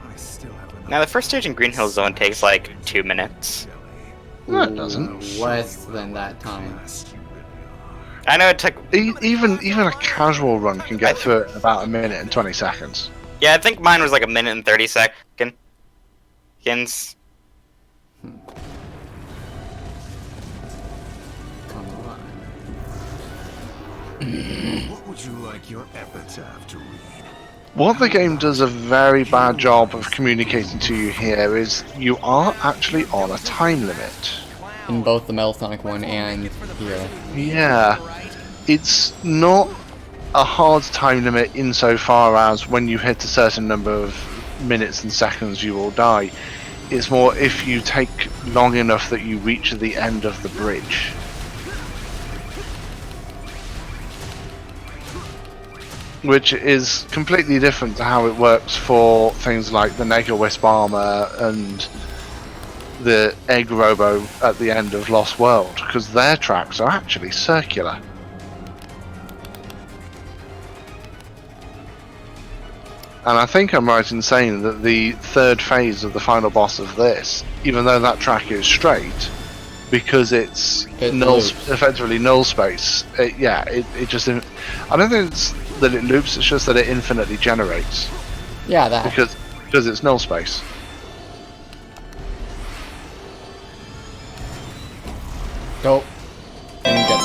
I still have enough. Now the first stage in Green Hill Zone takes like 2 minutes. No, it doesn't. Less than that time. I know it took. Even a casual run can get through it in about 1 minute and 20 seconds. Yeah, I think mine was like 1 minute and 30 seconds. What would you like your epitaph to read? What the game does a very bad job of communicating to you here is you are actually on a time limit. In both the Metal Sonic 1 and here. Yeah. It's not a hard time limit insofar as when you hit a certain number of minutes and seconds you will die. It's more if you take long enough that you reach the end of the bridge. Which is completely different to how it works for things like the Nega Wisp armor and the Egg Robo at the end of Lost World, because their tracks are actually circular. And I think I'm right in saying that the third phase of the final boss of this, even though that track is straight, because it's effectively null space, it just... I don't think it's that it loops, it's just that it infinitely generates. Yeah, that. Because it's null space. Go. Didn't get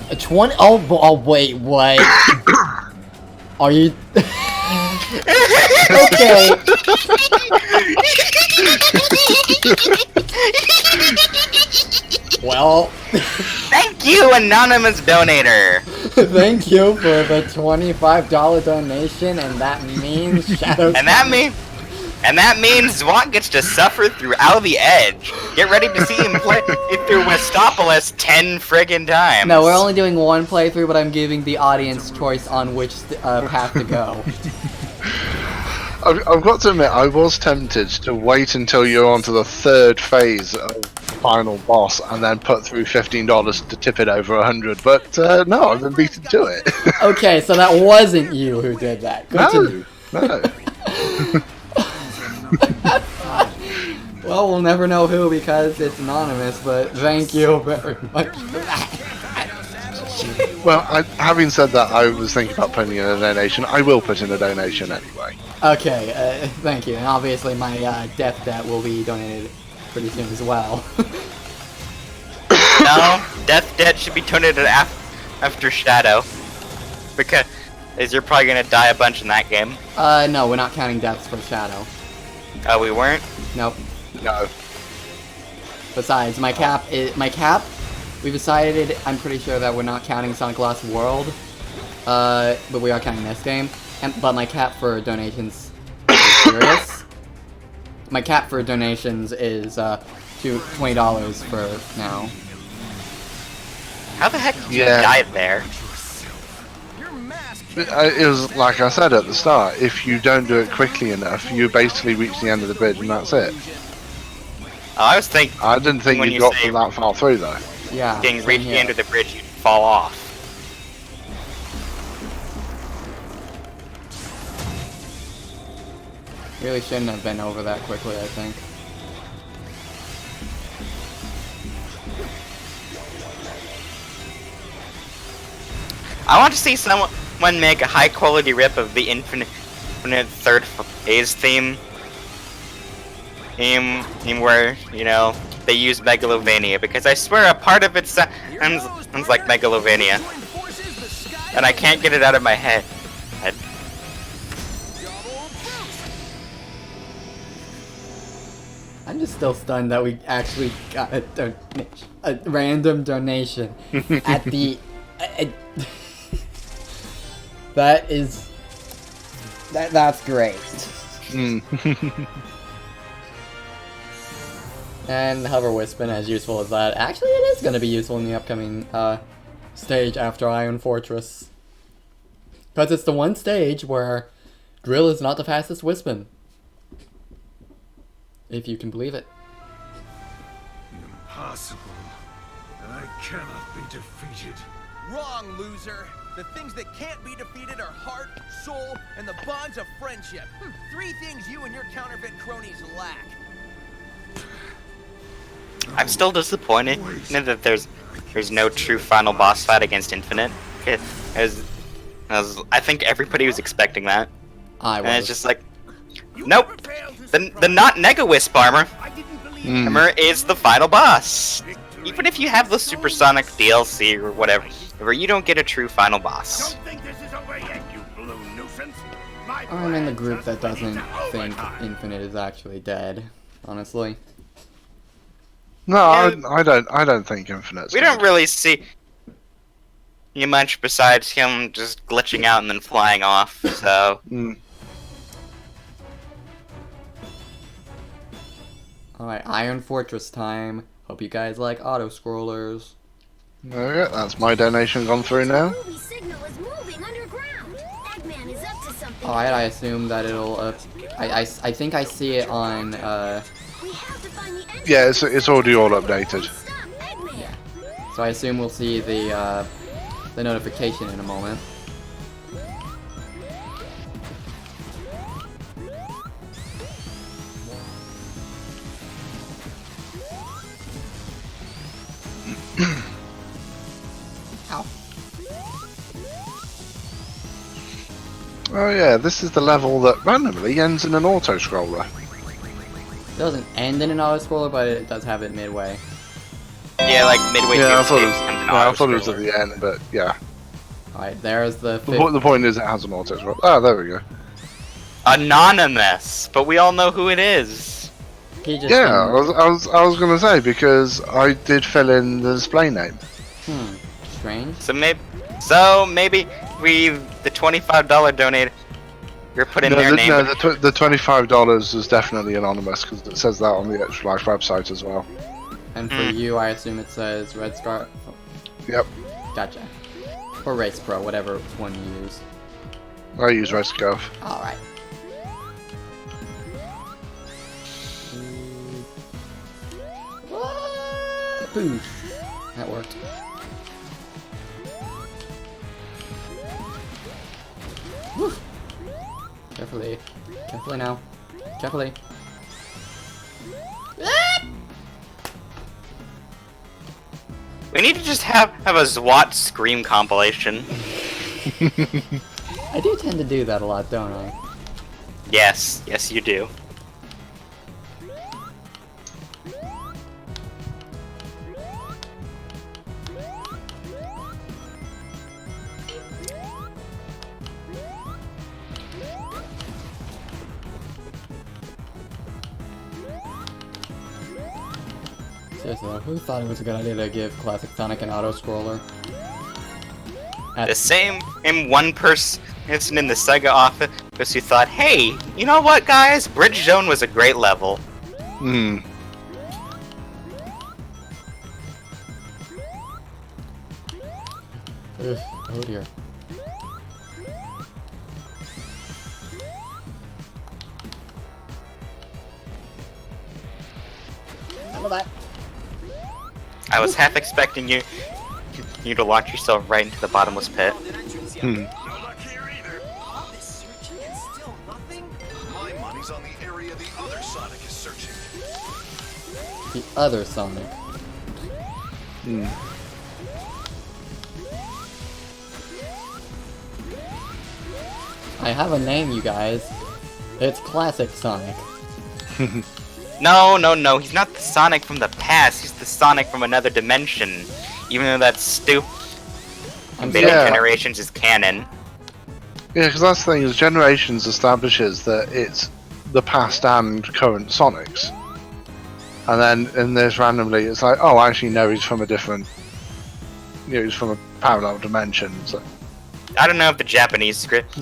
there. 20. Oh, wait, what? Are you? Okay. Well. Thank you, anonymous donator. Thank you for the $25 donation, and that means Shadow. And that means Zwant gets to suffer throughout the edge. Get ready to see him play through Westopolis 10 friggin' times. No, we're only doing one playthrough, but I'm giving the audience choice on which path to go. I've got to admit, I was tempted to wait until you're onto the third phase of the final boss and then put through $15 to tip it over 100, but no, I've been beaten to it. Okay, so that wasn't you who did that. Good No. Well, we'll never know who because it's anonymous, but thank you very much for that. Well, having said that, I was thinking about putting in a donation. I will put in a donation anyway. Okay, thank you. And obviously my death debt will be donated pretty soon as well. No, death debt should be donated after Shadow. Because you're probably going to die a bunch in that game. No, we're not counting deaths for Shadow. Oh, we weren't? Nope. No. Besides, my cap, we've decided, I'm pretty sure that we're not counting Sonic Lost World, but we are counting this game. But my cap for donations is serious. My cap for donations is $20 for now. How the heck did you die there? It was like I said at the start, if you don't do it quickly enough, you basically reach the end of the bridge and that's it. I was thinking. I didn't think when you you got say that far through though. Yeah. getting same reach the here. end of the bridge, you'd fall off. Really shouldn't have been over that quickly, I think. I want to see someone make a high quality rip of the Infinite third phase theme. Where, you know, they use Megalovania, because I swear a part of it sounds like Megalovania. And I can't get it out of my head. I'm just still stunned that we actually got a random donation at the. That's great. And Hover Wispin, as useful as that, actually it is going to be useful in the upcoming stage after Iron Fortress. Because it's the one stage where Drill is not the fastest Wispin. If you can believe it. Impossible. I cannot be defeated. Wrong, loser. The things that can't be defeated are heart, soul, and the bonds of friendship. 3 things you and your counterfeit cronies lack. I'm still disappointed that there's no true final boss fight against Infinite. As I think everybody was expecting that. And it's just like, nope. The not Nega Wisp armor is the final boss. Even if you have the Supersonic DLC or whatever, you don't get a true final boss. I'm in the group that doesn't think Infinite is actually dead, honestly. No, I don't think Infinite's We don't really see much besides him just glitching out and then flying off, so... Alright, Iron Fortress time. Hope you guys like auto-scrollers. Okay, that's my donation gone through now. Alright, I assume that it'll, I think I see it on, Yeah, it's already all updated. Yeah. So I assume we'll see the notification in a moment. Ow. Oh yeah, this is the level that randomly ends in an auto-scroller. It doesn't end in an auto-scroller, but it does have it midway. Yeah, like midway Yeah, I through thought it was at the end, but yeah. Alright, there's the The point is it has an auto-scroller. Ah, there we go. Anonymous, but we all know who it is. Yeah, I was gonna say, because I did fill in the display name. Strange. So maybe the $25 donate. You're putting their name. No, the $25 is definitely anonymous because it says that on the Extra Life website as well. And for you, I assume it says Red Scar. Oh. Yep. Gotcha. Or Race Pro, whatever one you use. I use Red Scarf. Alright. Boosh. That worked. Woo. Carefully. Carefully now. Carefully. We need to just have a Zwat Scream compilation. I do tend to do that a lot, don't I? Yes, you do. Seriously, who thought it was a good idea to give Classic Sonic an auto-scroller? The same one person in the Sega office who thought, hey, you know what, guys? Bridge Zone was a great level. Hmm. Ugh, oh dear. for that. I was half expecting you to launch yourself right into the bottomless pit. All this searching and still nothing? My money's on the area the other Sonic is searching. The other Sonic. I have a name, you guys. It's Classic Sonic. No, he's not the Sonic from the past, he's the Sonic from another dimension. Even though that's stupid. Generations is canon. Yeah, because that's the thing, is Generations establishes that it's the past and current Sonics. And then in this randomly, it's like, oh, actually no, he's from a different... he's from a parallel dimension. So. I don't know if the Japanese script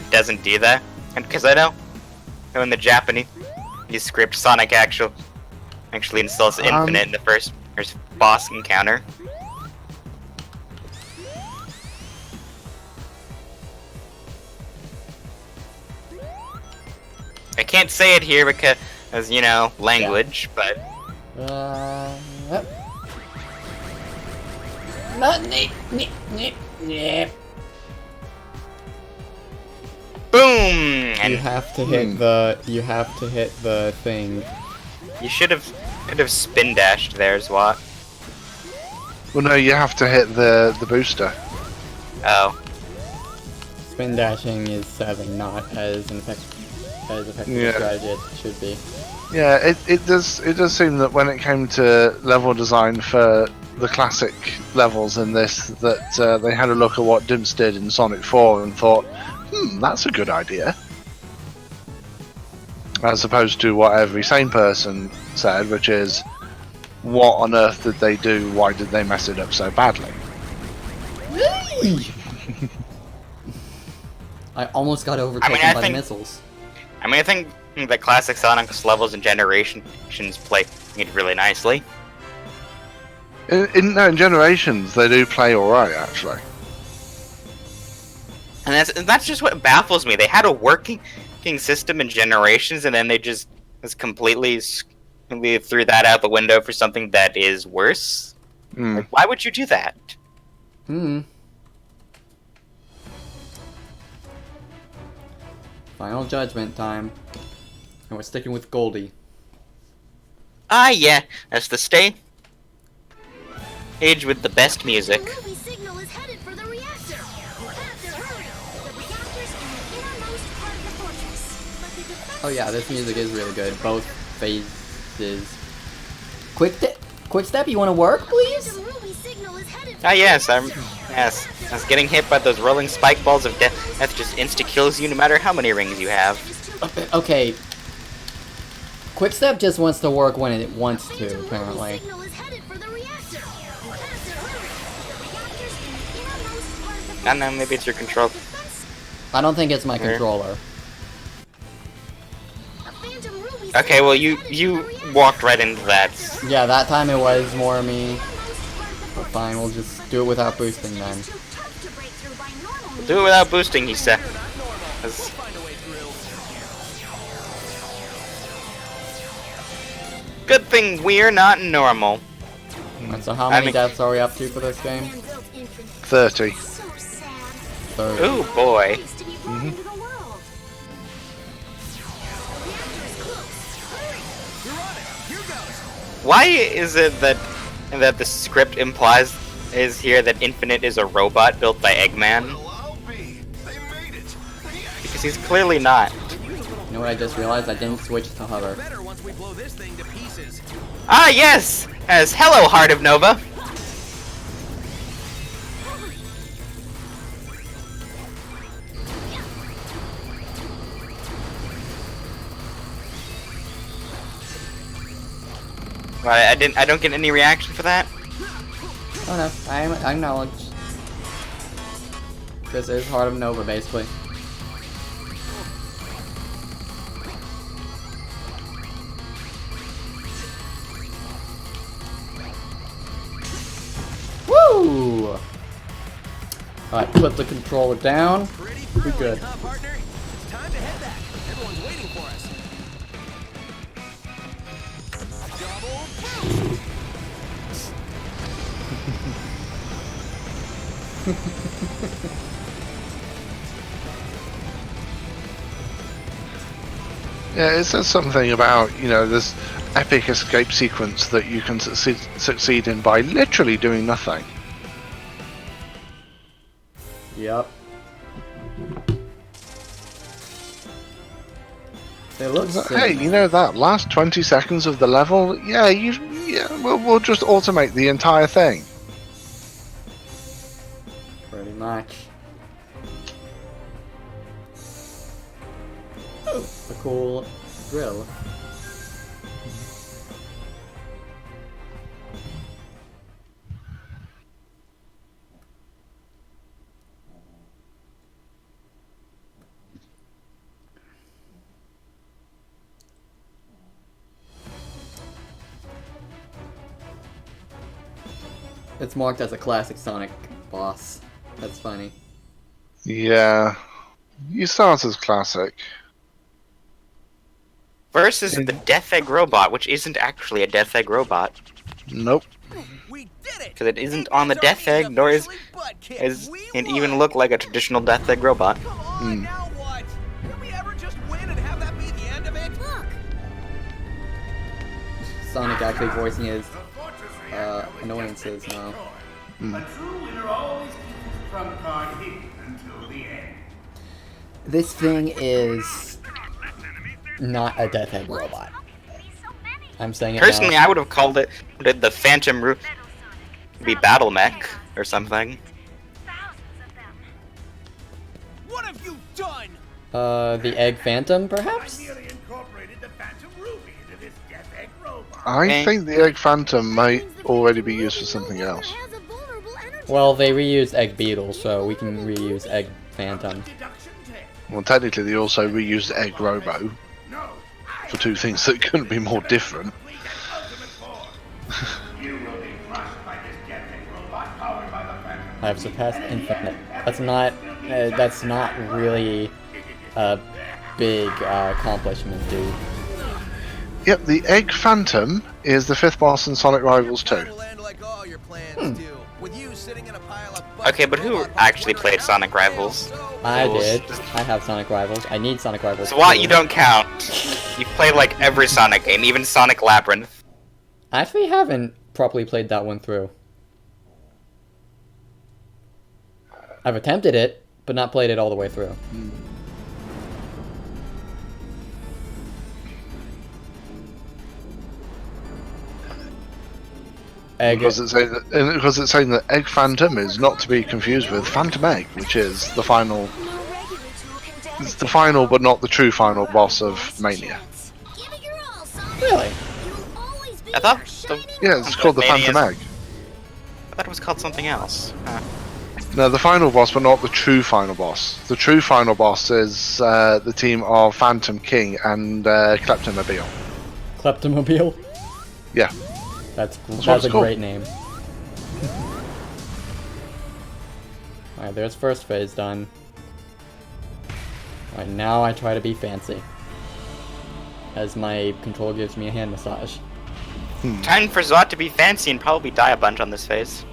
doesn't do that. And because I know in the Japanese script, Sonic actually installs Infinite in the first boss encounter. I can't say it here because, you know, language, but... Boom! And you have to hit the thing. You should have spin dashed there, is what? Well, no, you have to hit the booster. Oh. Spin dashing is 7, not as effective a strategy as it should be. Yeah, it does seem that when it came to level design for the classic levels in this, that they had a look at what Dimps did in Sonic 4 and thought, that's a good idea. As opposed to what every sane person said, which is, what on earth did they do? Why did they mess it up so badly? I almost got overtaken by the missiles. I think the classic Sonic's levels and Generations play it really nicely. In Generations, they do play alright, actually. And that's just what baffles me. They had a working system in Generations, and then they just completely threw that out the window for something that is worse. Like, why would you do that? Final judgment time. And we're sticking with Goldie. Ah, yeah. That's the stage with the best music. Oh yeah, this music is really good. Both phases. Quick step, you want to work, please? Ah, yes. I was getting hit by those rolling spike balls of death. That just insta-kills you no matter how many rings you have. Okay. Quickstep just wants to work when it wants to, apparently. I don't know, maybe it's your control. I don't think it's my controller. Okay, well you walked right into that. Yeah, that time it was more me. But fine, we'll just do it without boosting then. We'll do it without boosting, he said. Good thing we're not normal. And so how many deaths are we up to for this game? 30. 30. Ooh, boy. Why is it that the script implies here that Infinite is a robot built by Eggman? Because he's clearly not. You know what I just realized? I didn't switch to hover. Ah, yes! As hello, Heart of Nova! Right, I don't get any reaction for that? Oh no, I acknowledge. This is Heart of Nova, basically. Woo! Alright, put the controller down. We're good. Yeah, it says something about, this epic escape sequence that you can succeed in by literally doing nothing. Yep. It looks Hey, that last 20 seconds of the level? Yeah, we'll just automate the entire thing. Pretty much. Oh, a cool drill. It's marked as a classic Sonic boss. That's funny. Yeah. You start as classic. Versus the Death Egg robot, which isn't actually a Death Egg robot. Nope. Because it isn't on the Death Egg, nor is it even look like a traditional Death Egg robot. Now what? Can we ever just win and have that be the end of it? Look! Sonic actually voicing his annoyances now. A true winner always keeps his trump card hidden until the end. This thing is not a Death Egg robot. I'm saying it Personally, now. I would have called it the Phantom be Battle Mech or something. What have you done? The Egg Phantom, perhaps? I think the Egg Phantom might already be used for something else. Well, they reused Egg Beetle, so we can reuse Egg Phantom. Well, technically, they also reused Egg Robo for two things that couldn't be more different. I have surpassed Infinite. That's not really a big accomplishment, dude. Yep, the Egg Phantom is the 5th boss in Sonic Rivals 2. Okay, but who actually played Sonic Rivals? I did. I have Sonic Rivals. I need Sonic Rivals. So what? You don't count. You've played like every Sonic game, even Sonic Labyrinth. I actually haven't properly played that one through. I've attempted it, but not played it all the way through. Because it's saying that Egg Phantom is not to be confused with Phantom Egg, which is the final. It's the final, but not the true final boss of Mania. Really? I thought. Yeah, it's called the Phantom Egg. I thought it was called something else. No, the final boss, but not the true final boss. The true final boss is the team of Phantom King and Kleptomobile. Kleptomobile? Yeah. That's what a cool. great name. Alright, there's first phase done. Alright, now I try to be fancy. As my control gives me a hand massage. Time for Zot to be fancy and probably die a bunch on this phase.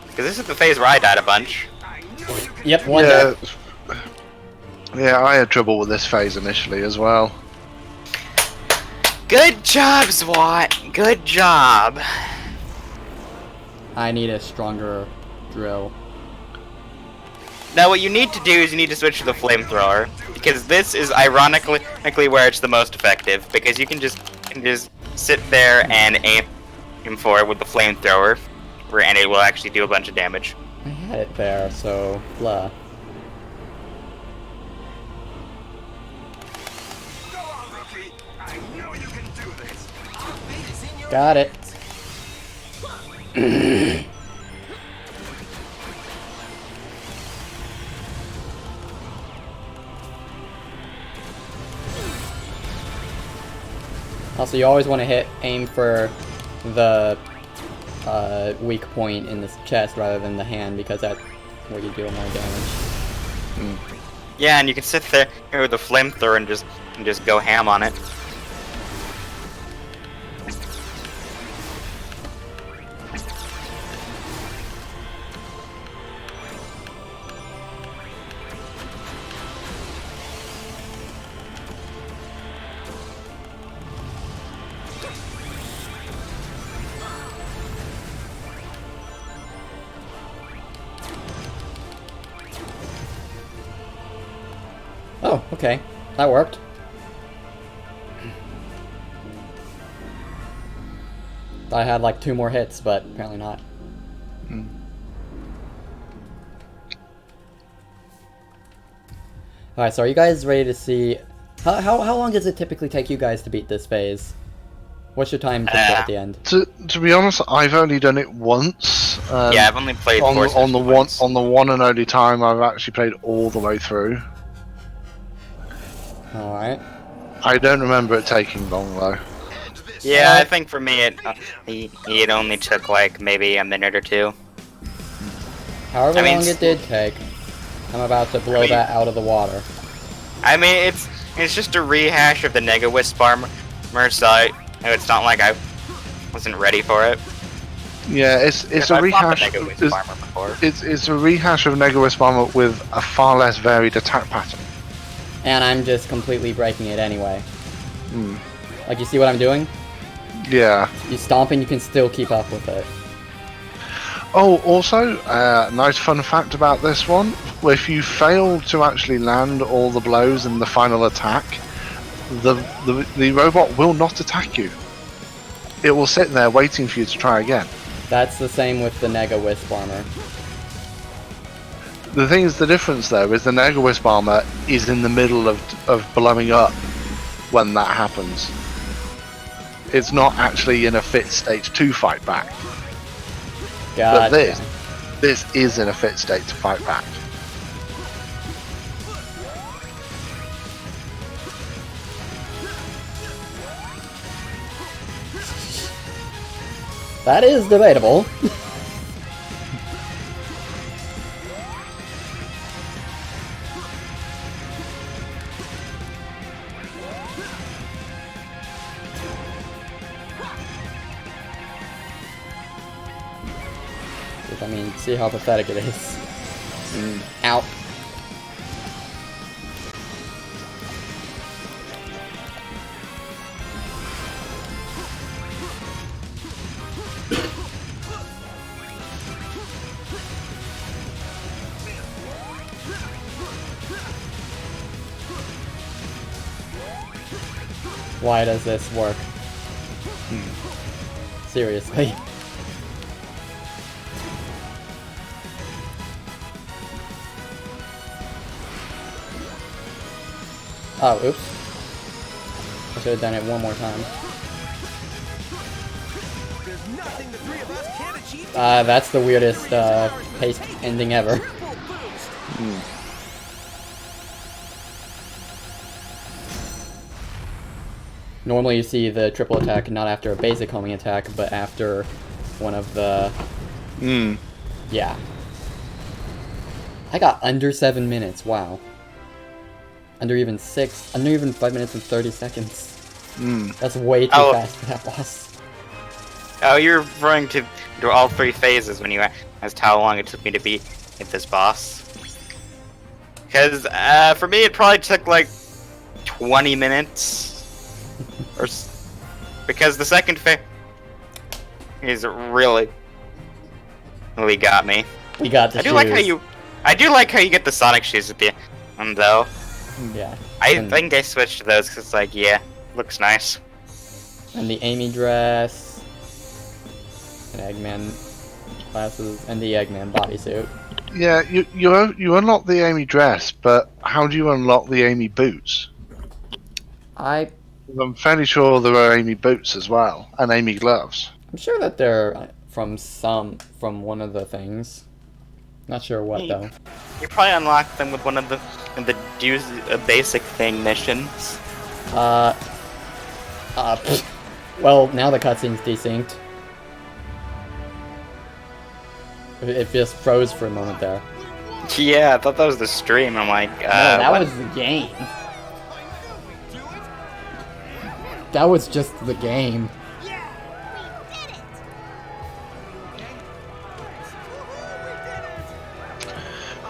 Because this is the phase where I died a bunch. Yep, one yeah. Yeah, I had trouble with this phase initially as well. Good job, Zwat! Good job! I need a stronger drill. Now what you need to do is you need to switch to the flamethrower. Because this is ironically where it's the most effective. Because you can just sit there and aim for it with the flamethrower. And it will actually do a bunch of damage. I had it there, so blah. Got it. Also, you always want to aim for the weak point in the chest rather than the hand, because that's where you deal more damage. Yeah, and you can sit there with the flamethrower and just go ham on it. Oh, okay. That worked. Thought I had like 2 more hits, but apparently not. Alright, so are you guys ready to see... How long does it typically take you guys to beat this phase? What's your time typically at the end? To be honest, I've only done it once. Yeah, I've only played on Forces the once. on the one and only time I've actually played all the way through. Alright. I don't remember it taking long though. Yeah, I think for me it only took like maybe a minute or 2. However long it did take, I'm about to blow that out of the water. I mean, it's just a rehash of the Nega Wisp armor, so it's not like I wasn't ready for it. Yeah, it's a rehash. It's a rehash of Nega Wisp armor with a far less varied attack pattern. And I'm just completely breaking it anyway. Like, you see what I'm doing? Yeah. You stomp and you can still keep up with it. Oh, also, nice fun fact about this one: if you fail to actually land all the blows in the final attack, the robot will not attack you. It will sit there waiting for you to try again. That's the same with the Nega Wisp armor. The thing is, the difference though is the Nega Wisp armor is in the middle of blowing up when that happens. It's not actually in a fit state to fight back. Gotcha. But this is in a fit state to fight back. That is debatable. I mean, see how pathetic it is. Ow. Why does this work? Seriously. Oh, oops. I should have done it one more time. That's the weirdest paste ending ever. Normally you see the triple attack not after a basic homing attack, but after one of the... Yeah. I got under 7 minutes, wow. Under even 5 minutes and 30 seconds. That's way too fast for that boss. Oh, you're referring to all 3 phases when you asked how long it took me to beat this boss. Because for me, it probably took like 20 minutes. Because the second phase is really got me. We got the I do like how you get the Sonic shoes at the end, though. Yeah. I think I switched to those because, like, yeah, looks nice. And the Amy dress, and Eggman glasses, and the Eggman bodysuit. Yeah, you unlock the Amy dress, but how do you unlock the Amy boots? I'm fairly sure there are Amy boots as well, and Amy gloves. I'm sure that they're from one of the things. Not sure what though. You probably unlock them with one of the do a basic thing missions. Well, now the cutscene's desynced. It just froze for a moment there. Yeah, I thought that was the stream. I'm like, no, that what? was the game. That was just the game.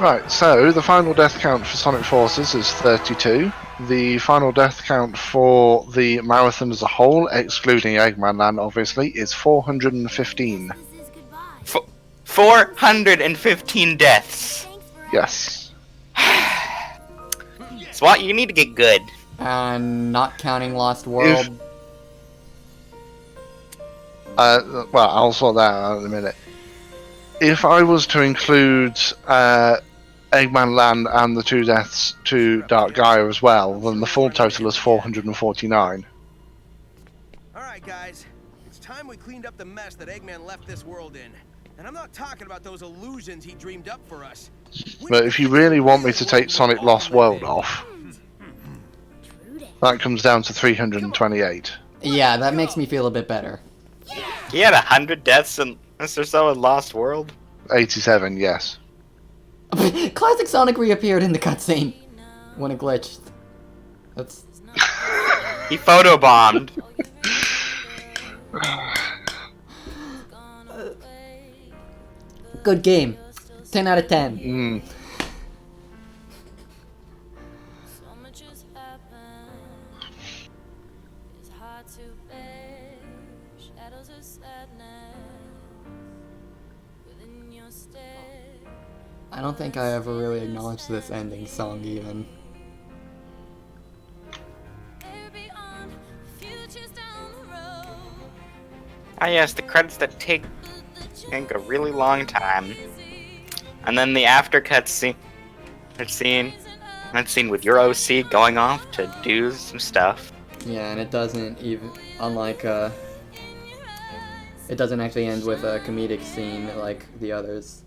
Right, so the final death count for Sonic Forces is 32. The final death count for the marathon as a whole, excluding Eggman Land obviously, is 415. 415 deaths! Yes. SWAT, you need to get good. And not counting Lost World. Well, I'll sort that out in a minute. If I was to include Eggman Land and the 2 deaths to Dark Gaia as well, then the full total is 449. Alright, guys. It's time we cleaned up the mess that Eggman left this world in. And I'm not talking about those illusions he dreamed up for us. But if you really want me to take Sonic Lost World off, that comes down to 328. Yeah, that makes me feel a bit better. He had 100 deaths and or so in Lost World. 87, yes. Classic Sonic reappeared in the cutscene when it glitched. That's. He photobombed. Good game. 10 out of 10. I don't think I ever really acknowledged this ending song even. Ah yes, the credits that take a really long time. And then the after cutscene with your OC going off to do some stuff. Yeah, and it doesn't even, unlike, it doesn't actually end with a comedic scene like the others.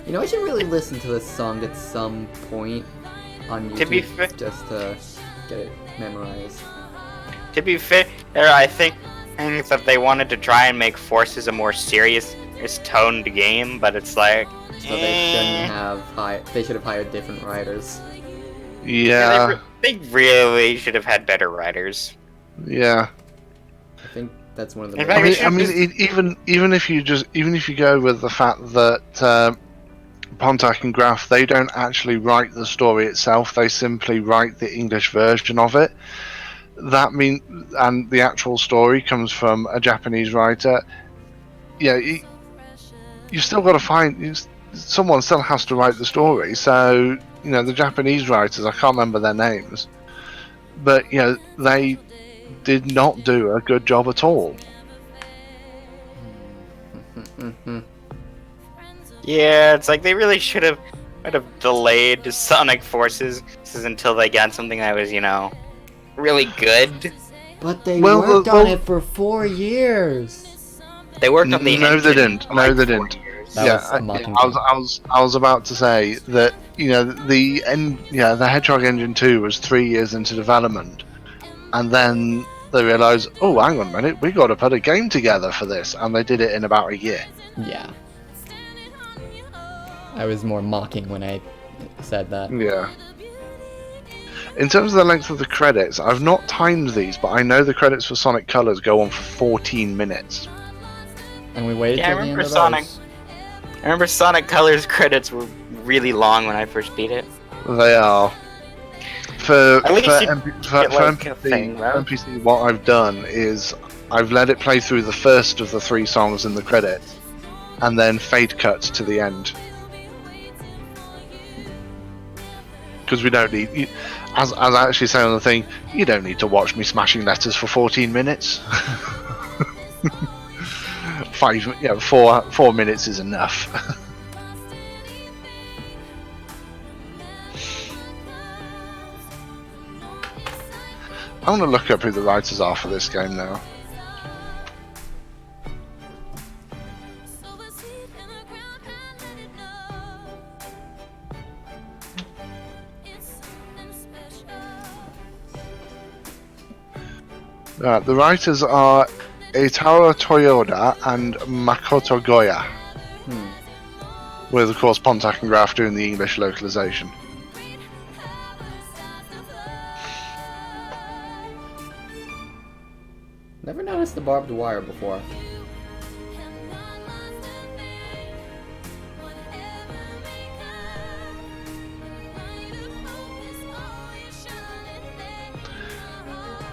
You know, I should really listen to this song at some point on YouTube, To be fair, just to get it memorized. To be fair, I think that they wanted to try and make Forces a more serious, toned game, but it's like, So they shouldn't have they should have hired different writers. Yeah. They really should have had better writers. Yeah. I think that's one of the. Even if you go with the fact that Pontac and Graf, they don't actually write the story itself; they simply write the English version of it. And the actual story comes from a Japanese writer. Yeah, you still got to find someone still has to write the story. So the Japanese writers, I can't remember their names, but they did not do a good job at all. Yeah, it's like they really should have delayed Sonic Forces until they got something that was, really good. But they worked on it for 4 years. They worked on the No, they didn't. No, they didn't. I was about to say that the Hedgehog Engine 2 was 3 years into development, and then they realised, oh, hang on a minute, we got to put a game together for this, and they did it in about a year. Yeah. I was more mocking when I said that. Yeah. In terms of the length of the credits, I've not timed these, but I know the credits for Sonic Colors go on for 14 minutes. And we waited till the end of those. I remember Sonic Colors credits were really long when I first beat it. They are. For thing, right? NPC, what I've done is I've let it play through the first of the 3 songs in the credits, and then fade cut to the end. Because we don't need, as I actually say on the thing, you don't need to watch me smashing letters for 14 minutes. 4 minutes is enough. I want to look up who the writers are for this game now. The writers are Eitaro Toyoda and Makoto Goya. With, of course, Pontac and Graf doing the English localization. Never noticed the barbed wire before.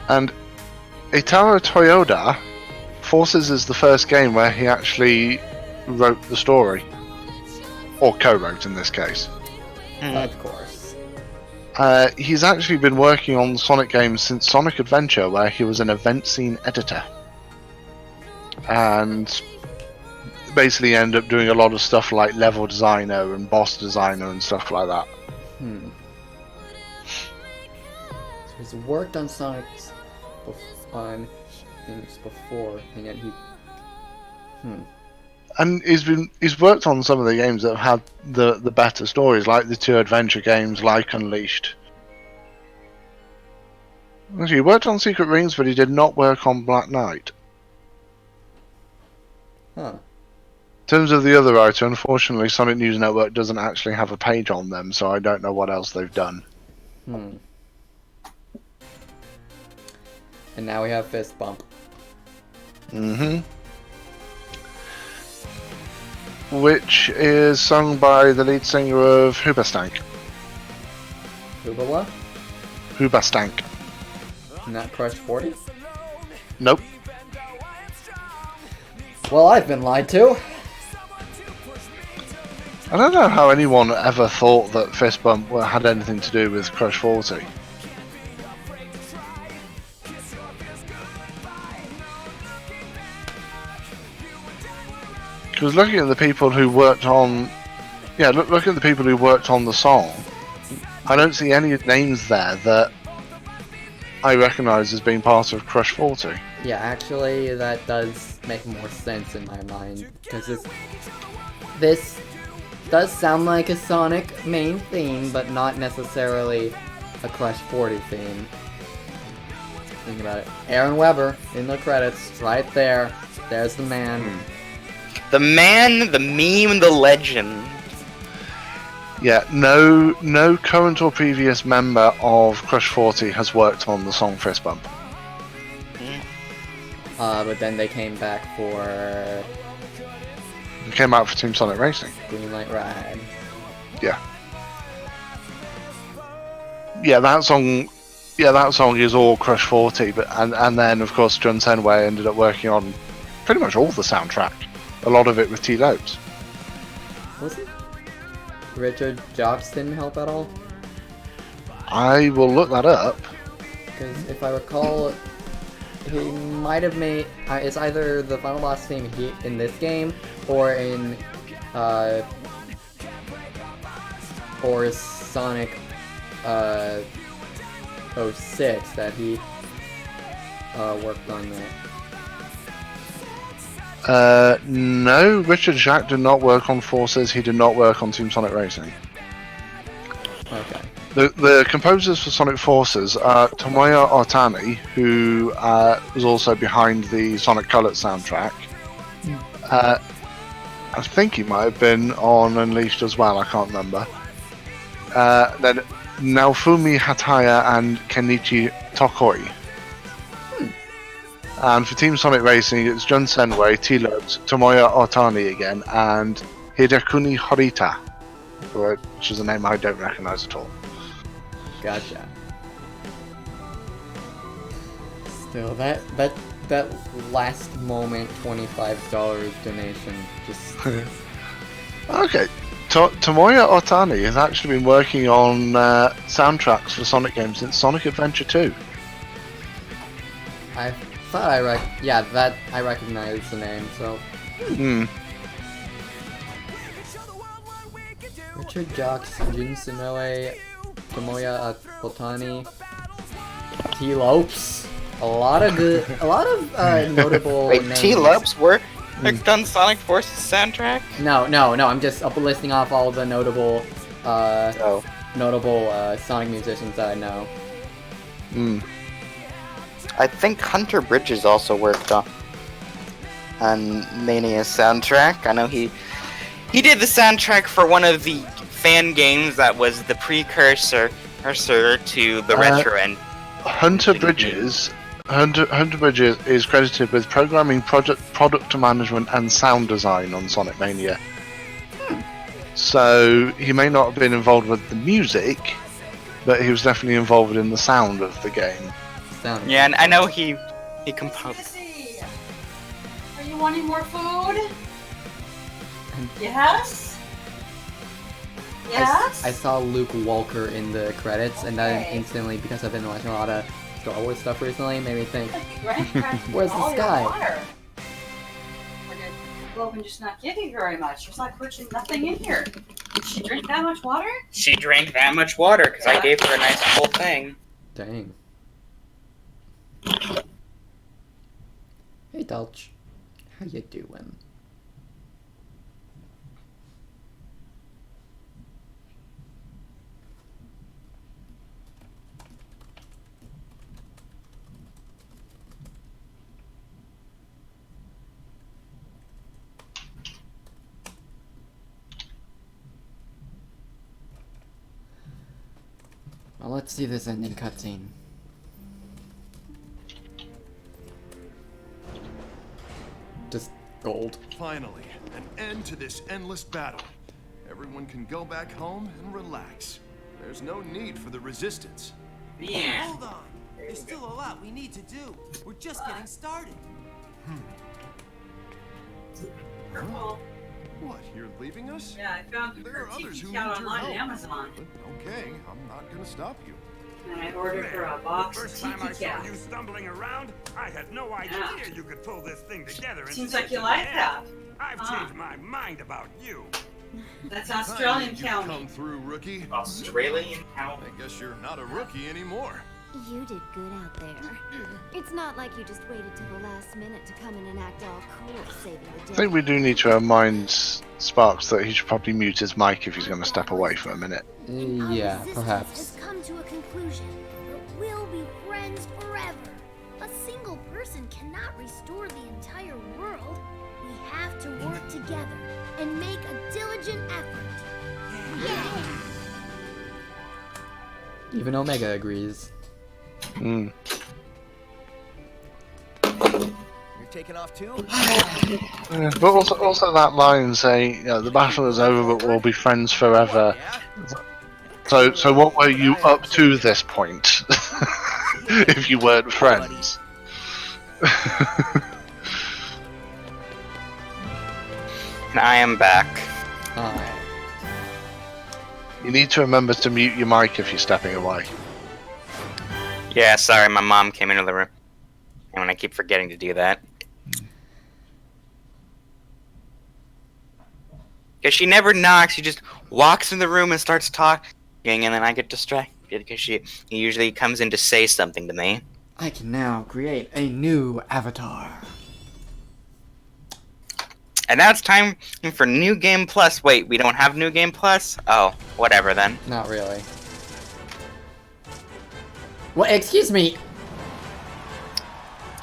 And Eitaro Toyoda, Forces is the first game where he actually wrote the story. or co-wrote in this case. Of course. He's actually been working on Sonic games since Sonic Adventure, where he was an event scene editor. And basically ended up doing a lot of stuff like level designer and boss designer and stuff like that. So he's worked on Sonic's on things before, and yet he. And he's worked on some of the games that have had the better stories, like the 2 adventure games, like Unleashed. Actually, he worked on Secret Rings, but he did not work on Black Knight. Huh. In terms of the other writer, unfortunately, Sonic News Network doesn't actually have a page on them, so I don't know what else they've done. And now we have Fist Bump. Which is sung by the lead singer of Hoobastank. Hoobala? Hoobastank. Not Crush 40? Nope. Well, I've been lied to. I don't know how anyone ever thought that Fist Bump had anything to do with Crush 40. Because looking at the people who worked on, look at the people who worked on the song. I don't see any names there that I recognise as being part of Crush 40. Yeah, actually, that does make more sense in my mind, because this does sound like a Sonic main theme, but not necessarily a Crush 40 theme. Think about it. Aaron Weber in the credits, right there. There's the man. The man, the meme, the legend. Yeah, no current or previous member of Crush 40 has worked on the song Fist Bump. But then they came back for... It came out for Team Sonic Racing. Green Light Ride. Yeah. Yeah, that song is all Crush 40, but and then of course John Senway ended up working on pretty much all the soundtrack. A lot of it with T. Lopes. Was it? Richard Jobs didn't help at all? I will look that up. Because if I recall, he might have made... it's either the Final Boss theme in this game, or in... or Sonic 06 that he worked on that. No, Richard Jacques did not work on Forces, he did not work on Team Sonic Racing. Okay. The composers for Sonic Forces are Tomoya Otani, who was also behind the Sonic Colors soundtrack. I think he might have been on Unleashed as well, I can't remember. Then Naofumi Hataya and Kenichi Tokoi. And for Team Sonic Racing, it's Jun Senway, T. Lopes, Tomoya Otani again, and Hidekuni Horita, which is a name I don't recognise at all. Gotcha. Still, that last moment $25 donation just... Okay. Tomoya Otani has actually been working on soundtracks for Sonic games since Sonic Adventure 2. I thought I recognize the name, so... Richard Jocks, Jin Sonoe, Tomoya Otani, T. Lopes. A lot of notable Wait, names. T. Lopes worked on Sonic Forces soundtrack? No, I'm just listing off all the notable Sonic musicians that I know. I think Hunter Bridges also worked on Mania's soundtrack. I know he did the soundtrack for one of the fan games that was the precursor to the retro end. Hunter Bridges is credited with programming, product management, and sound design on Sonic Mania. So he may not have been involved with the music, but he was definitely involved in the sound of the game. Yeah, and I know he composed. Are you wanting more food? Yes? Yes? I saw Luke Walker in the credits, and that Okay. instantly, because I've been watching a lot of Star Wars stuff recently, made me think, Grant crashed where's all this your guy? water. Or did Logan just not give you very much? There's like virtually nothing in here. Did she drink that much water? She drank that much water because I gave her a nice full thing. Dang. Hey, Dulch. How you doing? Well, let's see this ending cutscene. Just gold. Finally, an end to this endless battle. Everyone can go back home and relax. There's no need for the resistance. Hold on. There's still a lot we need to do. We're just getting started. Huh? What, you're leaving us? Yeah, I found There are others who need count your online on help. Amazon. Okay, I'm not gonna stop you. And I ordered her a box of First time I tiki saw cats. you stumbling around, I had no idea you could pull this thing together. Seems in like you such a like day. that. I've Huh. changed my mind about you. That's Time Australian you county. come through, rookie. Australian cow. I guess you're not a rookie anymore. You did good out there. It's not like you just waited till the last minute to come in and act all cool saving the day. I think we do need to remind Sparks that he should probably mute his mic if he's going to step away for a minute. Yeah, Resistance perhaps. has come to a conclusion, but we'll be friends forever. A single person cannot restore the entire world. We have to work together and make a diligent effort. Even Omega agrees. Mm. You're taking off too? Yeah, but also that line saying, you know, the battle is over, but we'll be friends forever. So what were you up to this point? If you weren't friends? And I am back. Alright. You need to remember to mute your mic if you're stepping away. Yeah, sorry, my mom came into the room. And I keep forgetting to do that. Because she never knocks, she just walks in the room and starts talking, and then I get distracted because she usually comes in to say something to me. I can now create a new avatar. And now it's time for New Game Plus. Wait, we don't have New Game Plus? Oh, whatever then. Not really. Well, excuse me.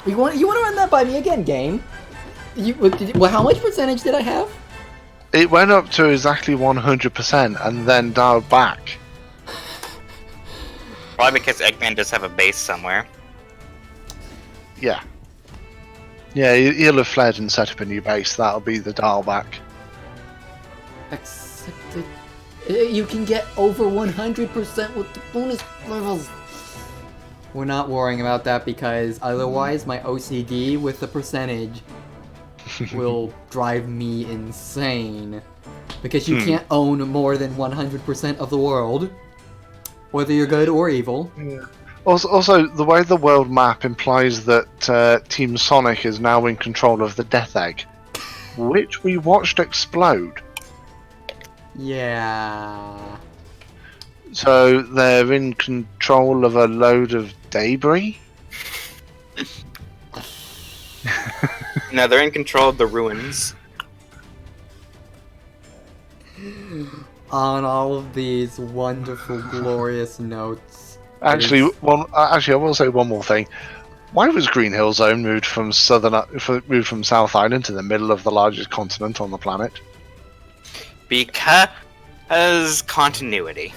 You want to run that by me again, game? Well, how much percentage did I have? It went up to exactly 100% and then dialed back. Probably because Eggman does have a base somewhere. Yeah. Yeah, he'll have fled and set up a new base. That'll be the dial back. Accepted. You can get over 100% with the bonus levels. We're not worrying about that because otherwise my OCD with the percentage will drive me insane. Because you can't own more than 100% of the world. Whether you're good or evil. Yeah. Also, the way the world map implies that Team Sonic is now in control of the Death Egg, which we watched explode. Yeah. So they're in control of a load of debris? No, they're in control of the ruins. On all of these wonderful, glorious notes. Actually, I will say one more thing. Why was Green Hill Zone moved from South Island to the middle of the largest continent on the planet? Because continuity.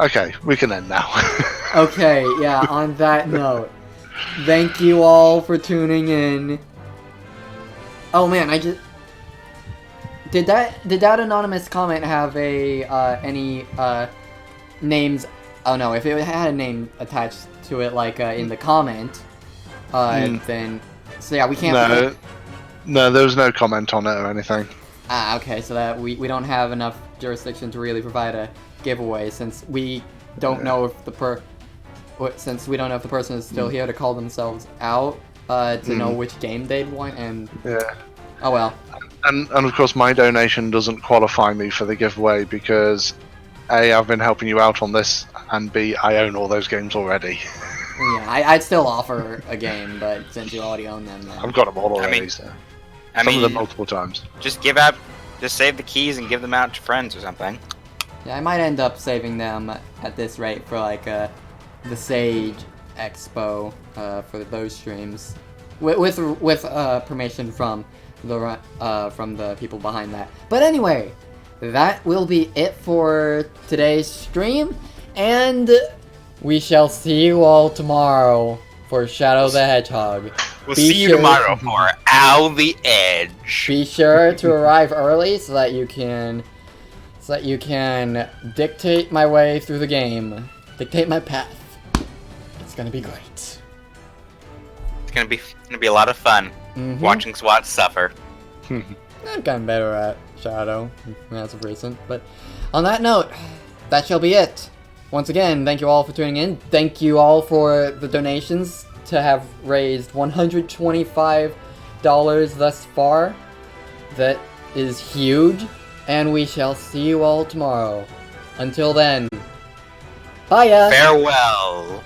Okay, we can end now. Okay, yeah, on that note, thank you all for tuning in. Oh man, I just... Did that anonymous comment have any names? Oh no, if it had a name attached to it, like in the comment, then so yeah, we can't. No, there was no comment on it or anything. Ah, okay, so that we don't have enough jurisdiction to really provide a giveaway since we don't know if the person is still here to call themselves out to know which game they'd want, and yeah. Oh well. And of course my donation doesn't qualify me for the giveaway because A, I've been helping you out on this, and B, I own all those games already. Yeah, I'd still offer a game, but since you already own them, then... I've got them all already, I mean, so. I Some mean, of them multiple times. Just save the keys and give them out to friends or something. Yeah, I might end up saving them at this rate for like the Sage Expo for those streams, with permission from the people behind that. But anyway, that will be it for today's stream, and we shall see you all tomorrow for Shadow the Hedgehog. We'll see you tomorrow for Ow the Edge. Be sure to arrive early so that you can dictate my way through the game. Dictate my path. It's gonna be great. It's gonna be a lot of fun watching SWAT suffer. I've gotten better at Shadow as of recent, but on that note, that shall be it. Once again, thank you all for tuning in. Thank you all for the donations to have raised $125 thus far. That is huge, and we shall see you all tomorrow. Until then, bye ya! Farewell!